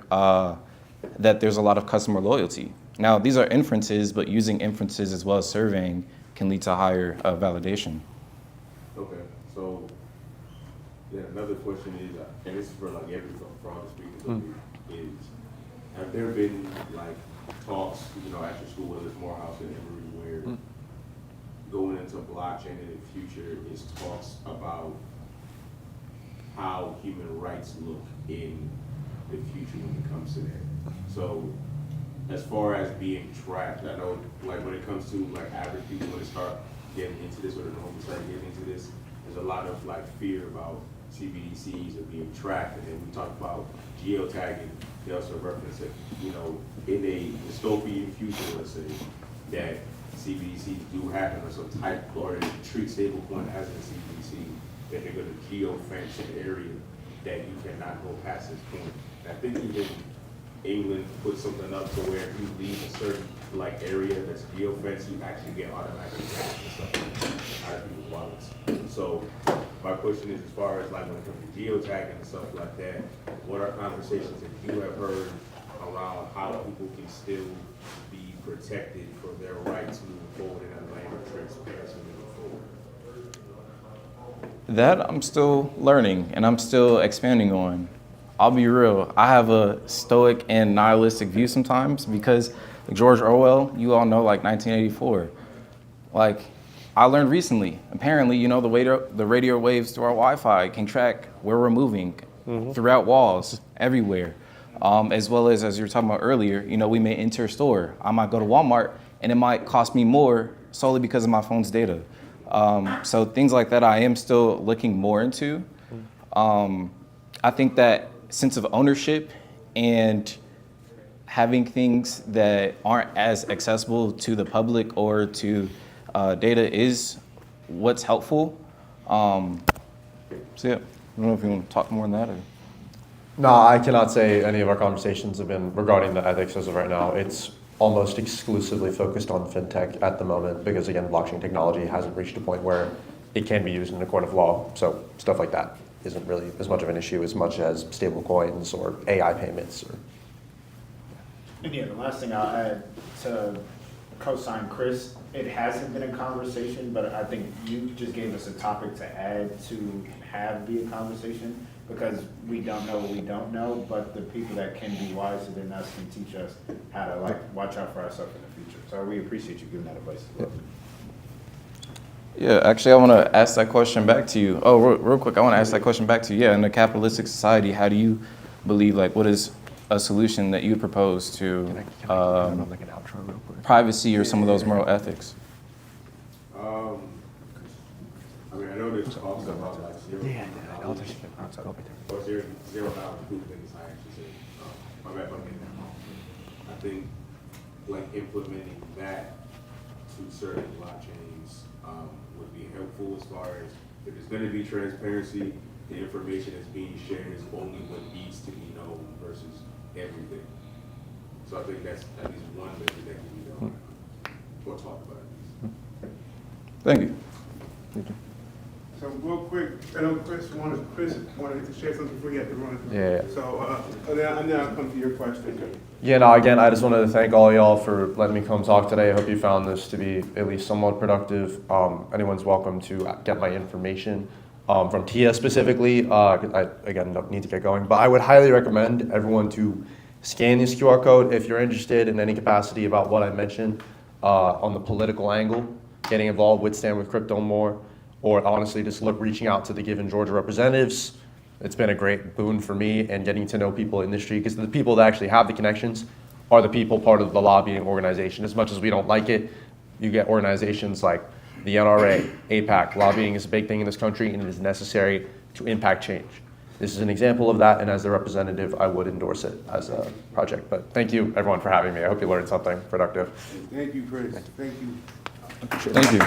S5: that there's a lot of customer loyalty. Now, these are inferences, but using inferences as well as surveying can lead to higher validation.
S12: Okay, so yeah, another question is, and this is for like for all the speakers up here, is have there been like talks, after school, whether it's Morehouse and Emory, where going into blockchain in the future is talks about how human rights look in the future when it comes to that? So as far as being tracked, I know like when it comes to like average people when they start getting into this, or the normal start getting into this, there's a lot of like fear about CBDCs and being tracked. And then we talk about geotagging. They also reference it, in a dystopian future, let's say, that CBDCs do happen, or some type, or they treat stablecoin as a CBDC, that they're going to geo-fence an area that you cannot go past this point. And I think even England put something up to where if you leave a certain like area that's geo-fenced, you actually get automatic tax and stuff out of people's wallets. So my question is, as far as like when it comes to geotagging and stuff like that, what are conversations that you have heard around how people can still be protected for their rights moving forward in a lane of transparency moving forward?
S5: That I'm still learning and I'm still expanding on. I'll be real, I have a stoic and nihilistic view sometimes because George Orwell, you all know, like 1984. Like, I learned recently, apparently, the radio waves through our Wi-Fi can track where we're moving throughout walls, everywhere. As well as you were talking about earlier, we may enter a store. I might go to Walmart and it might cost me more solely because of my phone's data. So things like that I am still looking more into. I think that sense of ownership and having things that aren't as accessible to the public or to data is what's helpful. So yeah, I don't know if you want to talk more on that or.
S3: No, I cannot say any of our conversations have been regarding the ethics as of right now. It's almost exclusively focused on fintech at the moment because, again, blockchain technology hasn't reached a point where it can be used in a court of law. So stuff like that isn't really as much of an issue as much as stable coins or AI payments.
S4: And yeah, the last thing I'll add to co-sign Chris, it hasn't been a conversation, but I think you just gave us a topic to add to have be a conversation, because we don't know what we don't know, but the people that can be wiser than us can teach us how to watch out for ourselves in the future. So we appreciate you giving that advice as well.
S5: Yeah, actually, I want to ask that question back to you. Oh, real quick, I want to ask that question back to you. Yeah, in a capitalistic society, how do you believe, what is a solution that you propose to privacy or some of those moral ethics?
S12: I know there's talks about like zero knowledge proof things. I actually say, my bad, I think like implementing that to certain blockchains would be helpful as far as if there's going to be transparency, the information that's being shared is only what needs to be known versus everything. So I think that's at least one measure that can be done or talk about.
S5: Thank you.
S4: So
S2: real quick, I know Chris wanted to share something before you had to run.
S3: Yeah.
S2: So, and then I'll come to your question.
S3: Yeah, no, again, I just wanted to thank all y'all for letting me come talk today. I hope you found this to be at least somewhat productive. Anyone's welcome to get my information from Tia specifically. I, again, don't need to get going, but I would highly recommend everyone to scan this QR code if you're interested in any capacity about what I mentioned on the political angle, getting involved with Stand With Crypto more, or honestly just reaching out to the given Georgia representatives. It's been a great boon for me and getting to know people in the industry, because the people that actually have the connections are the people part of the lobbying organization. As much as we don't like it, you get organizations like the NRA, APAC. Lobbying is a big thing in this country, and it is necessary to impact change. This is an example of that, and as the representative, I would endorse it as a project. But thank you, everyone, for having me. I hope you learned something productive.
S2: Thank you, Chris. Thank you.
S5: Thank you.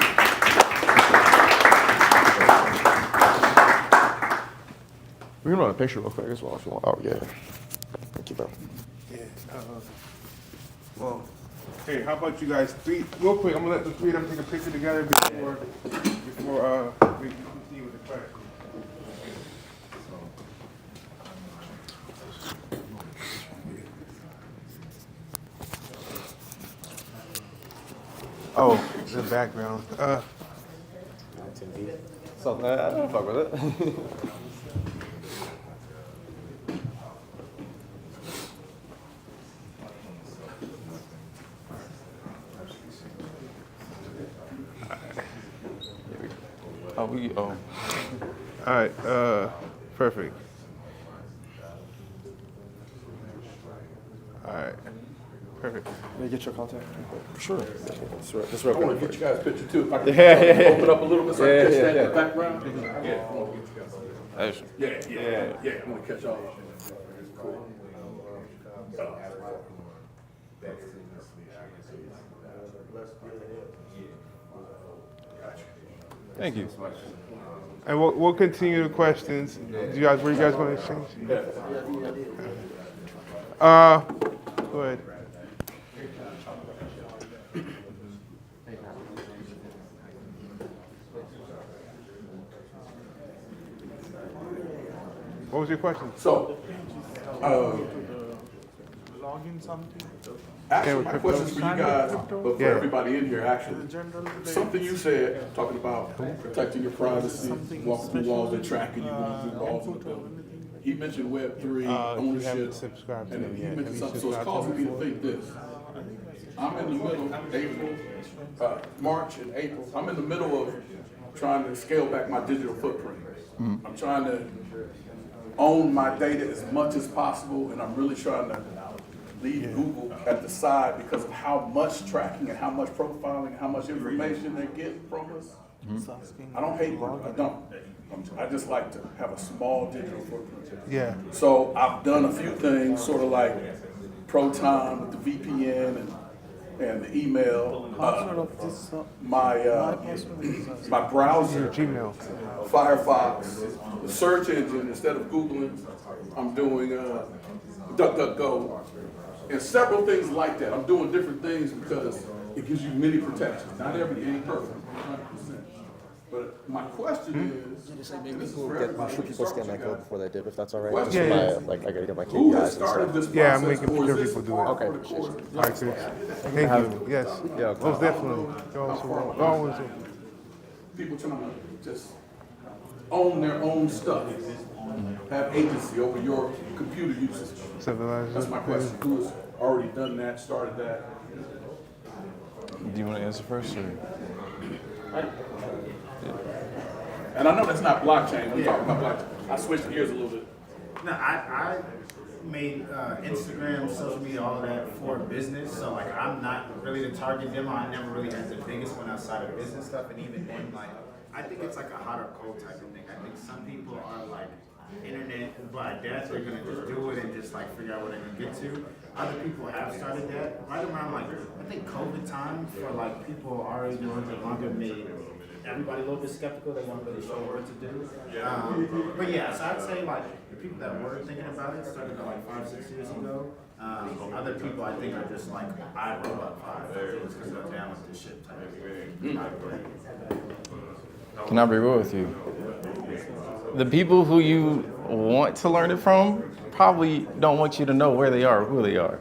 S3: We can run a picture real quick as well if you want. Oh, yeah. Thank you, bro.
S2: Yeah, well, hey, how about you guys three, real quick, I'm gonna let the three of them take a picture together before we continue with the question. Oh, the background.
S3: So, I don't fuck with it.
S2: All right, perfect. All right, perfect.
S3: May I get your contact? Sure. Just real quick.
S11: I want to get you guys a picture too. If I can
S3: Yeah.
S11: open up a little bit so I can catch that in
S3: Yeah.
S11: the background. Yeah, I want to get you guys. Yeah. I want to catch all. Cool.
S5: Thank you.
S2: And we'll continue the questions. Do you guys, were you guys going to exchange? Go ahead. What was your question?
S11: So,
S8: Login something.
S11: actually, my question's for you guys, but for
S2: Yeah.
S11: everybody in here, actually. Something you said, talking about protecting your privacy, walking through walls and tracking you when you do walls in the building. He mentioned Web3
S2: If you
S11: ownership,
S2: haven't subscribed to
S11: and
S2: them
S11: he
S2: yet, have
S11: mentioned
S2: you
S11: something, so it's
S2: subscribed to
S11: causing me to
S2: them?
S11: think this. I'm in the middle of April, March and April, I'm in the middle of trying to scale back my digital footprint. I'm trying to own my data as much as possible, and I'm really trying to leave Google at the side because of how much tracking and how much profiling and how much information they get from us. I don't hate Google, I don't. I just like to have a small digital footprint.
S2: Yeah.
S11: So I've done a few things, sort of like Proton with the VPN and the email. My browser,
S2: Gmail.
S11: Firefox, the search engine, instead of Googling, I'm doing DuckDuckGo, and several things like that. I'm doing different things because it gives you many protections. Not everything ain't perfect, 100%. But my question is, and this is for everybody,
S3: Should people scan that code before they dip, if that's all right?
S11: Question
S3: Just
S2: is,
S3: my, like, I gotta get my
S11: who has
S3: KPIs and
S11: started
S3: stuff.
S11: this process?
S2: Yeah, I'm making
S11: or is
S2: sure
S11: this
S2: people do it.
S11: part
S3: Okay,
S11: of the course?
S2: All right, Chris. Thank you. Yes.
S3: Yeah.
S2: Most definitely. You're also always
S11: People trying to just own their own stuff, have agency over your computer usage.
S2: civilized.
S11: That's my question. Who has already done that, started that?
S5: Do you want to answer first, or?
S11: And I know that's not blockchain. We're talking about blockchain. I switched gears a little bit.
S4: No, I made Instagram, social media, all of that for business. So like, I'm not really the target demo. I never really had the biggest one outside of business stuff. And even then, like, I think it's like a hot or cold type of thing. I think some people are like internet by death. They're gonna just do it and just like figure out what they're gonna get to. Other people have started that right around like, I think COVID time for like people already doing it longer made everybody a little bit skeptical. They weren't really sure what to do. But yeah, so I'd say like the people that were thinking about it started about like 5-6 years ago. Other people I think are just like, I wrote about 5 years because they're down with this shit type of thing.
S5: Can I be real with you? The people who you want to learn it from probably don't want you to know where they are, who they are.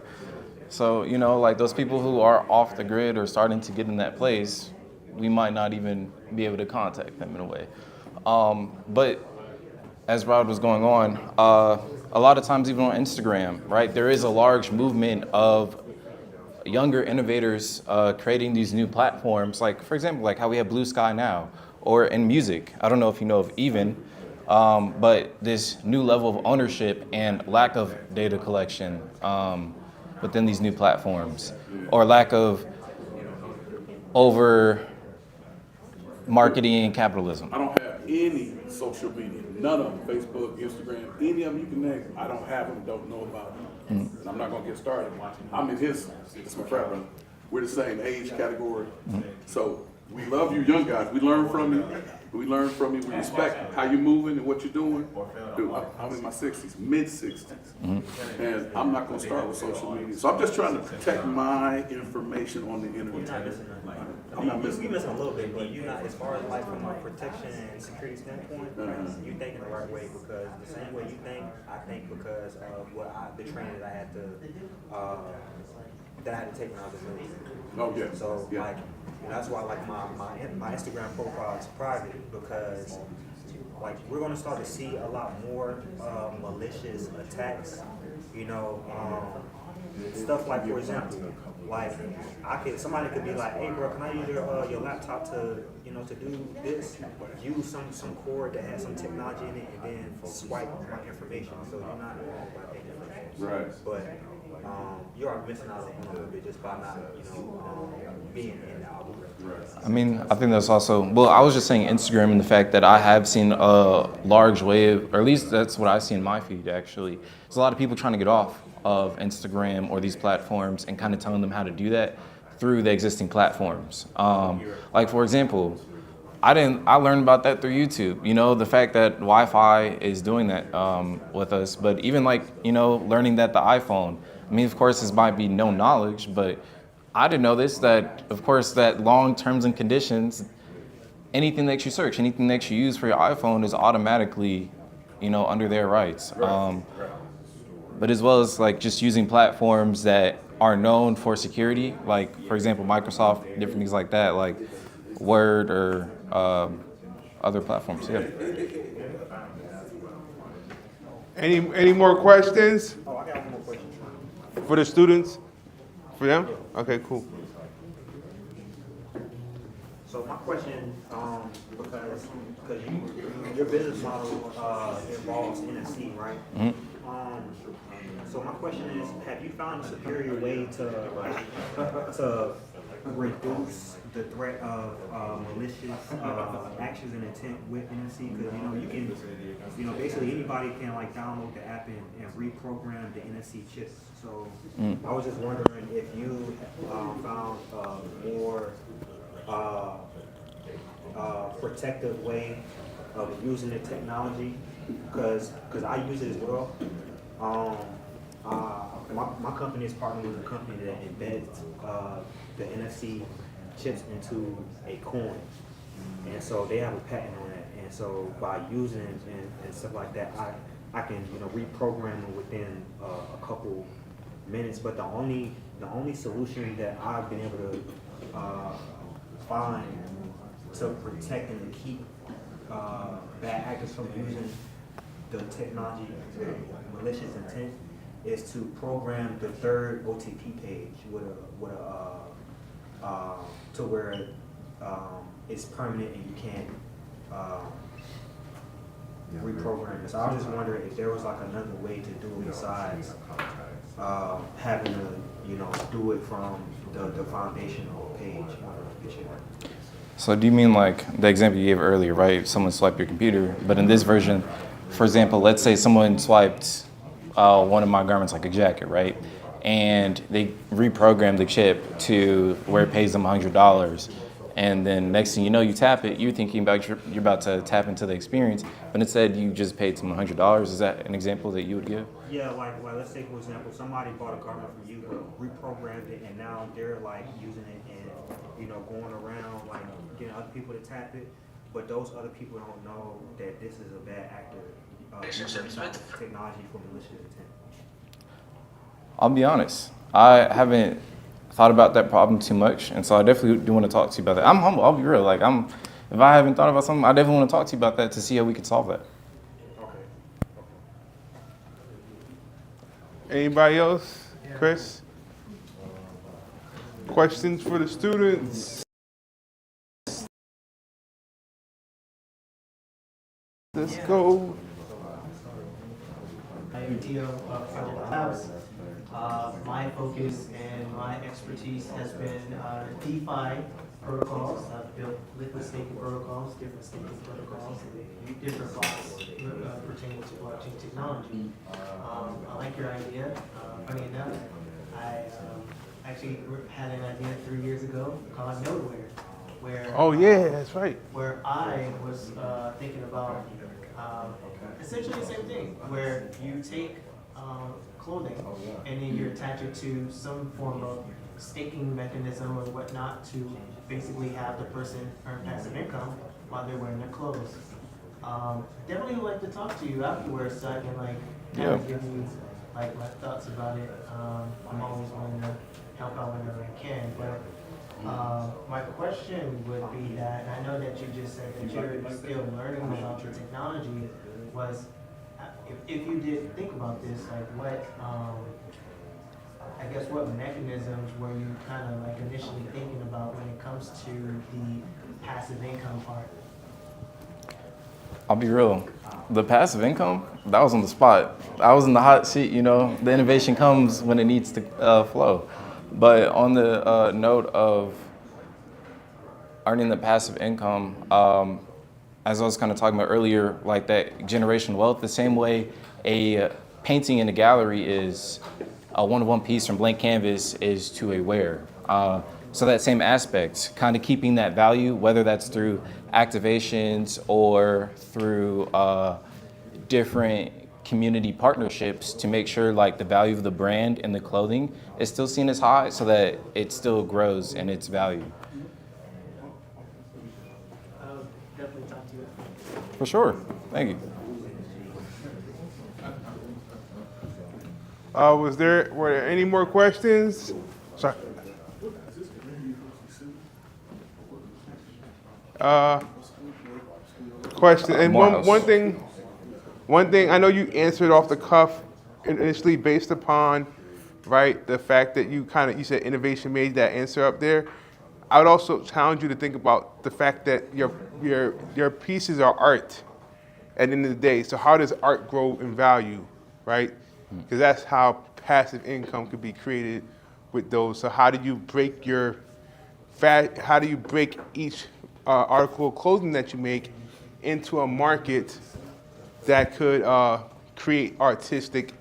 S5: So, you know, like those people who are off the grid or starting to get in that place, we might not even be able to contact them in a way. But as Rod was going on, a lot of times even on Instagram, right, there is a large movement of younger innovators creating these new platforms, like, for example, like how we have Blue Sky now, or in music. I don't know if you know of Even, but this new level of ownership and lack of data collection within these new platforms, or lack of over marketing and capitalism.
S13: I don't have any social media, none of them, Facebook, Instagram, any of them you can name. I don't have them, don't know about them. And I'm not gonna get started. I'm in his, it's my frat brother. We're the same age category. So we love you young guys. We learn from you. We learn from you. We respect how you're moving and what you're doing. Dude, I'm in my 60s, mid-60s. And I'm not gonna start with social media. So I'm just trying to protect my information on the internet. I'm not missing.
S6: You missing a little bit, but you're not, as far as like from a protection and security standpoint, you thinking the right way, because the same way you think, I think because of the training that I had to take when I was in middle school.
S13: Oh, yeah.
S6: So
S13: Yeah.
S6: like, that's why like my Instagram profile is private, because like we're gonna start to see a lot more malicious attacks, you know, stuff like, for example, like somebody could be like, hey bro, can I use your laptop to, you know, to do this? Use some cord that has some technology in it, and then swipe my information. So you're not wrong by taking information.
S13: Right.
S6: But you are missing out on a little bit just by not, you know, being in the algorithm. Right.
S5: I mean, I think that's also, well, I was just saying Instagram and the fact that I have seen a large wave, or at least that's what I see in my feed actually. There's a lot of people trying to get off of Instagram or these platforms and kind of telling them how to do that through the existing platforms. Like for example, I learned about that through YouTube. You know, the fact that Wi-Fi is doing that with us, but even like, you know, learning that the iPhone, I mean, of course, this might be no knowledge, but I didn't know this, that of course that long terms and conditions, anything that you search, anything that you use for your iPhone is automatically, you know, under their rights. But as well as like just using platforms that are known for security, like for example, Microsoft, different things like that, like Word or other platforms. Yeah.
S2: Any more questions
S6: Oh, I got one more question.
S2: for the students? For them? Okay, cool.
S6: So my question, because your business model involves NFC, right? So my question is, have you found a superior way to reduce the threat of malicious actions and intent with NFC? Because you can, basically anybody can like download the app and reprogram the NFC chips. So I was just wondering if you found a more protective way of using the technology, because I use it as well. My company is partnering with a company that embeds the NFC chips into a coin, and so they have a patent on that. And so by using it and stuff like that, I can reprogram it within a couple minutes. But the only solution that I've been able to find to protect and to keep bad actors from using the technology malicious intent is to program the third OTP page with a to where it's permanent and you can't reprogram it. So I was just wondering if there was like another way to do it besides having to do it from the foundational page.
S5: So do you mean like the example you gave earlier, right? Someone swiped your computer, but in this version, for example, let's say someone swiped one of my garments, like a jacket, right? And they reprogrammed the chip to where it pays them $100. And then next thing you know, you tap it, you're thinking about you're about to tap into the experience, but instead you just paid someone $100. Is that an example that you would give?
S6: Yeah, like let's say for example, somebody bought a garment from you, but reprogrammed it, and now they're like using it and going around like getting other people to tap it, but those other people don't know that this is a bad actor using technology for malicious intent.
S5: I'll be honest. I haven't thought about that problem too much, and so I definitely do want to talk to you about that. I'm humble. I'll be real. Like if I haven't thought about something, I definitely want to talk to you about that to see how we can solve that.
S6: Okay.
S2: Anybody else? Chris? Questions for the students? Let's go.
S14: I am Tio from Labs. My focus and my expertise has been DeFi protocols. I've built liquid staking protocols, different staking protocols, different blocks pertaining to blockchain technology. I like your idea. Funny enough, I actually had an idea 3 years ago called Nodeware, where
S2: Oh yeah, that's right.
S14: where I was thinking about essentially the same thing, where you take clothing and then you attach it to some form of staking mechanism or whatnot to basically have the person earn passive income while they're wearing their clothes. Definitely would like to talk to you afterwards so I can kind of give you my thoughts about it. I'm always willing to help out whenever I can, but my question would be that, and I know that you just said that you're still learning about the technology, was if you did think about this, what, I guess what mechanisms were you kind of initially thinking about when it comes to the passive income part?
S5: I'll be real. The passive income, that was on the spot. I was in the hot seat, The innovation comes when it needs to flow. But on the note of earning the passive income, as I was kind of talking about earlier, that generational wealth, the same way a painting in a gallery is a one-to-one piece from blank canvas is to a wear. So that same aspect, kind of keeping that value, whether that's through activations or through different community partnerships to make sure the value of the brand and the clothing is still seen as high so that it still grows in its value.
S14: I'll definitely talk to you.
S5: For sure. Thank you.
S2: Were there any more questions? Sorry. Question, and one thing, I know you answered off the cuff initially based upon, right, the fact that you said innovation made that answer up there. I would also challenge you to think about the fact that your pieces are art at the end of the day. So how does art grow in value, right? Because that's how passive income could be created with those. So how do you break each article of clothing that you make into a market that could create artistic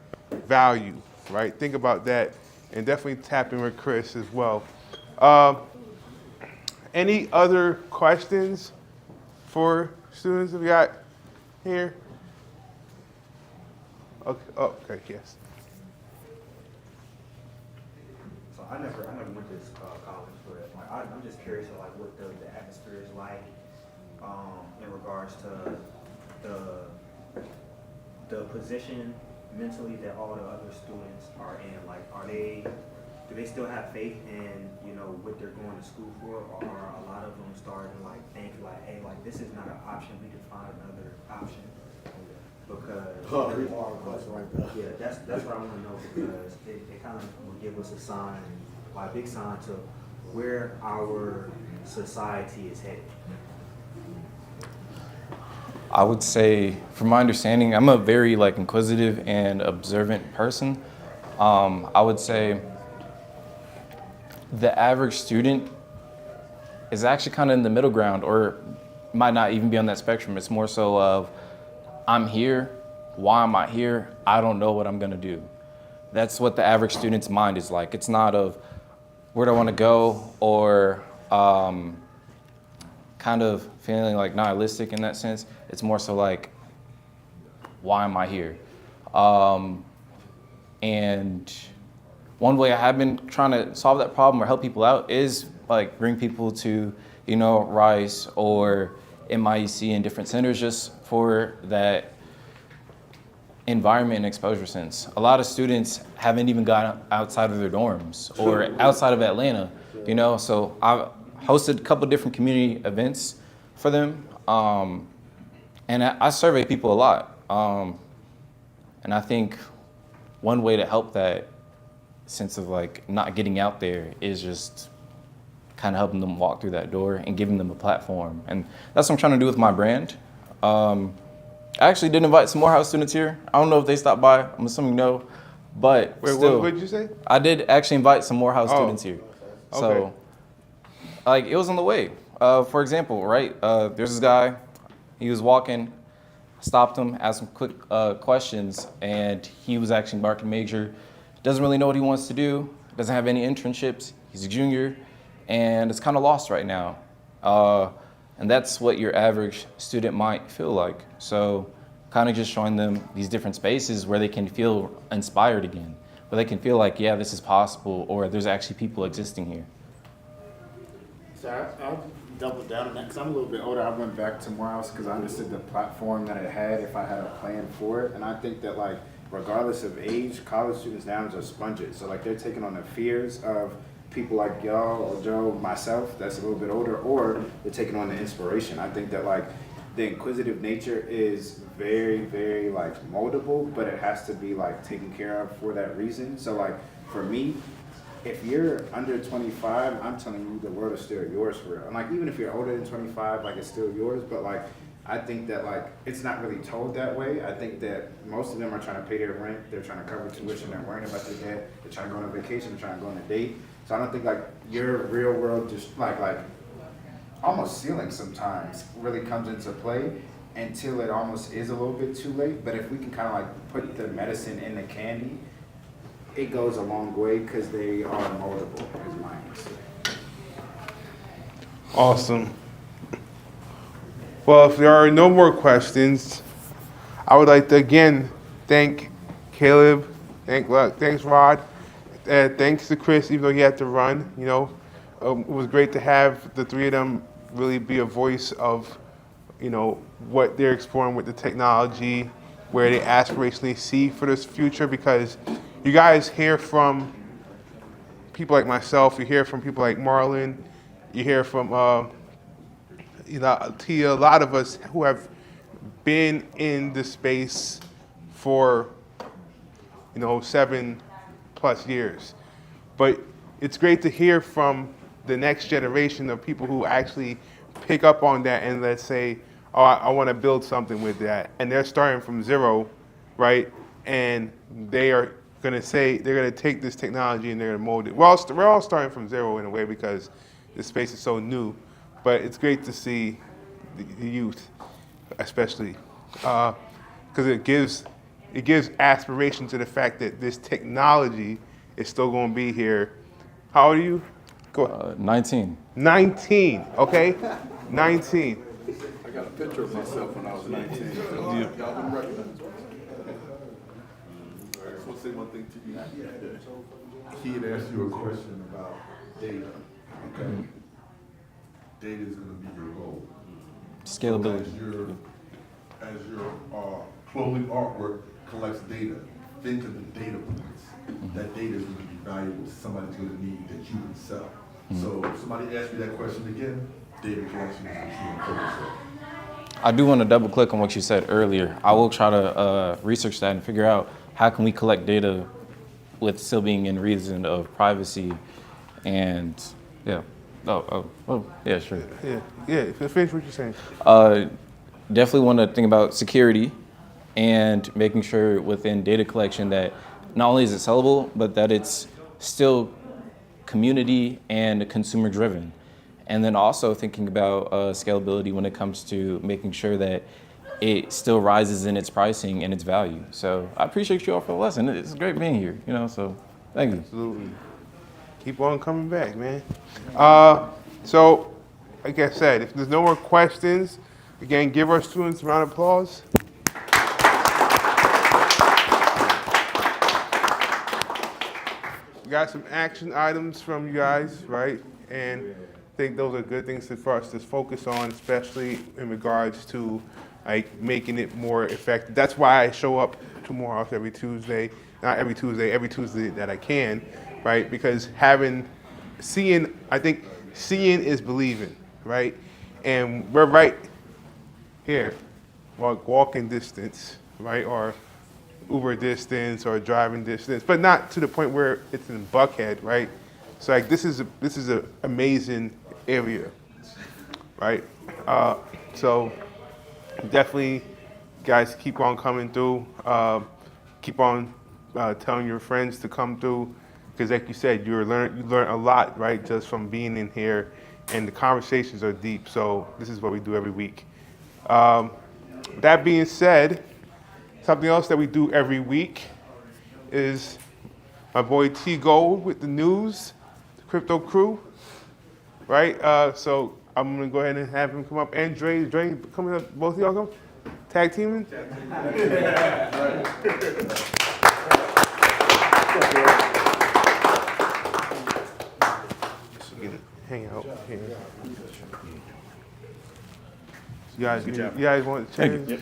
S2: value, right? Think about that, and definitely tap in with Chris as well. Any other questions for students we got here? Okay, yes.
S6: So I never went to college, but I'm just curious of what the atmosphere is like in regards to the position mentally that all the other students are in. Do they still have faith in what they're going to school for, or are a lot of them starting to think hey, this is not an option, we can find another option? Because yeah, that's what I want to know, because it kind of will give us a sign, a big sign to where our society is headed.
S5: I would say, from my understanding, I'm a very inquisitive and observant person. I would say the average student is actually kind of in the middle ground, or might not even be on that spectrum. It's more so of, I'm here, why am I here? I don't know what I'm gonna do. That's what the average student's mind is like. It's not of, where do I wanna go, or kind of feeling nihilistic in that sense. It's more so why am I here? And one way I have been trying to solve that problem or help people out is bring people to, Rise or, in my AUC and different centers just for that environment and exposure sense. A lot of students haven't even got outside of their dorms or outside of Atlanta, you know, so I hosted a couple different community events for them. And I survey people a lot. And I think one way to help that sense of like not getting out there is just kind of helping them walk through that door and giving them a platform. And that's what I'm trying to do with my brand. I actually did invite some Morehouse students here. I don't know if they stopped by. I'm assuming no, but
S2: Wait,
S5: still.
S2: what did you say?
S5: I did actually invite some Morehouse students here.
S2: Okay.
S5: So, like, it was on the way. For example, right, there's this guy, he was walking, stopped him, asked him quick questions, and he was actually marketing major, doesn't really know what he wants to do, doesn't have any internships, he's a junior, and it's kind of lost right now. And that's what your average student might feel like. So kind of just showing them these different spaces where they can feel inspired again, where they can feel like, yeah, this is possible, or there's actually people existing here.
S4: So I'll double down on that because I'm a little bit older. I went back to Morehouse because I understood the platform that it had if I had a plan for it. And I think that, like, regardless of age, college students now are sponges. So, like, they're taking on the fears of people like y'all or Joe, myself, that's a little bit older, or they're taking on the inspiration. I think that, like, the inquisitive nature is very, very, like, moldable, but it has to be, like, taken care of for that reason. So, like, for me, if you're under 25, I'm telling you, the world is still yours for real. And, like, even if you're older than 25, like, it's still yours, but, like, I think that, like, it's not really told that way. I think that most of them are trying to pay their rent, they're trying to cover tuition, they're worrying about their debt, they're trying to go on a vacation, they're trying to go on a date. So I don't think, like, your real world just, like almost ceiling sometimes really comes into play until it almost is a little bit too late. But if we can kind of, like, put the medicine in the candy, it goes a long way because they are moldable, is my answer.
S2: Awesome. Well, if there are no more questions, I would like to again thank Caleb, thanks Rod, thanks to Chris, even though he had to run. You know, it was great to have the three of them really be a voice of, you know, what they're exploring with the technology, where they aspirationally see for this future, because you guys hear from people like myself, you hear from people like Marlon, you hear from you know, Tia, a lot of us who have been in the space for, you know, 7+ years. But it's great to hear from the next generation of people who actually pick up on that and let's say, oh, I want to build something with that. And they're starting from zero, right? And they are going to say, they're going to take this technology and they're going to mold it. We're all starting from zero in a way because the space is so new. But it's great to see the youth, especially, because it gives aspiration to the fact that this technology is still going to be here. How old are you? Go ahead.
S5: 19.
S2: 19, okay? 19.
S13: I got a picture of myself when I was 19. So y'all wouldn't recognize me.
S7: I just want to say one thing to you. He had asked you a question about data, okay? Data is going to be your goal.
S5: Scalability.
S7: As your clothing artwork collects data, think of the data points. That data is going to be valuable. Somebody's going to need that you can sell. So if somebody asks me that question again, data collection is what you want to focus on.
S5: I do want to double click on what you said earlier. I will try to research that and figure out how can we collect data with still being in reason of privacy and, yeah. Yeah, sure.
S2: Yeah, finish what you're saying.
S5: Definitely want to think about security and making sure within data collection that not only is it sellable, but that it's still community and consumer driven. And then also thinking about scalability when it comes to making sure that it still rises in its pricing and its value. So I appreciate you all for the lesson. It's great being here, you know, so thank you.
S2: Absolutely. Keep on coming back, man. So, like I said, if there's no more questions, again, give our students a round of applause. We got some action items from you guys, right? And think those are good things for us to focus on, especially in regards to like making it more effective. That's why I show up to Morehouse every Tuesday, not every Tuesday that I can, right? Because I think seeing is believing, right? And we're right here, walking distance, right? Or Uber distance or driving distance, but not to the point where it's in Buckhead, right? So like this is an amazing area, right? So definitely, guys, keep on coming through. Keep on telling your friends to come through, because like you said, you learn a lot, right, just from being in here, and the conversations are deep. So this is what we do every week. That being said, something else that we do every week is my boy T Gold with the news, the crypto crew, right? So I'm gonna go ahead and have him come up. And Dre coming up. Both of y'all come. Tag teaming. Hang out here. You guys want to change?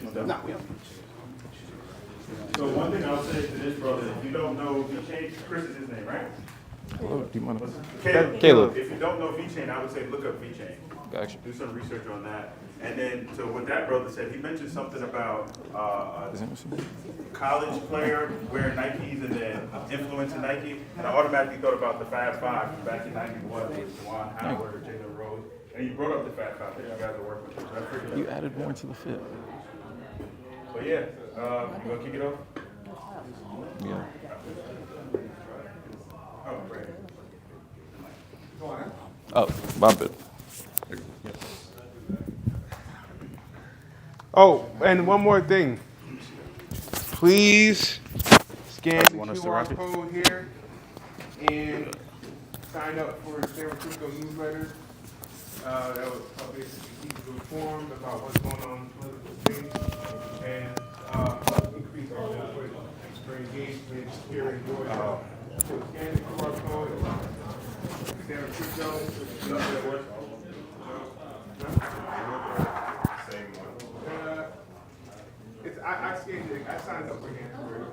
S15: So one thing I'll say to this brother, if you don't know if he changed, Chris is his name, right?
S5: Hello, do you mind?
S15: Caleb. If you don't know VeChain, I would say look up VeChain.
S5: Gotcha.
S15: Do some research on that. And then, so what that brother said, he mentioned something about a college player wearing Nikes and then influencing Nike. And I automatically thought about the Fab Five from back in '91 with Juwan Howard or Jalen Rose. And you brought up the Fab Five that you guys are working with. So I figured
S5: You added more to the fit.
S15: But yeah, you gonna kick it off?
S5: Yeah.
S15: Oh, great.
S5: Oh, my bad.
S2: Oh, and one more thing. Please scan the QR code here and sign up for the San Francisco newsletter. That will basically keep you informed about what's going on in the political space and increase our input for engagement here in Georgia. So scan the QR code. San Francisco newsletter. Same one. I scanned it. I signed up again for it.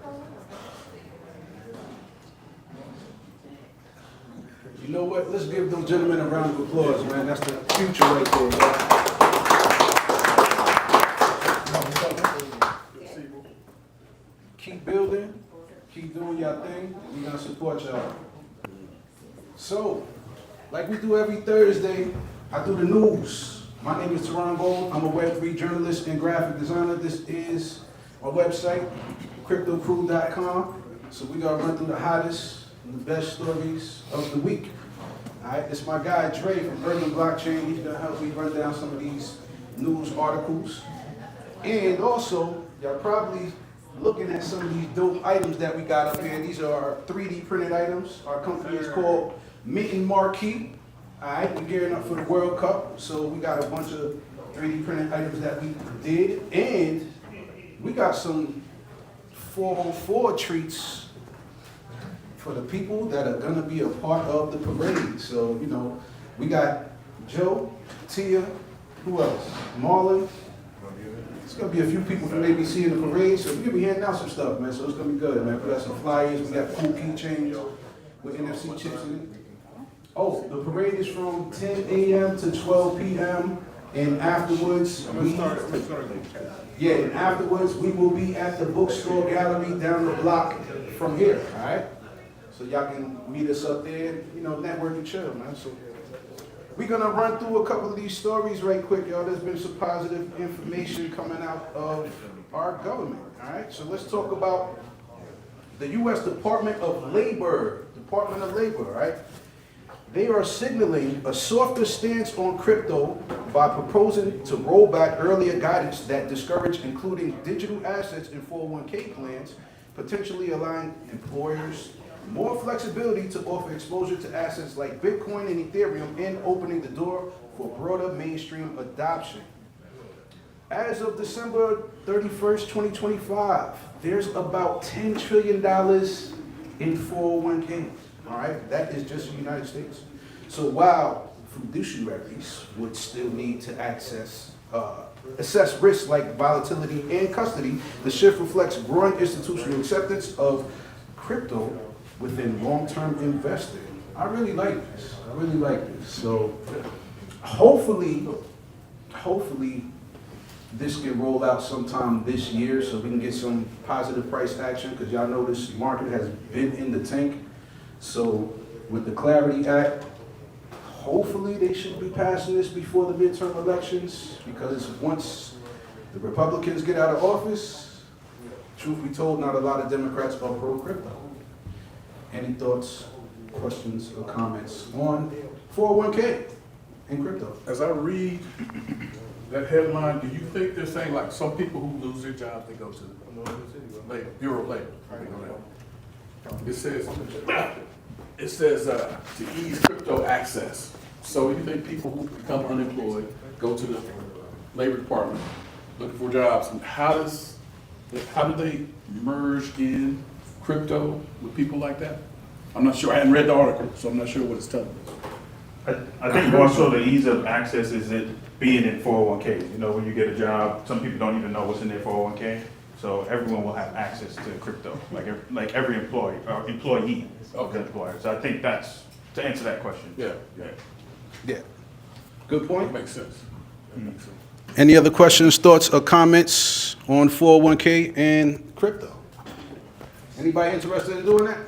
S16: You know what? Let's give those gentlemen a round of applause, man. That's the future right there, y'all. Keep building. Keep doing your thing. We're going to support y'all. So, like we do every Thursday, I do the news. My name is Teron Gold. I'm a Web3 journalist and graphic designer. This is my website, cryptocrew.com. So we're going to run through the hottest and the best stories of the week. All right, it's my guy Dre from Urban Blockchain. He's going to help me run down some of these news articles. And also, y'all probably looking at some of these dope items that we got up here. These are our 3D printed items. Our company is called Mint and Marquee. All right, we're gearing up for the World Cup, so we got a bunch of 3D printed items that we did, and we got some 404 treats for the people that are gonna be a part of the parade. So, you know, we got Joe, Tia, who else? Marlon. It's gonna be a few people who may be seeing the parade, so we're gonna be handing out some stuff, man, so it's gonna be good, man. We got some flyers, we got cool keychains with NFC chips in it. Oh, the parade is from 10 a.m. to 12 p.m. and afterwards, we will be at the bookstore gallery down the block from here, all right? So y'all can meet us up there, you know, network and chill, man. So we're gonna run through a couple of these stories right quick, y'all. There's been some positive information coming out of our government, all right? So let's talk about the U.S. Department of Labor, all right? They are signaling a softer stance on crypto by proposing to roll back earlier guidance that discouraged including digital assets in 401k plans, potentially allowing employers more flexibility to offer exposure to assets like Bitcoin and Ethereum and opening the door for broader mainstream adoption. As of December 31st, 2025, there's about $10 trillion in 401ks. All right, that is just the United States. So while fiduciaries would still need to assess risks like volatility and custody. The shift reflects growing institutional acceptance of crypto within long-term investing. I really like this. I really like this. So hopefully this can roll out sometime this year so we can get some positive price action, because y'all know this market has been in the tank. So with the Clarity Act, hopefully they should be passing this before the midterm elections, because once the Republicans get out of office, truth be told, not a lot of Democrats are pro-crypto. Any thoughts, questions, or comments on 401k and crypto?
S13: As I read that headline, do you think they're saying like some people who lose their jobs, they go to labor, Bureau of Labor? It says to ease crypto access. So you think people who become unemployed go to the Labor Department looking for jobs, and how do they merge in crypto with people like that? I'm not sure. I hadn't read the article, so I'm not sure what it's telling us.
S15: I think also the ease of access is it being in 401ks. You know, when you get a job, some people don't even know what's in their 401k. So everyone will have access to crypto, like every employee of the employer. So I think that's to answer that question.
S16: Yeah. Good point.
S13: Makes sense. Makes sense.
S16: Any other questions, thoughts, or comments on 401k and crypto? Anybody interested in doing that?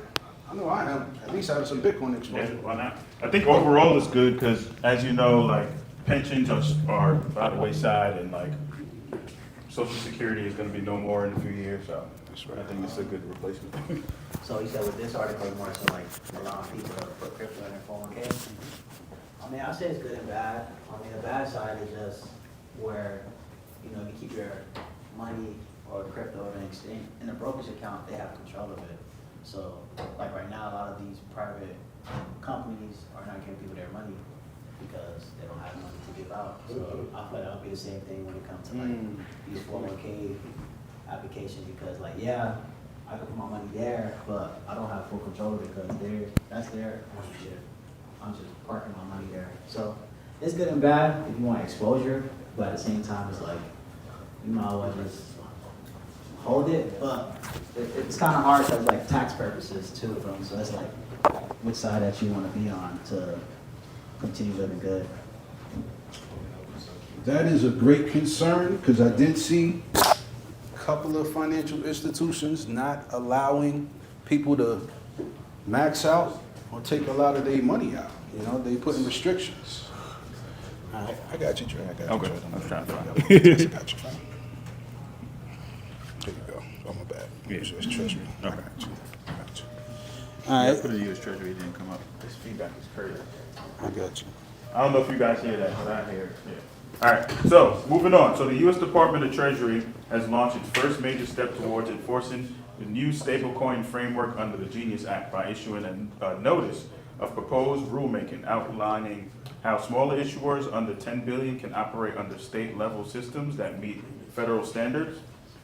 S16: I know I am, at least having some Bitcoin exposure.
S15: Yeah, why not? I think overall it's good because, as you know, like pensions are by the wayside, and like Social Security is going to be no more in a few years. So I think it's a good replacement.
S17: So you said with this article, more so like allowing people to put crypto in their 401k. I mean, I say it's good and bad. I mean, the bad side is just where, you know, you keep your money or crypto in a brokerage account, they have control of it. So, like right now, a lot of these private companies are not giving people their money because they don't have money to give out. So I feel like that'll be the same thing when it comes to like these 401k applications, because like, yeah, I could put my money there, but I don't have full control of it because that's their ownership. I'm just parking my money there. So it's good and bad if you want exposure, but at the same time, it's like, you might as well just hold it, but it's kind of hard because like tax purposes too, bro. So it's like which side that you want to be on to continue living good.
S16: That is a great concern, because I did see a couple of financial institutions not allowing people to max out or take a lot of their money out. You know, they putting restrictions. All right, I got you, Trey. I got you.
S15: Okay.
S16: Trey.
S15: I was trying to find
S16: I got you. There you go. Oh, my bad. U.S. Treasury. I got you. All right.
S15: Put a U.S. Treasury, it didn't come up. This feedback is crazy.
S16: I got you.
S15: I don't know if you guys hear that, but I hear it. Yeah. All right, so moving on. So the U.S. Department of Treasury has launched its first major step towards enforcing the new stablecoin framework under the Genius Act by issuing a notice of proposed rulemaking outlining how smaller issuers under 10 billion can operate under state-level systems that meet federal standards.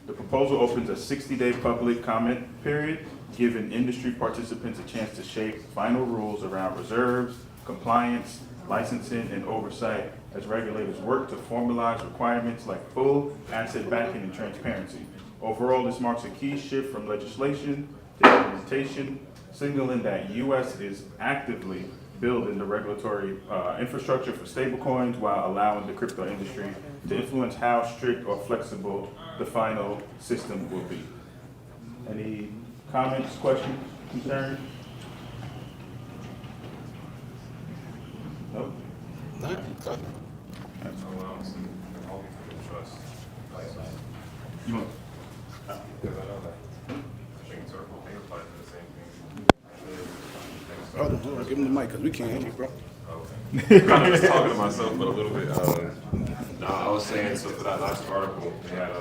S15: The proposal opens a 60-day public comment period, giving industry participants a chance to shape final rules around reserves, compliance, licensing, and oversight as regulators work to formalize requirements like full asset backing and transparency. Overall, this marks a key shift from legislation to implementation, signaling that U.S. is actively building the regulatory infrastructure for stablecoins while allowing the crypto industry to influence how strict or flexible the final system will be. Any comments, questions, concerns? Nope. You want?
S16: Hold on, give him the mic, because we can't hear you, bro.
S18: Kind of just talking to myself, but a little bit. I was saying, so for that last article, they had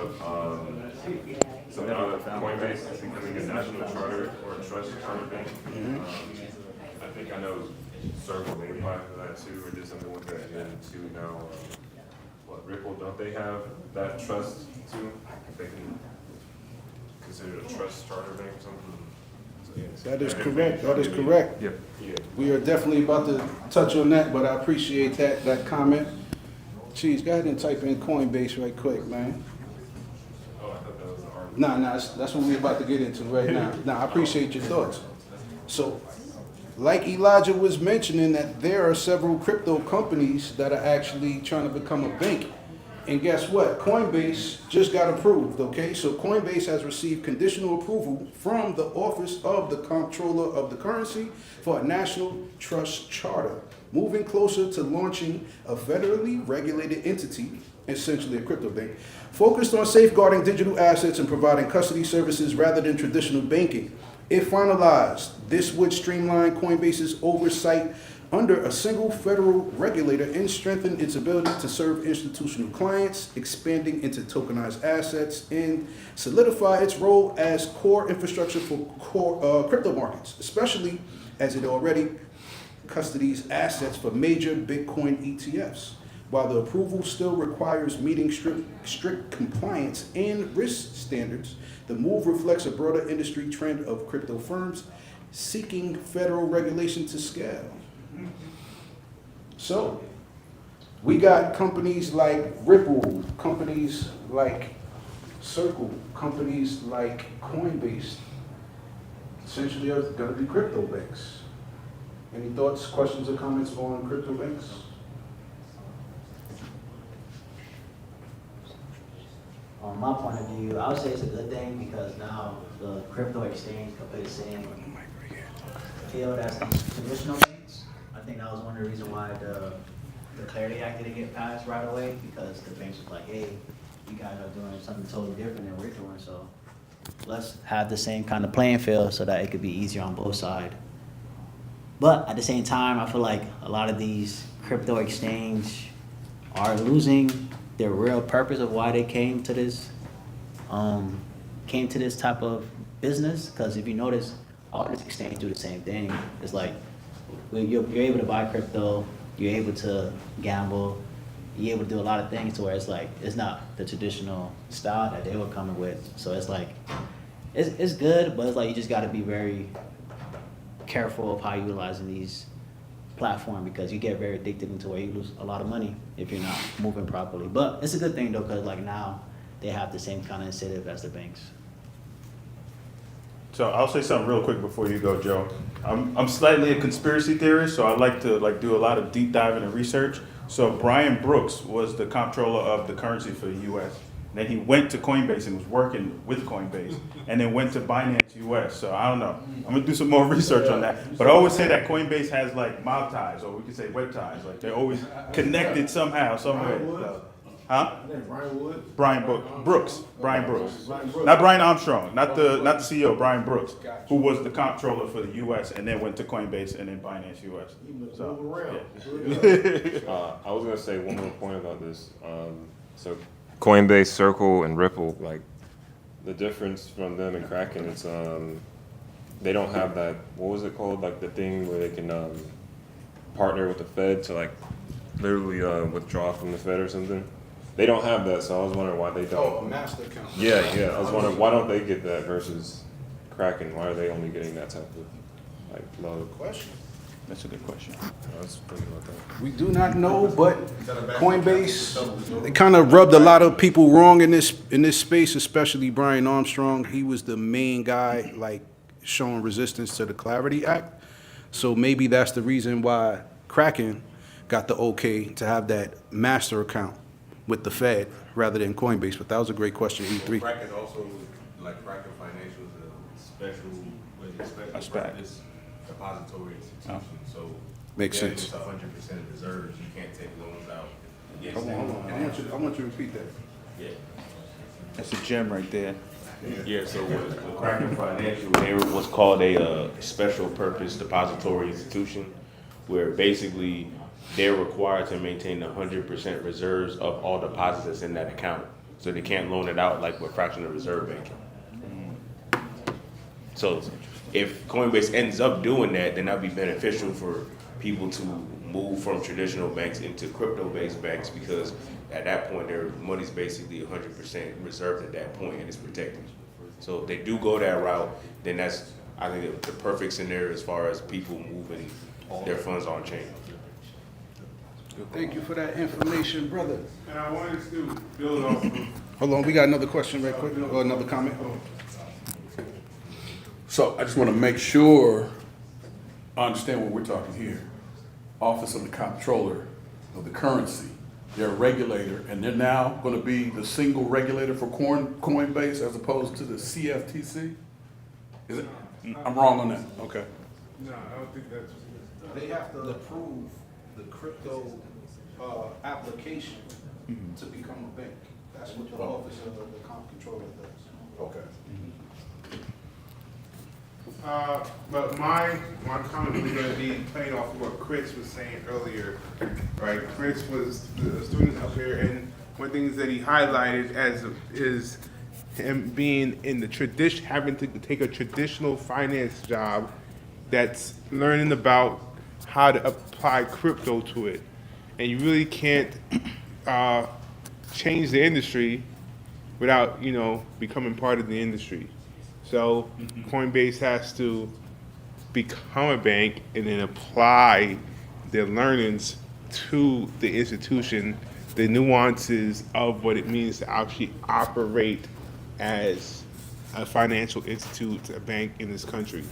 S18: something out of Coinbase is becoming a national charter or a trust charter bank. I think I know Circle, they applied for that too, or did something with that, and then too now, Ripple, don't they have that trust too? If they can consider it a trust charter bank or something?
S16: That is correct, that is correct.
S3: Yep.
S16: We are definitely about to touch on that, but I appreciate that comment. Cheese, go ahead and type in Coinbase right quick, man.
S18: Oh, I thought that was the argument.
S16: Nah, that's what we're about to get into right now. Nah, I appreciate your thoughts. So, like Elijah was mentioning, that there are several crypto companies that are actually trying to become a bank. And guess what? Coinbase just got approved, okay? So Coinbase has received conditional approval from the Office of the Comptroller of the Currency for a national trust charter, moving closer to launching a federally regulated entity, essentially a crypto bank, focused on safeguarding digital assets and providing custody services rather than traditional banking. If finalized, this would streamline Coinbase's oversight under a single federal regulator and strengthen its ability to serve institutional clients, expanding into tokenized assets, and solidify its role as core infrastructure for crypto markets, especially as it already custodies assets for major Bitcoin ETFs. While the approval still requires meeting strict compliance and risk standards, the move reflects a broader industry trend of crypto firms seeking federal regulation to scale. So, we got companies like Ripple, companies like Circle, companies like Coinbase, essentially are going to be crypto banks. Any thoughts, questions, or comments on crypto banks?
S17: On my point of view, I would say it's a good thing because now the crypto exchange is saying field as these traditional banks. I think that was one of the reasons why the Clarity Act didn't get passed right away, because the banks was like, hey, you guys are doing something totally different than we're doing, so let's have the same kind of playing field so that it could be easier on both sides. But at the same time, I feel like a lot of these crypto exchange are losing their real purpose of why they came to this type of business. Because if you notice, all these exchanges do the same thing. It's like you're able to buy crypto, you're able to gamble, you're able to do a lot of things to where it's like it's not the traditional style that they were coming with. So it's like it's good, but it's like you just got to be very careful of how you're utilizing these platforms, because you get very addicted into where you lose a lot of money if you're not moving properly. But it's a good thing though, because like now they have the same kind of incentive as the banks.
S15: So I'll say something real quick before you go, Joe. I'm slightly a conspiracy theorist, so I like to do a lot of deep diving and research. So Brian Brooks was the comptroller of the currency for the U.S. Then he went to Coinbase and was working with Coinbase, and then went to Binance US. So I don't know. I'm gonna do some more research on that. But I always say that Coinbase has like mob ties, or we could say web ties. Like they're always connected somehow, some way. So, huh? Brian Brooks. Brian Brooks. Not Brian Armstrong. Not the CEO. Brian Brooks, who was the comptroller for the U.S. and then went to Coinbase and then Binance US. So, yeah.
S18: I was gonna say one more point about this. So Coinbase, Circle, and Ripple, like the difference from them and Kraken, it's they don't have that, what was it called, like the thing where they can partner with the Fed to like literally withdraw from the Fed or something. They don't have that, so I was wondering why they don't.
S16: Oh, a master account.
S18: Yeah. I was wondering why don't they get that versus Kraken? Why are they only getting that type of like low?
S16: Question.
S15: That's a good question.
S18: I was thinking about that.
S16: We do not know, but Coinbase, they kind of rubbed a lot of people wrong in this space, especially Brian Armstrong. He was the main guy, like, showing resistance to the Clarity Act. So maybe that's the reason why Kraken got the okay to have that master account with the Fed rather than Coinbase. But that was a great question, E3.
S18: Kraken also, like Kraken Financial is a special purpose depository institution. So
S16: makes sense.
S18: It's 100% reserves. You can't take loans out.
S16: Hold on. I want you to repeat that.
S15: Yeah. That's a gem right there.
S12: Yeah, so with Kraken Financial, they were what's called a special purpose depository institution, where basically they're required to maintain 100% reserves of all deposits that's in that account. So they can't loan it out like with fractional reserve banking. So if Coinbase ends up doing that, then that'd be beneficial for people to move from traditional banks into crypto-based banks, because at that point their money's basically 100% reserved at that point and it's protected. So if they do go that route, then
S18: I think the perfect scenario as far as people moving their funds on chain.
S16: Thank you for that information, brother.
S2: And I wanted to build off of.
S16: Hold on, we got another question right quick, or another comment.
S13: So I just want to make sure I understand what we're talking here. Office of the Comptroller of the Currency, they're a regulator, and they're now going to be the single regulator for Coinbase as opposed to the CFTC? Is it? I'm wrong on that. Okay.
S2: No, I don't think that's.
S16: They have to approve the crypto application to become a bank. That's what the Office of the Comptroller does.
S13: Okay.
S2: But my comment was going to be playing off of what Chris was saying earlier, right? Chris was the student up here, and one of the things that he highlighted is him being in the tradition, having to take a traditional finance job that's learning about how to apply crypto to it. And you really can't change the industry without, becoming part of the industry. So Coinbase has to become a bank and then apply their learnings to the institution, the nuances of what it means to actually operate as a financial institute, a bank in this country.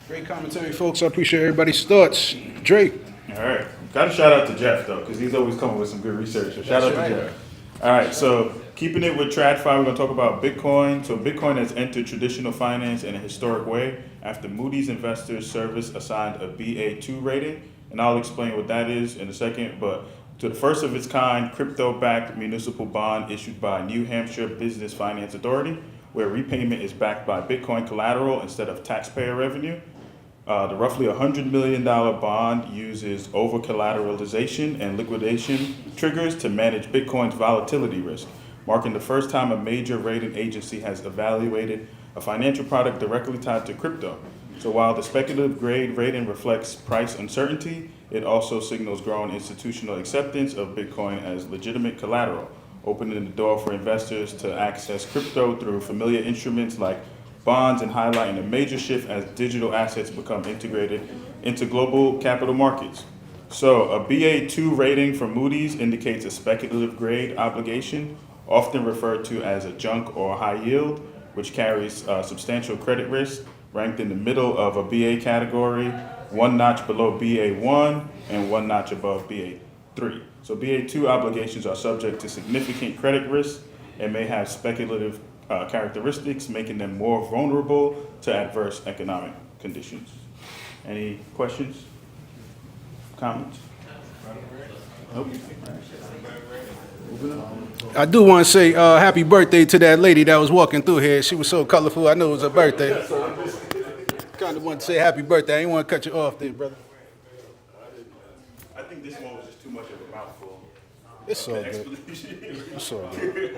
S16: Great commentary, folks. I appreciate everybody's thoughts. Drake.
S15: All right. Got to shout out to Jeff, though, because he's always coming with some good research. So shout out to Jeff. All right, so keeping it with TradFi, we're going to talk about Bitcoin. So Bitcoin has entered traditional finance in a historic way after Moody's Investors Service assigned a BA2 rating. And I'll explain what that is in a second. But to the first of its kind crypto-backed municipal bond issued by New Hampshire Business Finance Authority, where repayment is backed by Bitcoin collateral instead of taxpayer revenue. The roughly $100 million bond uses over-collateralization and liquidation triggers to manage Bitcoin's volatility risk, marking the first time a major rating agency has evaluated a financial product directly tied to crypto. So while the speculative grade rating reflects price uncertainty, it also signals growing institutional acceptance of Bitcoin as legitimate collateral, opening the door for investors to access crypto through familiar instruments like bonds and highlighting a major shift as digital assets become integrated into global capital markets. So a BA2 rating from Moody's indicates a speculative grade obligation, often referred to as a junk or high yield, which carries substantial credit risk, ranked in the middle of a BA category, one notch below BA1 and one notch above BA3. So BA2 obligations are subject to significant credit risk and may have speculative characteristics, making them more vulnerable to adverse economic conditions. Any questions? Comments? Nope.
S16: I do want to say happy birthday to that lady that was walking through here. She was so colorful. I know it was her birthday. Kind of want to say happy birthday. I didn't want to cut you off there, brother.
S15: I think this one was just too much of a mouthful.
S16: It's all good. It's all good.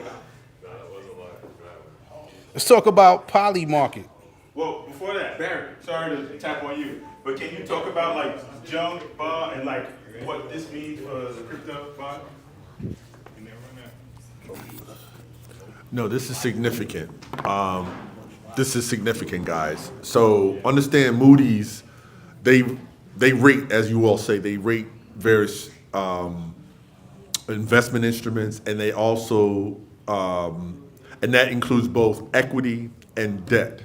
S16: Let's talk about Poly Market.
S15: Well, before that, Barry, sorry to tap on you, but can you talk about like junk bond and like what this means for the crypto bond?
S7: No, this is significant. This is significant, guys. So understand Moody's, they rate, as you all say, they rate various investment instruments, and they also, and that includes both equity and debt.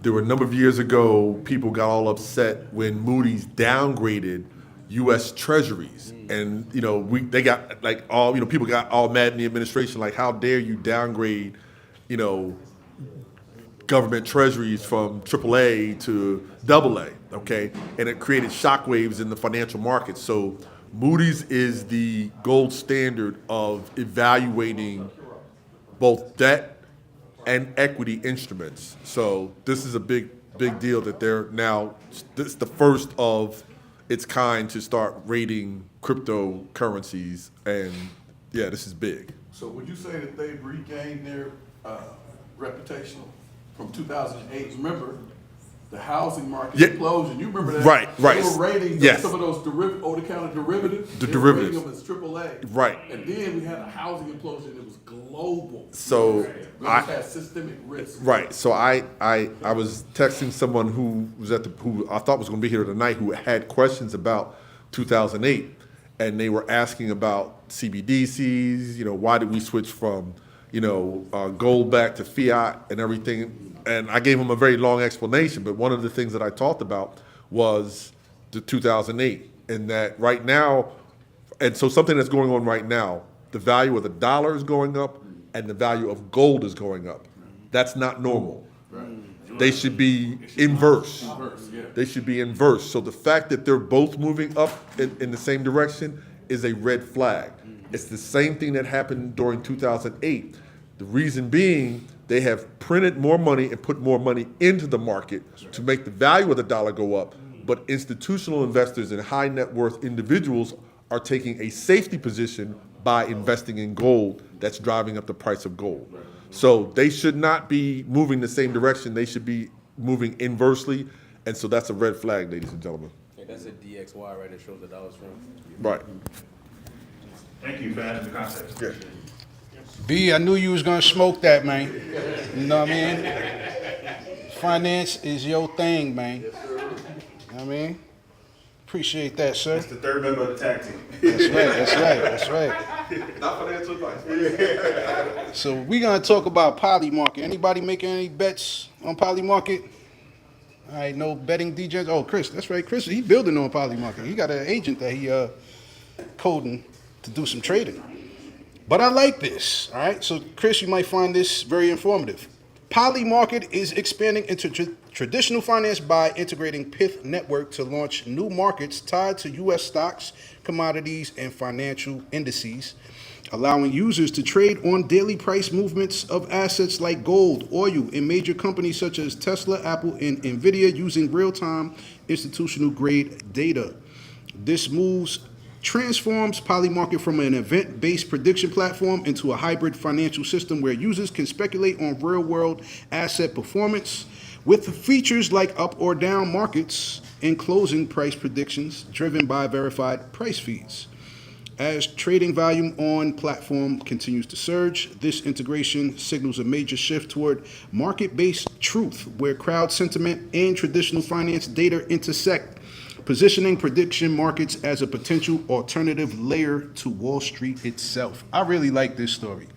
S7: There were a number of years ago, people got all upset when Moody's downgraded U.S. Treasuries, and they got like all people got all mad in the administration, like how dare you downgrade, government treasuries from AAA to AA, okay? And it created shockwaves in the financial markets. So Moody's is the gold standard of evaluating both debt and equity instruments. So this is a big deal that they're now, this is the first of its kind to start rating cryptocurrencies, and yeah, this is big.
S13: So would you say that they've regained their reputation from 2008? Remember, the housing market
S7: Yeah.
S13: explosion. You remember that?
S7: Right.
S13: They were rating
S7: Yes.
S13: some of those over-the-counter derivatives.
S7: The
S13: They were
S7: derivatives.
S13: rating them as AAA.
S7: Right.
S13: And then we had a housing implosion that was global.
S7: So
S13: We almost had systemic risk.
S7: Right. So I was texting someone who was who I thought was going to be here tonight, who had questions about 2008, and they were asking about CBDCs. Why did we switch from gold back to fiat and everything? And I gave them a very long explanation. But one of the things that I talked about was the 2008, and that right now, and so something that's going on right now, the value of the dollar is going up, and the value of gold is going up. That's not normal. They should be inverse. They should be inverse. So the fact that they're both moving up in the same direction is a red flag. It's the same thing that happened during 2008. The reason being, they have printed more money and put more money into the market to make the value of the dollar go up. But institutional investors and high net worth individuals are taking a safety position by investing in gold that's driving up the price of gold. So they should not be moving the same direction. They should be moving inversely. And so that's a red flag, ladies and gentlemen.
S19: Yeah, that's a DXY, right? It shows the dollar strength.
S7: Right.
S15: Thank you for adding the context.
S7: Yeah.
S16: B, I knew you was gonna smoke that, man. You know what I mean? Finance is your thing, man. You know what I mean? Appreciate that, sir.
S15: That's the third member of the tag team.
S16: That's right.
S7: Not financial advice.
S16: So we're gonna talk about Polymarket. Anybody making any bets on Polymarket? All right, no betting DJs. Oh, Chris, that's right. Chris, he building on Polymarket. He got an agent that he coding to do some trading. But I like this. All right, so Chris, you might find this very informative. Polymarket is expanding into traditional finance by integrating Pith Network to launch new markets tied to U.S. stocks, commodities, and financial indices, allowing users to trade on daily price movements of assets like gold, oil, and major companies such as Tesla, Apple, and NVIDIA using real-time institutional-grade data. This moves transforms Polymarket from an event-based prediction platform into a hybrid financial system where users can speculate on real-world asset performance with features like up or down markets and closing price predictions driven by verified price feeds. As trading volume on platform continues to surge, this integration signals a major shift toward market-based truth where crowd sentiment and traditional finance data intersect, positioning prediction markets as a potential alternative layer to Wall Street itself. I really like this story.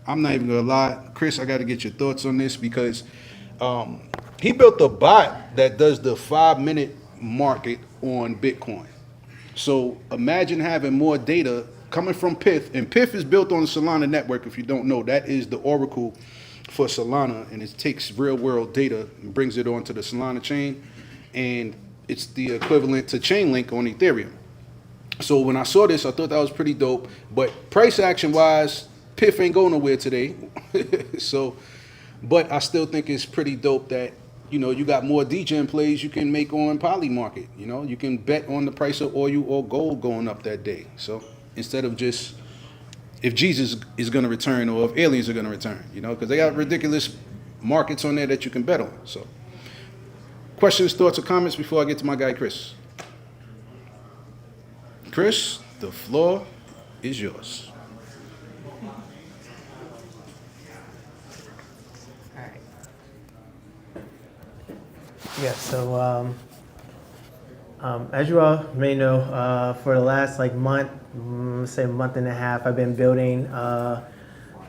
S16: I'm not even gonna lie. Chris, I gotta get your thoughts on this because he built a bot that does the 5-minute market on Bitcoin. So imagine having more data coming from Pith, and Pith is built on the Solana network. If you don't know, that is the oracle for Solana, and it takes real world data and brings it onto the Solana chain, and it's the equivalent to Chainlink on Ethereum. So when I saw this, I thought that was pretty dope. But price action wise, Pith ain't going nowhere today. But I still think it's pretty dope that, you got more degen plays you can make on Polymarket. You can bet on the price of oil or gold going up that day. So instead of just if Jesus is going to return or if aliens are going to return, because they got ridiculous markets on there that you can bet on. So questions, thoughts, or comments before I get to my guy, Chris? Chris, the floor is yours.
S14: Yeah, so as you all may know, for the last month, say month and a half, I've been building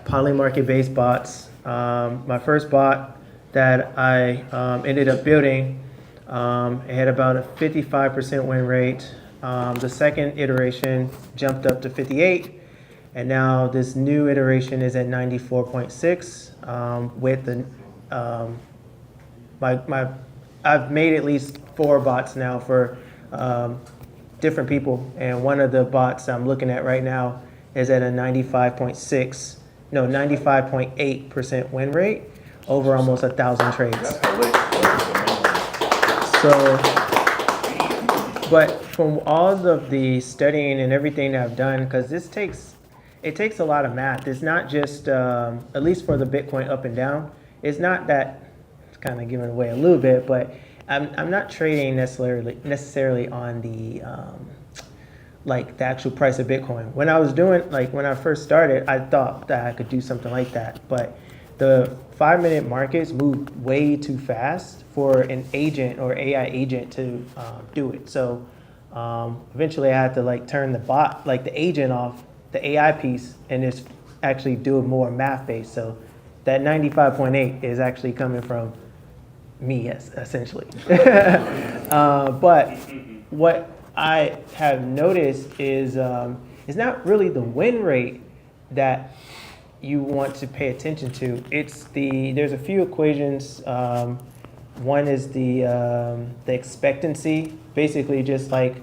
S14: Polymarket-based bots. My first bot that I ended up building, it had about a 55% win rate. The second iteration jumped up to 58, and now this new iteration is at 94.6 with the I've made at least 4 bots now for different people, and one of the bots I'm looking at right now is at a 95.8% win rate over almost 1,000 trades. So, but from all of the studying and everything that I've done, because it takes a lot of math. It's not just, at least for the Bitcoin up and down, it's not that, it's kind of giving away a little bit, but
S20: I'm not trading necessarily on the like the actual price of Bitcoin. When I was doing, like when I first started, I thought that I could do something like that, but the 5-minute markets moved way too fast for an agent or AI agent to do it. So eventually I had to like turn the bot, like the agent off, the AI piece, and just actually do it more math based. So that 95.8 is actually coming from me, yes, essentially. But what I have noticed is it's not really the win rate that you want to pay attention to. There's a few equations. One is the expectancy, basically just like,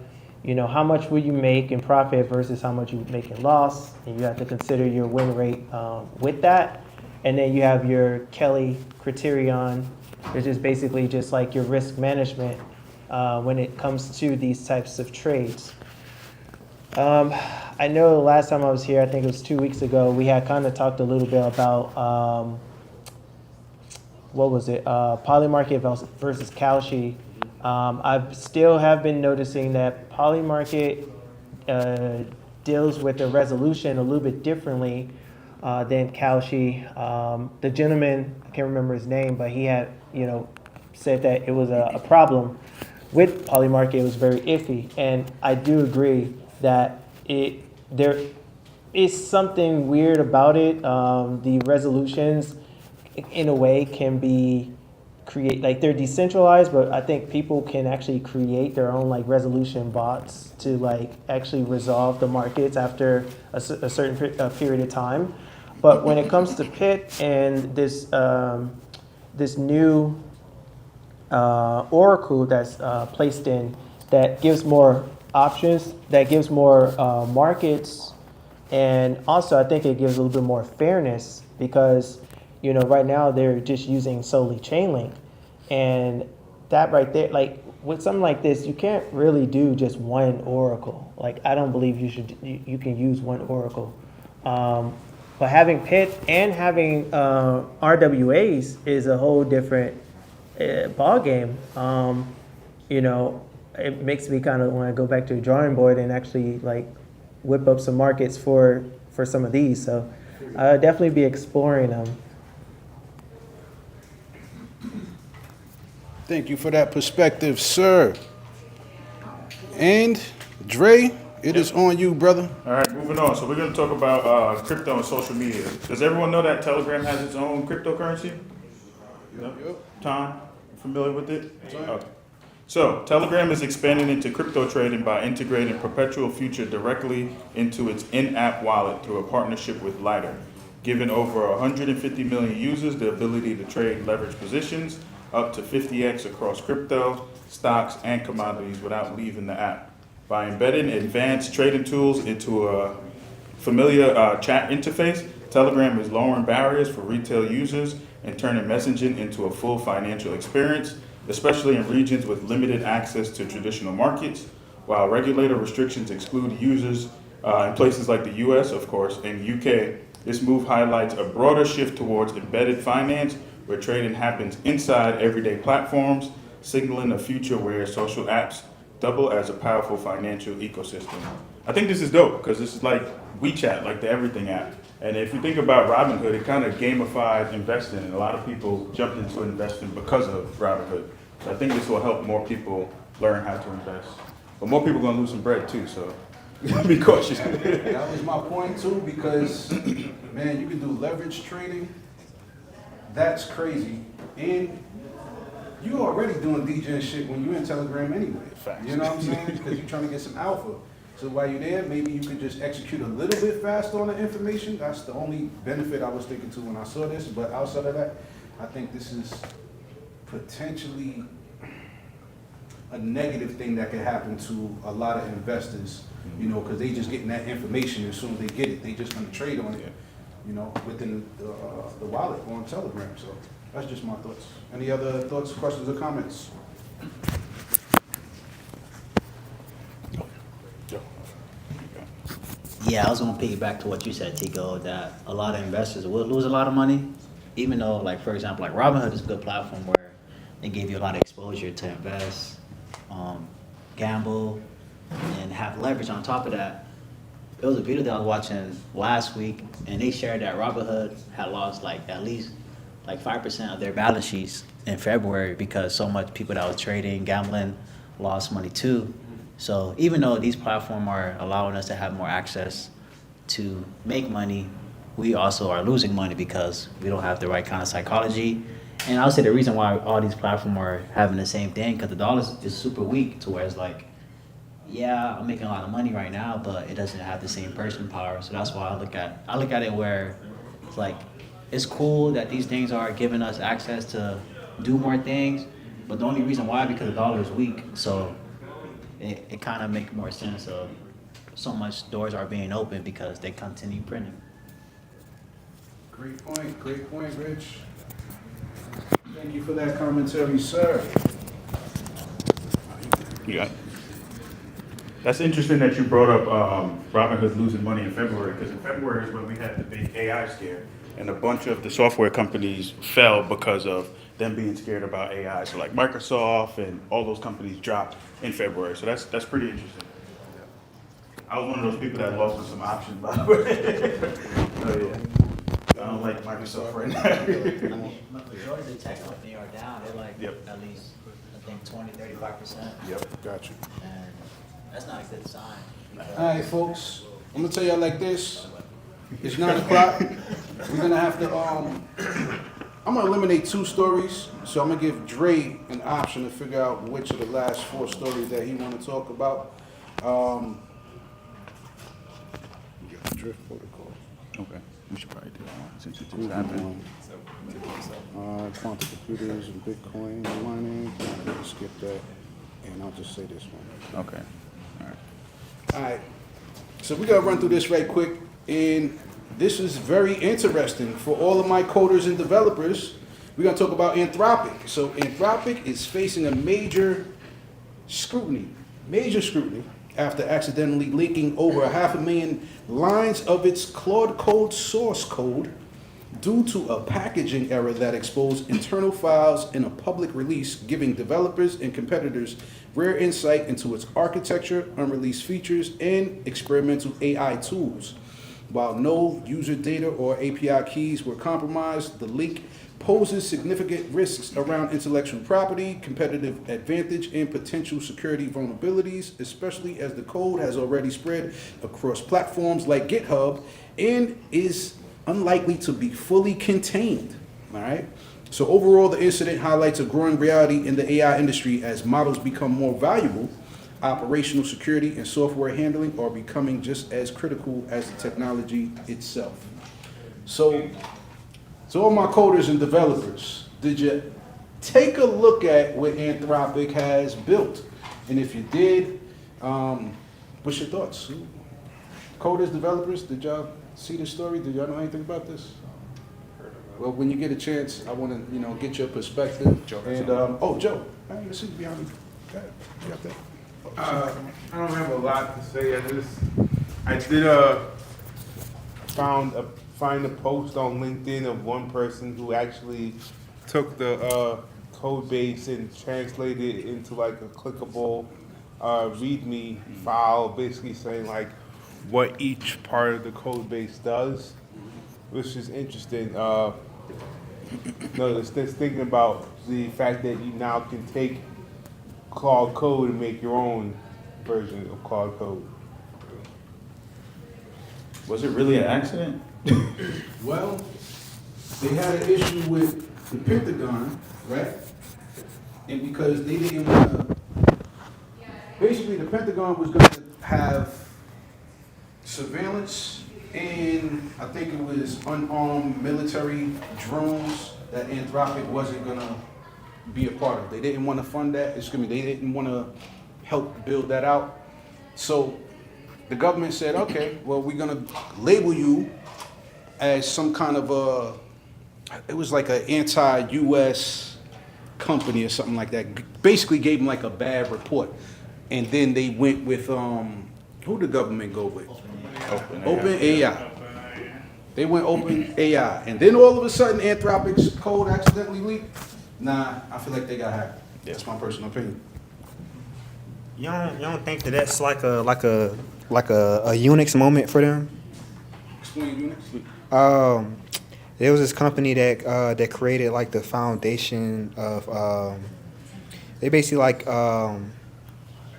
S20: how much will you make in profit versus how much you make in loss, and you have to consider your win rate with that. And then you have your Kelly criterion, which is basically just like your risk management when it comes to these types of trades. I know the last time I was here, I think it was 2 weeks ago, we had kind of talked a little bit about, Polymarket versus Kalshi. I still have been noticing that Polymarket deals with the resolution a little bit differently than Kalshi. The gentleman, I can't remember his name, but he had, said that it was a problem with Polymarket. It was very iffy, and I do agree that there is something weird about it. The resolutions, in a way, can be they're decentralized, but I think people can actually create their own like resolution bots to like actually resolve the markets after a certain period of time. But when it comes to Pit and this new oracle that's placed in, that gives more options, that gives more markets, and also I think it gives a little bit more fairness because right now they're just using solely Chainlink, and that right there, like with something like this, you can't really do just one oracle. Like I don't believe you can use one oracle. But having Pit and having RWAs is a whole different ball game. It makes me kind of want to go back to the drawing board and actually like whip up some markets for some of these. So I'll definitely be exploring them.
S16: Thank you for that perspective, sir. And Dre, it is on you, brother.
S15: All right, moving on. So we're going to talk about crypto and social media. Does everyone know that Telegram has its own cryptocurrency? Yep. Tom, familiar with it? Okay. So Telegram is expanding into crypto trading by integrating Perpetual Future directly into its in-app wallet through a partnership with Lighter, giving over 150 million users the ability to trade leverage positions up to 50x across crypto, stocks, and commodities without leaving the app. By embedding advanced trading tools into a familiar chat interface, Telegram is lowering barriers for retail users and turning messaging into a full financial experience, especially in regions with limited access to traditional markets. While regulator restrictions exclude users in places like the US, of course, and UK, this move highlights a broader shift towards embedded finance, where trading happens inside everyday platforms, signaling a future where social apps double as a powerful financial ecosystem. I think this is dope because this is like WeChat, like the everything app. And if you think about Robinhood, it kind of gamified investing, and a lot of people jumped into investing because of Robinhood. So I think this will help more people learn how to invest. But more people are going to lose some bread too, so be cautious.
S16: That was my point too, because man, you can do leverage trading. That's crazy. And you already doing DJ shit when you're in Telegram anyway.
S15: Facts.
S16: You know what I'm saying? Because you're trying to get some alpha. So while you're there, maybe you could just execute a little bit faster on the information. That's the only benefit I was thinking to when I saw this. But outside of that, I think this is potentially a negative thing that could happen to a lot of investors, because they just getting that information. As soon as they get it, they just gonna trade on it, within the wallet or on Telegram. So that's just my thoughts. Any other thoughts, questions, or comments?
S17: Yeah, I was gonna piggyback to what you said, Tico, that a lot of investors will lose a lot of money, even though, like, for example, like Robinhood is a good platform where It gave you a lot of exposure to invest, gamble, and have leverage on top of that. It was a video that I was watching last week, and they shared that Robinhood had lost like at least like 5% of their balance sheets in February because so much people that was trading, gambling, lost money too. So even though these platforms are allowing us to have more access to make money, we also are losing money because we don't have the right kind of psychology. And I would say the reason why all these platforms are having the same thing, because the dollar is super weak to where it's like, yeah, I'm making a lot of money right now, but it doesn't have the same purchasing power. So that's why I look at it where it's like, it's cool that these things are giving us access to do more things, but the only reason why, because the dollar is weak. So it kind of makes more sense of so much doors are being opened because they continue printing.
S16: Great point, Rich. Thank you for that commentary, sir.
S15: Yeah. That's interesting that you brought up Robinhood losing money in February, because in February is when we had the big AI scare, and a bunch of the software companies fell because of them being scared about AI. So like Microsoft and all those companies dropped in February. So that's pretty interesting. I was one of those people that lost with some options, by the way. Oh yeah. I don't like Microsoft right now.
S17: Majority of the tech companies are down. They're like at least, I think, 20-35%.
S16: Yep, got you.
S17: And that's not a good sign.
S16: All right, folks. I'm gonna tell y'all like this. It's 9 o'clock. We're gonna have to. I'm gonna eliminate 2 stories, so I'm gonna give Dre an option to figure out which of the last 4 stories that he want to talk about. Drift protocol.
S15: Okay, we should probably do that one since it just happened.
S16: Quantum computers and Bitcoin mining. I'm gonna skip that, and I'll just say this one.
S15: Okay.
S16: All right, so we gotta run through this right quick, and this is very interesting for all of my coders and developers. We're gonna talk about Anthropic. So Anthropic is facing a major scrutiny after accidentally leaking over 500,000 lines of its Claude Code source code due to a packaging error that exposed internal files in a public release, giving developers and competitors rare insight into its architecture, unreleased features, and experimental AI tools. While no user data or API keys were compromised, the leak poses significant risks around intellectual property, competitive advantage, and potential security vulnerabilities, especially as the code has already spread across platforms like GitHub and is unlikely to be fully contained. All right. So overall, the incident highlights a growing reality in the AI industry as models become more valuable. Operational security and software handling are becoming just as critical as the technology itself. So all my coders and developers, did you take a look at what Anthropic has built? And if you did, what's your thoughts? Coders, developers, did y'all see this story? Did y'all know anything about this? Well, when you get a chance, I want to, get your perspective. And Joe, I see you behind me. Okay, you got that?
S2: I don't have a lot to say. I did find a post on LinkedIn of one person who actually took the code base and translated it into like a clickable README file, basically saying like what each part of the code base does, which is interesting. Just thinking about the fact that you now can take Claude Code and make your own version of Claude Code.
S15: Was it really an accident?
S16: Well, they had an issue with the Pentagon, right? And because they didn't want to, basically the Pentagon was going to have surveillance and I think it was unarmed military drones that Anthropic wasn't going to be a part of. They didn't want to fund that. They didn't want to help build that out. So the government said, okay, well, we're going to label you as some kind of it was like an anti-US company or something like that. Basically gave them like a bad report. And then they went with, who did the government go with? OpenAI. They went OpenAI. And then all of a sudden Anthropic's code accidentally leaked. Nah, I feel like they got hacked. That's my personal opinion.
S6: You don't think that that's like a Unix moment for them?
S16: Explain Unix.
S6: There was this company that created like the foundation of they basically like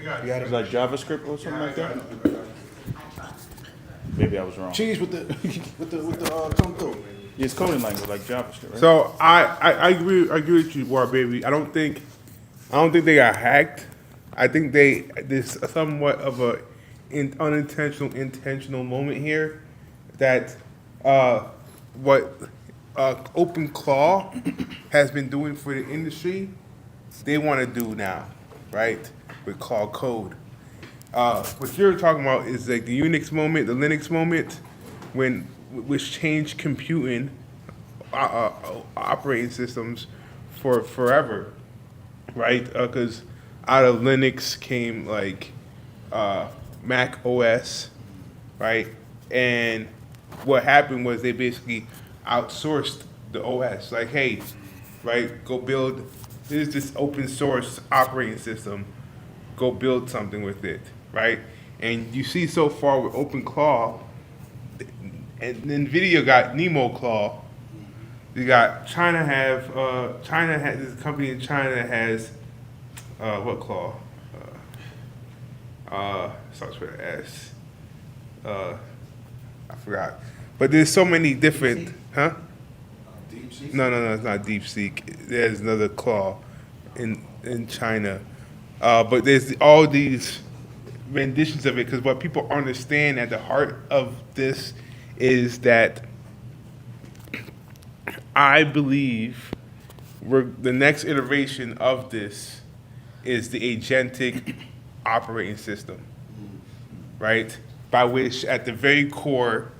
S15: You got
S13: It's like JavaScript or something like that? Maybe I was wrong.
S16: Cheese with the tongue through.
S13: Yeah, it's coding language like JavaScript, right?
S2: So I agree with you, War Baby. I don't think they got hacked. I think there's somewhat of a unintentional intentional moment here that what OpenClaw has been doing for the industry, they want to do now, right? With Claw Code. What you're talking about is like the Unix moment, the Linux moment, which changed computing operating systems for forever, right? Because out of Linux came like Mac OS, right? And what happened was they basically outsourced the OS. Like, hey, right, go build, here's this open source operating system, go build something with it, right? And you see so far with OpenClaw, and NVIDIA got NemoClaw. You got China has this company in China that has what claw? Starts with an S. I forgot. But there's so many different, huh?
S16: DeepSeek?
S2: No, it's not DeepSeek. There's another claw in China. But there's all these renditions of it, because what people understand at the heart of this is that I believe the next iteration of this is the agentic operating system, right? By which, at the very core,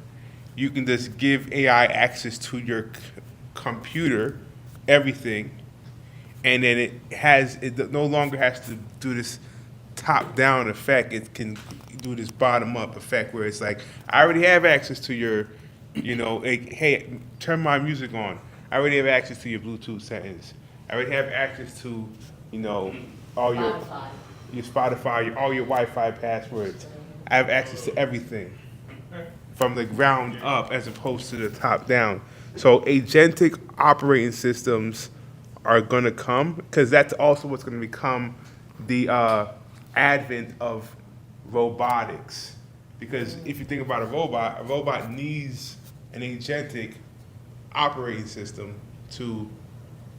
S2: you can just give AI access to your computer, everything, and then it no longer has to do this top-down effect. It can do this bottom-up effect where it's like, I already have access to your, hey, turn my music on. I already have access to your Bluetooth settings. I already have access to, all your Spotify, all your Wi-Fi passwords. I have access to everything from the ground up as opposed to the top down. So agentic operating systems are going to come, because that's also what's going to become the advent of robotics. Because if you think about a robot needs an agentic operating system to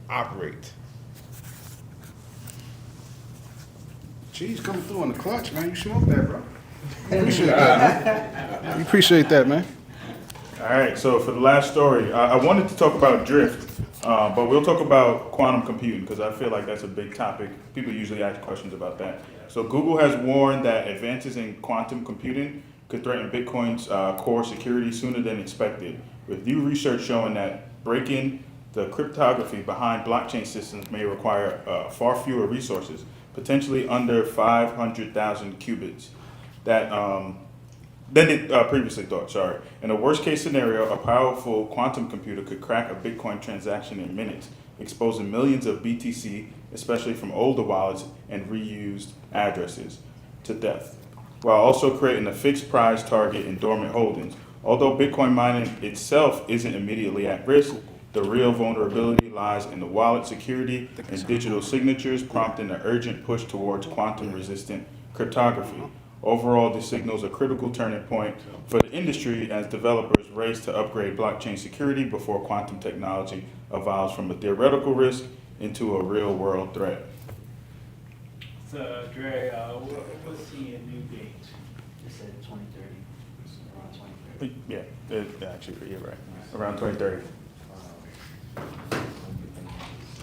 S2: operate.
S16: Cheese coming through on the clutch, man. You smoked that, bro. Appreciate that, man. We appreciate that, man.
S15: All right, so for the last story, I wanted to talk about drift, but we'll talk about quantum computing because I feel like that's a big topic. People usually ask questions about that. So Google has warned that advances in quantum computing could threaten Bitcoin's core security sooner than expected, with new research showing that breaking the cryptography behind blockchain systems may require far fewer resources, potentially under 500,000 qubits than it previously thought, sorry. In a worst case scenario, a powerful quantum computer could crack a Bitcoin transaction in minutes, exposing millions of BTC, especially from older wallets and reused addresses, to theft, while also creating a fixed price target in dormant holdings. Although Bitcoin mining itself isn't immediately at risk, the real vulnerability lies in the wallet security and digital signatures, prompting an urgent push towards quantum-resistant cryptography. Overall, this signals a critical turning point for the industry as developers race to upgrade blockchain security before quantum technology evolves from a theoretical risk into a real-world threat.
S21: So, Dre, what's the new date?
S17: It said 2030, around 2030.
S15: Yeah, actually, you're right. Around 2030.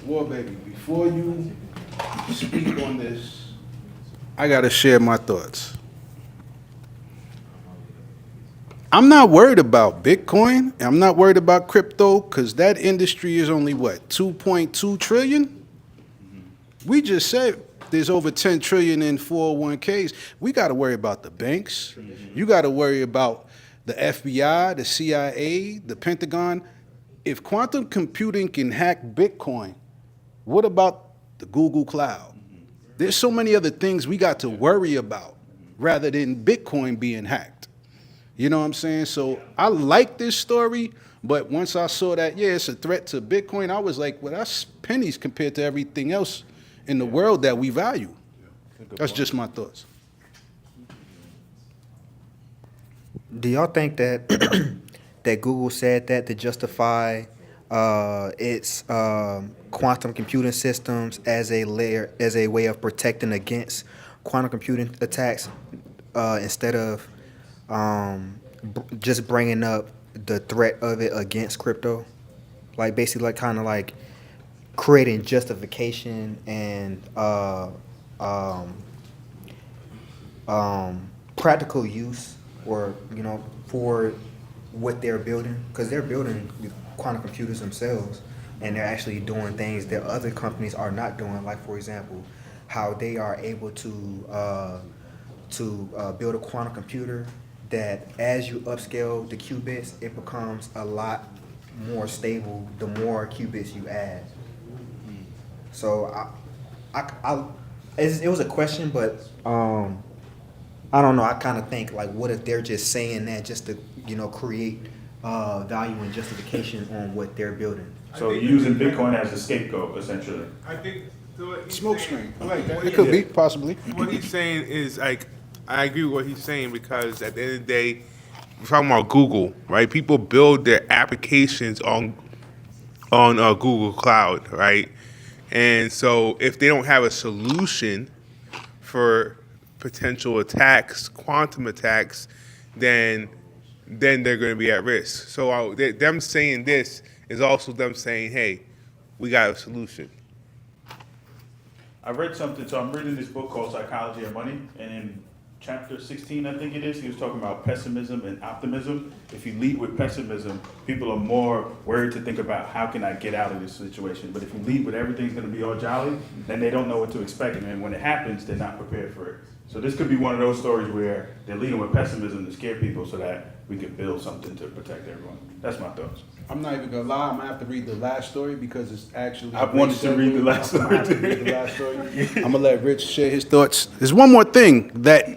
S16: War Baby, before you speak on this, I gotta share my thoughts. I'm not worried about Bitcoin. I'm not worried about crypto because that industry is only what, 2.2 trillion? We just said there's over 10 trillion in 401ks. We got to worry about the banks. You got to worry about the FBI, the CIA, the Pentagon. If quantum computing can hack Bitcoin, What about the Google Cloud? There's so many other things we got to worry about rather than Bitcoin being hacked. You know what I'm saying? So I like this story, but once I saw that, yeah, it's a threat to Bitcoin, I was like, well, that's pennies compared to everything else in the world that we value. That's just my thoughts.
S1: Do y'all think that that Google said that to justify its quantum computing systems as a way of protecting against quantum computing attacks, instead of just bringing up the threat of it against crypto? Like basically, like kind of like creating justification and practical use, or for what they're building, because they're building quantum computers themselves, and they're actually doing things that other companies are not doing. Like, for example, how they are able to build a quantum computer that, as you upscale the qubits, it becomes a lot more stable the more qubits you add. So it was a question, but I don't know. I kind of think, like, what if they're just saying that just to create value and justification on what they're building?
S15: So you're using Bitcoin as a scapegoat, essentially.
S2: I think
S16: Smoke screen. I like that. It could be, possibly.
S2: What he's saying is, like, I agree with what he's saying, because at the end of the day, we're talking about Google, right? People build their applications on Google Cloud, right? And so if they don't have a solution for potential attacks, quantum attacks, then they're going to be at risk. So them saying this is also them saying, hey, we got a solution.
S15: I read something, so I'm reading this book called Psychology of Money, and in chapter 16, I think it is, he was talking about pessimism and optimism. If you lead with pessimism, people are more worried to think about how can I get out of this situation. But if you lead with everything's going to be all jolly, then they don't know what to expect, and when it happens, they're not prepared for it. So this could be one of those stories where they're leading with pessimism to scare people so that we can build something to protect everyone. That's my thoughts.
S16: I'm not even gonna lie. I'm gonna have to read the last story because it's actually.
S15: I wanted to read the last story.
S16: I'm gonna have to read the last story. I'm gonna let Rich share his thoughts. There's one more thing that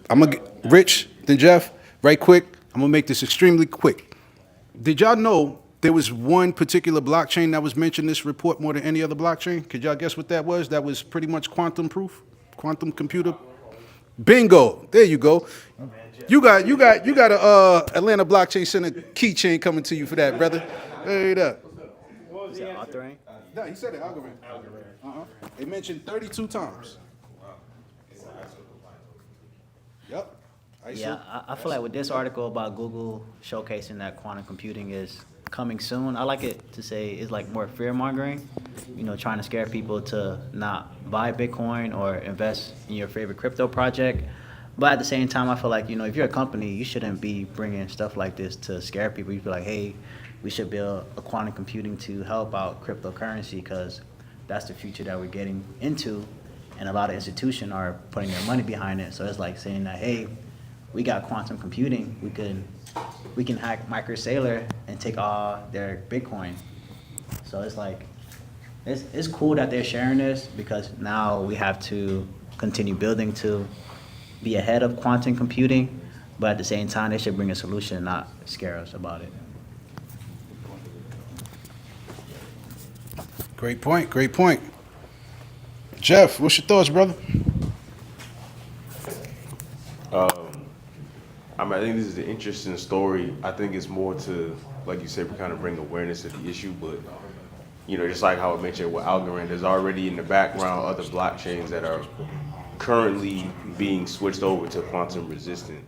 S16: I'm gonna get Rich, then Jeff, right quick. I'm gonna make this extremely quick. Did y'all know there was one particular blockchain that was mentioned in this report more than any other blockchain? Could y'all guess what that was? That was pretty much quantum proof, quantum computer. Bingo! There you go. You got a Atlanta Blockchain Center keychain coming to you for that, brother. Straight up.
S17: Is it authoring?
S16: No, he said it, algorithm. They mentioned 32 times. Yep.
S17: Yeah, I feel like with this article about Google showcasing that quantum computing is coming soon, I like it to say it's like more fear mongering, trying to scare people to not buy Bitcoin or invest in your favorite crypto project. But at the same time, I feel like, if you're a company, you shouldn't be bringing stuff like this to scare people. You feel like, hey, we should build a quantum computing to help out cryptocurrency because that's the future that we're getting into. And a lot of institutions are putting their money behind it. So it's like saying that, hey, we got quantum computing. We can hack Microsailor and take all their Bitcoin. So it's like, it's cool that they're sharing this because now we have to continue building to be ahead of quantum computing, but at the same time, they should bring a solution and not scare us about it.
S16: Great point, great point. Jeff, what's your thoughts, brother?
S12: I think this is an interesting story. I think it's more to, like you said, we kind of bring awareness to the issue, but just like how I mentioned with Algorand, there's already in the background other blockchains that are currently being switched over to quantum resistant.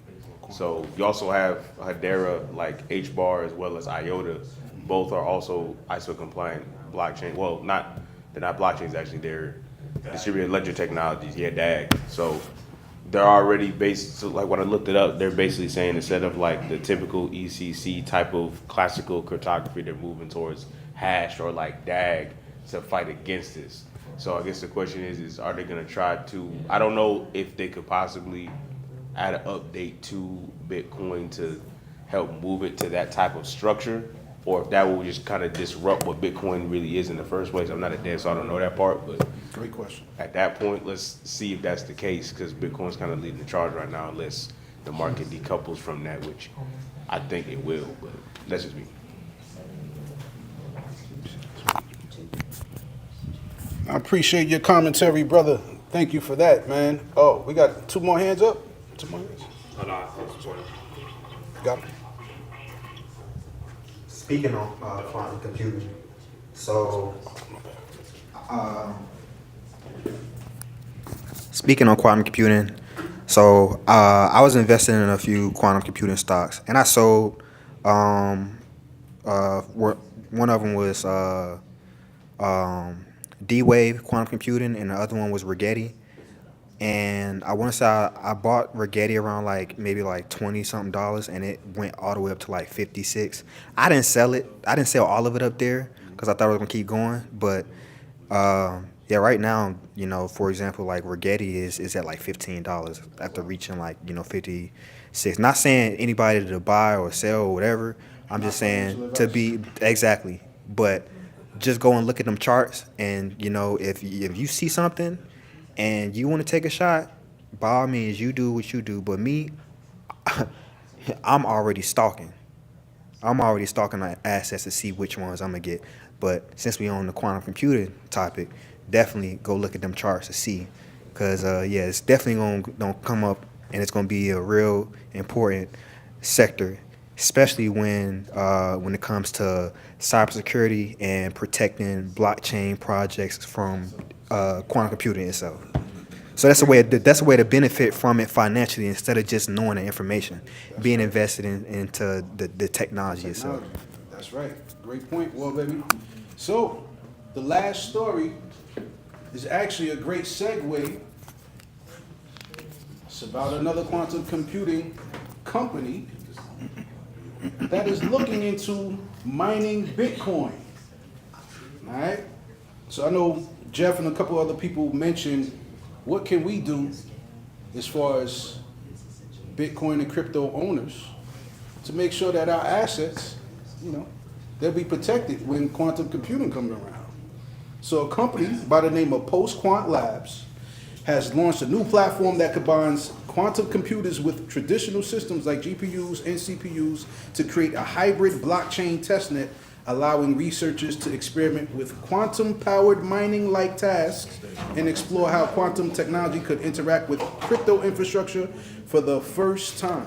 S12: So you also have Hedera, like HBAR, as well as IOTA. Both are also ISO compliant blockchain. Well, they're not blockchains actually, they're distributed ledger technologies, DAG. So they're already so like when I looked it up, they're basically saying instead of like the typical ECC type of classical cryptography, they're moving towards hash or like DAG to fight against this. So I guess the question is are they gonna try to, I don't know if they could possibly add an update to Bitcoin to help move it to that type of structure,
S9: or if that will just kind of disrupt what Bitcoin really is in the first place. I'm not a dev, so I don't know that part, but
S16: Great question.
S9: at that point, let's see if that's the case, because Bitcoin's kind of leading the charge right now, unless the market decouples from that, which I think it will, but that's just me.
S16: I appreciate your commentary, brother. Thank you for that, man. Oh, we got 2 more hands up? 2 more hands? Got it.
S1: Speaking on quantum computing, so speaking on quantum computing, so I was investing in a few quantum computing stocks, and I sold. One of them was D-Wave Quantum Computing, and the other one was Rigetti. And I want to say I bought Rigetti around maybe $20 something, and it went all the way up to 56. I didn't sell it. I didn't sell all of it up there because I thought it was gonna keep going. But yeah, right now, for example, Rigetti is at $15 after reaching 56. Not saying anybody to buy or sell or whatever. I'm just saying to be exactly. But just go and look at them charts, and if you see something and you want to take a shot, by all means, you do what you do. But me, I'm already stalking. I'm already stalking my assets to see which ones I'm going to get. But since we on the quantum computing topic, definitely go look at them charts to see. Because, yeah, it's definitely going to come up, and it's going to be a real important sector, especially when it comes to cybersecurity and protecting blockchain projects from quantum computing itself. So that's a way to benefit from it financially instead of just knowing the information, being invested into the technology itself.
S16: That's right. Great point, well, baby. So the last story is actually a great segue. It's about another quantum computing company that is looking into mining Bitcoin. All right. So I know Jeff and a couple other people mentioned, what can we do as far as Bitcoin and crypto owners to make sure that our assets, they'll be protected when quantum computing comes around. So a company by the name of Post-Quant Labs has launched a new platform that combines quantum computers with traditional systems like GPUs and CPUs to create a hybrid blockchain testnet, allowing researchers to experiment with quantum-powered mining-like tasks and explore how quantum technology could interact with crypto infrastructure for the first time.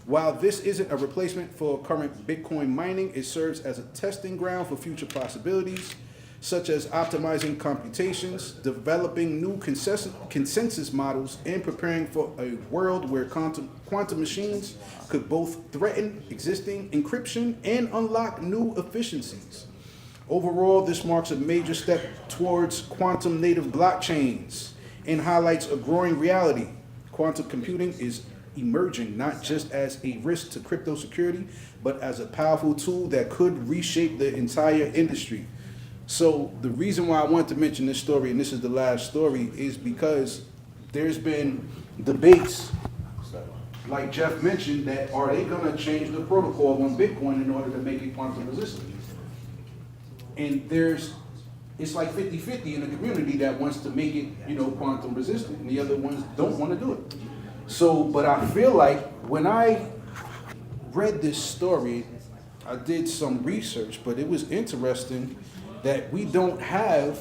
S16: While this isn't a replacement for current Bitcoin mining, it serves as a testing ground for future possibilities, such as optimizing computations, developing new consensus models, and preparing for a world where quantum machines could both threaten existing encryption and unlock new efficiencies. Overall, this marks a major step towards quantum native blockchains and highlights a growing reality. Quantum computing is emerging not just as a risk to crypto security, but as a powerful tool that could reshape the entire industry. So the reason why I want to mention this story, and this is the last story, is because there's been debates, like Jeff mentioned, that are they going to change the protocol on Bitcoin in order to make it quantum resistant? And it's like 50-50 in the community that wants to make it, quantum resistant, and the other ones don't want to do it. So, but I feel like when I read this story, I did some research, but it was interesting that we don't have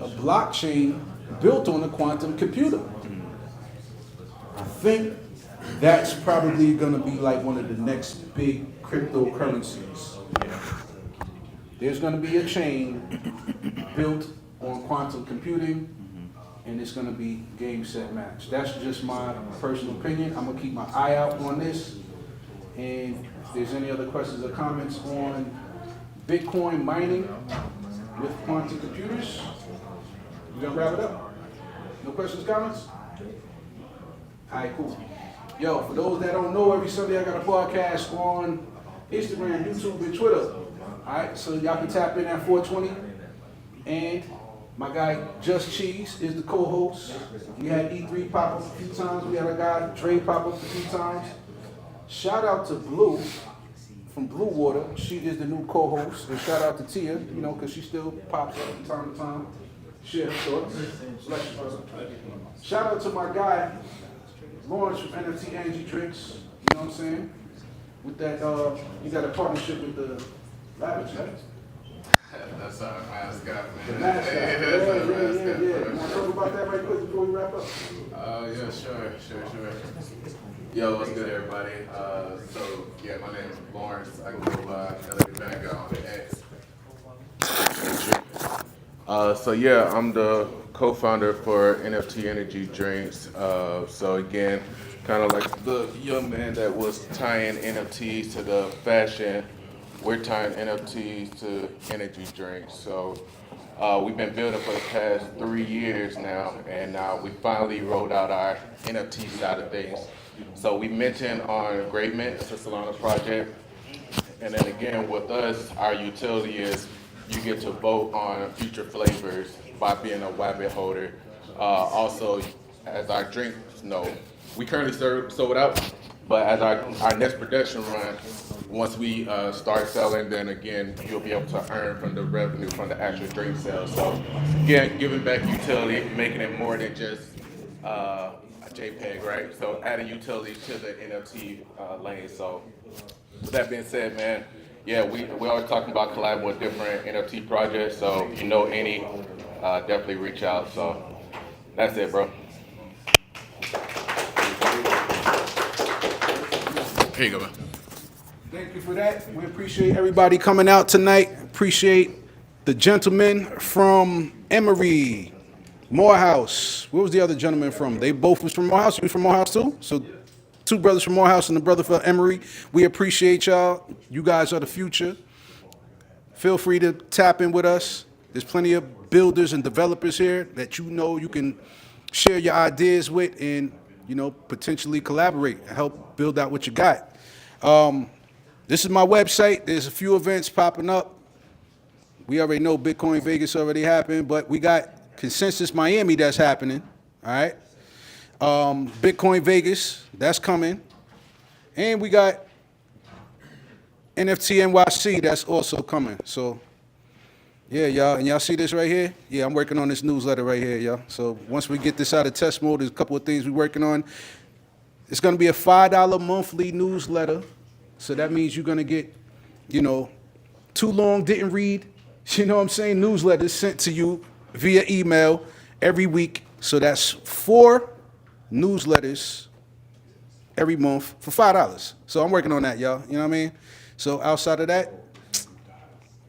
S16: a blockchain built on a quantum computer. I think that's probably going to be like one of the next big cryptocurrencies. There's going to be a chain built on quantum computing, and it's going to be game, set, match. That's just my personal opinion. I'm going to keep my eye out on this. And if there's any other questions or comments on Bitcoin mining with quantum computers, we're going to wrap it up. No questions, comments? All right, cool. Yo, for those that don't know, every Sunday I got a podcast on Instagram, YouTube, and Twitter. All right, so y'all can tap in at 420. And my guy, Just Cheese, is the co-host. We had E3 pop up a few times. We had a guy, Dre, pop up a few times. Shout out to Blue from Blue Water. She is the new co-host. And shout out to Tia, you know, because she still pops up from time to time. Share her thoughts. Bless you, brother. Shout out to my guy, Lawrence from NFT Angie Drinks. You know what I'm saying? With that, you got a partnership with the Rabbits, right?
S10: That's our mascot, man.
S16: The mascot. Yeah. Want to talk about that right quick before we wrap up?
S10: Yeah, sure. Yo, what's good, everybody? So, yeah, my name is Lawrence. I go by LA Vanguard on X. So, yeah, I'm the co-founder for NFT Energy Drinks. So, again, kind of like the young man that was tying NFTs to the fashion, we're tying NFTs to energy drinks. So we've been building for the past 3 years now, and we finally rolled out our NFT side of things. So we mentioned on Great Mint, it's a Solana project. And then again, with us, our utility is you get to vote on future flavors by being a Wabbit holder. Also, as our drinks know, we currently sold out, but as our next production run, once we start selling, then again, you'll be able to earn from the revenue from the actual drink sales. So again, giving back utility, making it more than just a JPEG, right? So adding utility to the NFT lane. So with that being said, man, yeah, we always talking about collabing with different NFT projects. So if you know any, definitely reach out. So that's it, bro. Here you go, man.
S16: Thank you for that. We appreciate everybody coming out tonight. Appreciate the gentleman from Emory, Morehouse. Where was the other gentleman from? They both was from Morehouse. You was from Morehouse too? So 2 brothers from Morehouse and a brother from Emory. We appreciate y'all. You guys are the future. Feel free to tap in with us. There's plenty of builders and developers here that you know you can share your ideas with and, you know, potentially collaborate and help build out what you got. This is my website. There's a few events popping up. We already know Bitcoin Vegas already happened, but we got Consensus Miami that's happening, all right? Bitcoin Vegas, that's coming. And we got NFT NYC, that's also coming. So, yeah, y'all, and y'all see this right here? Yeah, I'm working on this newsletter right here, y'all. So once we get this out of test mode, there's a couple of things we're working on. It's gonna be a $5 monthly newsletter. So that means you're gonna get, you know, too long, didn't read, you know what I'm saying, newsletters sent to you via email every week. So that's 4 newsletters every month for $5. So I'm working on that, y'all, you know what I mean? So outside of that,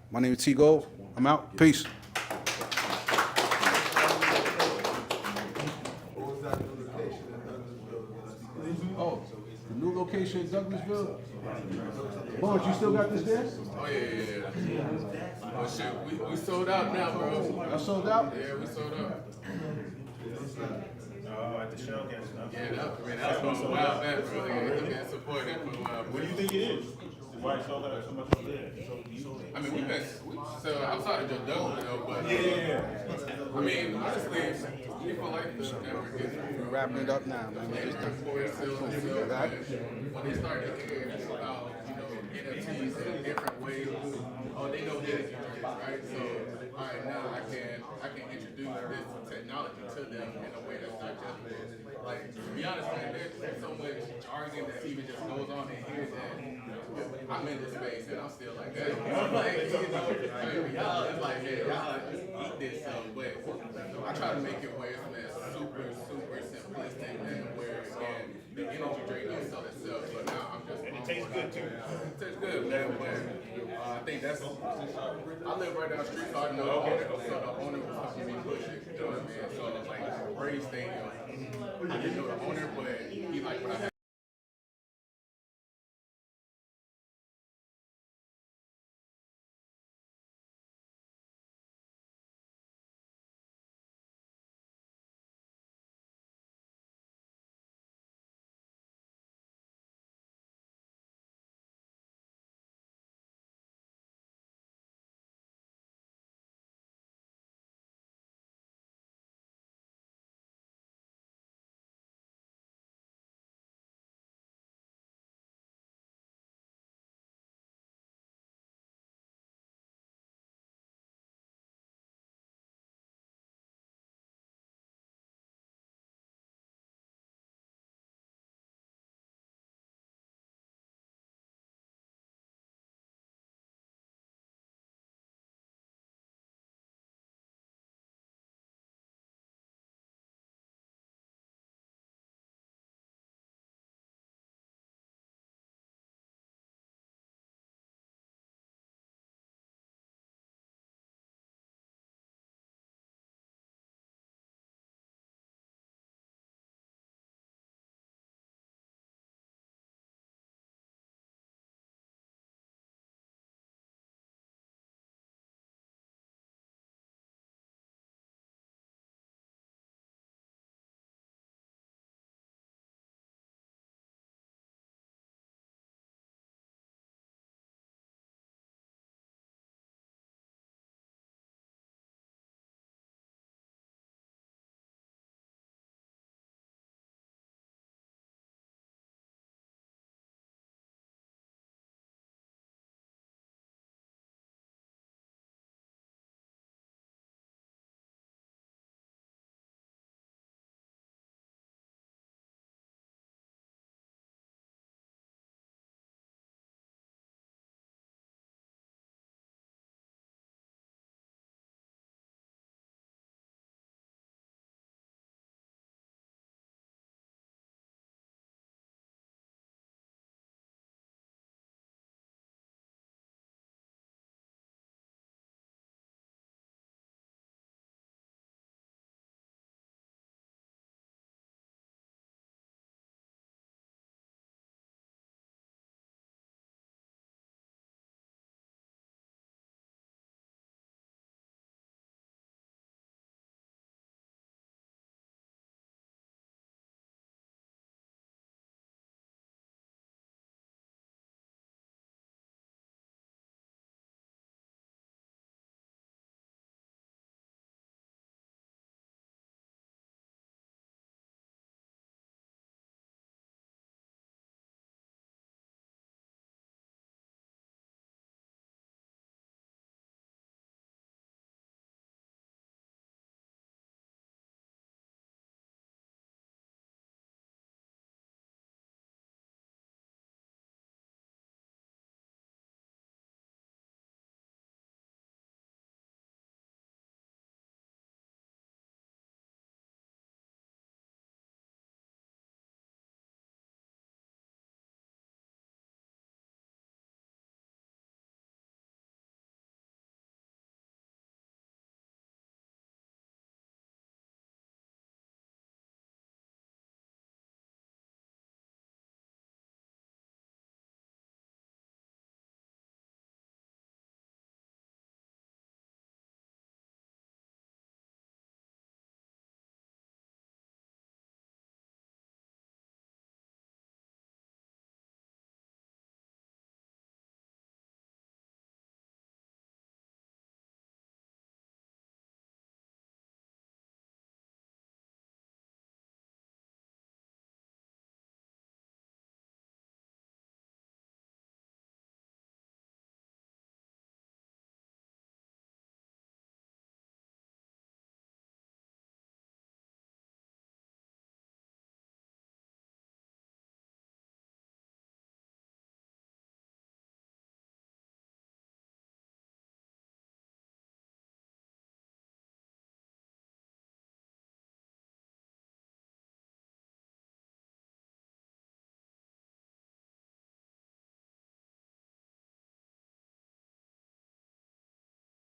S16: my name is T Gold. I'm out. Peace. Oh, the new location in Douglasville? Lawrence, you still got this there?
S10: Oh, yeah. Oh, shit, we sold out now, bro.
S16: Y'all sold out?
S10: Yeah, we sold out.
S15: At the show, guys.
S10: Yeah, that was for a while back, bro. Yeah, he been supporting it for a while.
S15: What do you think it is? Why you sold out so much over there?
S10: I mean, so outside of Joe Douglas, though, but I mean, honestly, people like the network is
S16: We're wrapping it up now, man.
S10: when they start to hear about, you know, NFTs in different ways, they know this, right? So, all right, now I can introduce this technology to them in a way that's not just like, to be honest, man, there's so much jargon that even just goes on in here that I'm in this space and I'm still like that. Like, you know, y'all, it's like, yeah, y'all eat this stuff, but I try to make it where it's super simplistic, man, where, again, the energy drink don't sell itself, so now I'm just... And it tastes good, too. It tastes good, man, but I think that's... I live right down the street, so I know the owner was helping me push it, you know what I mean? So, like, Braves Stadium, I didn't know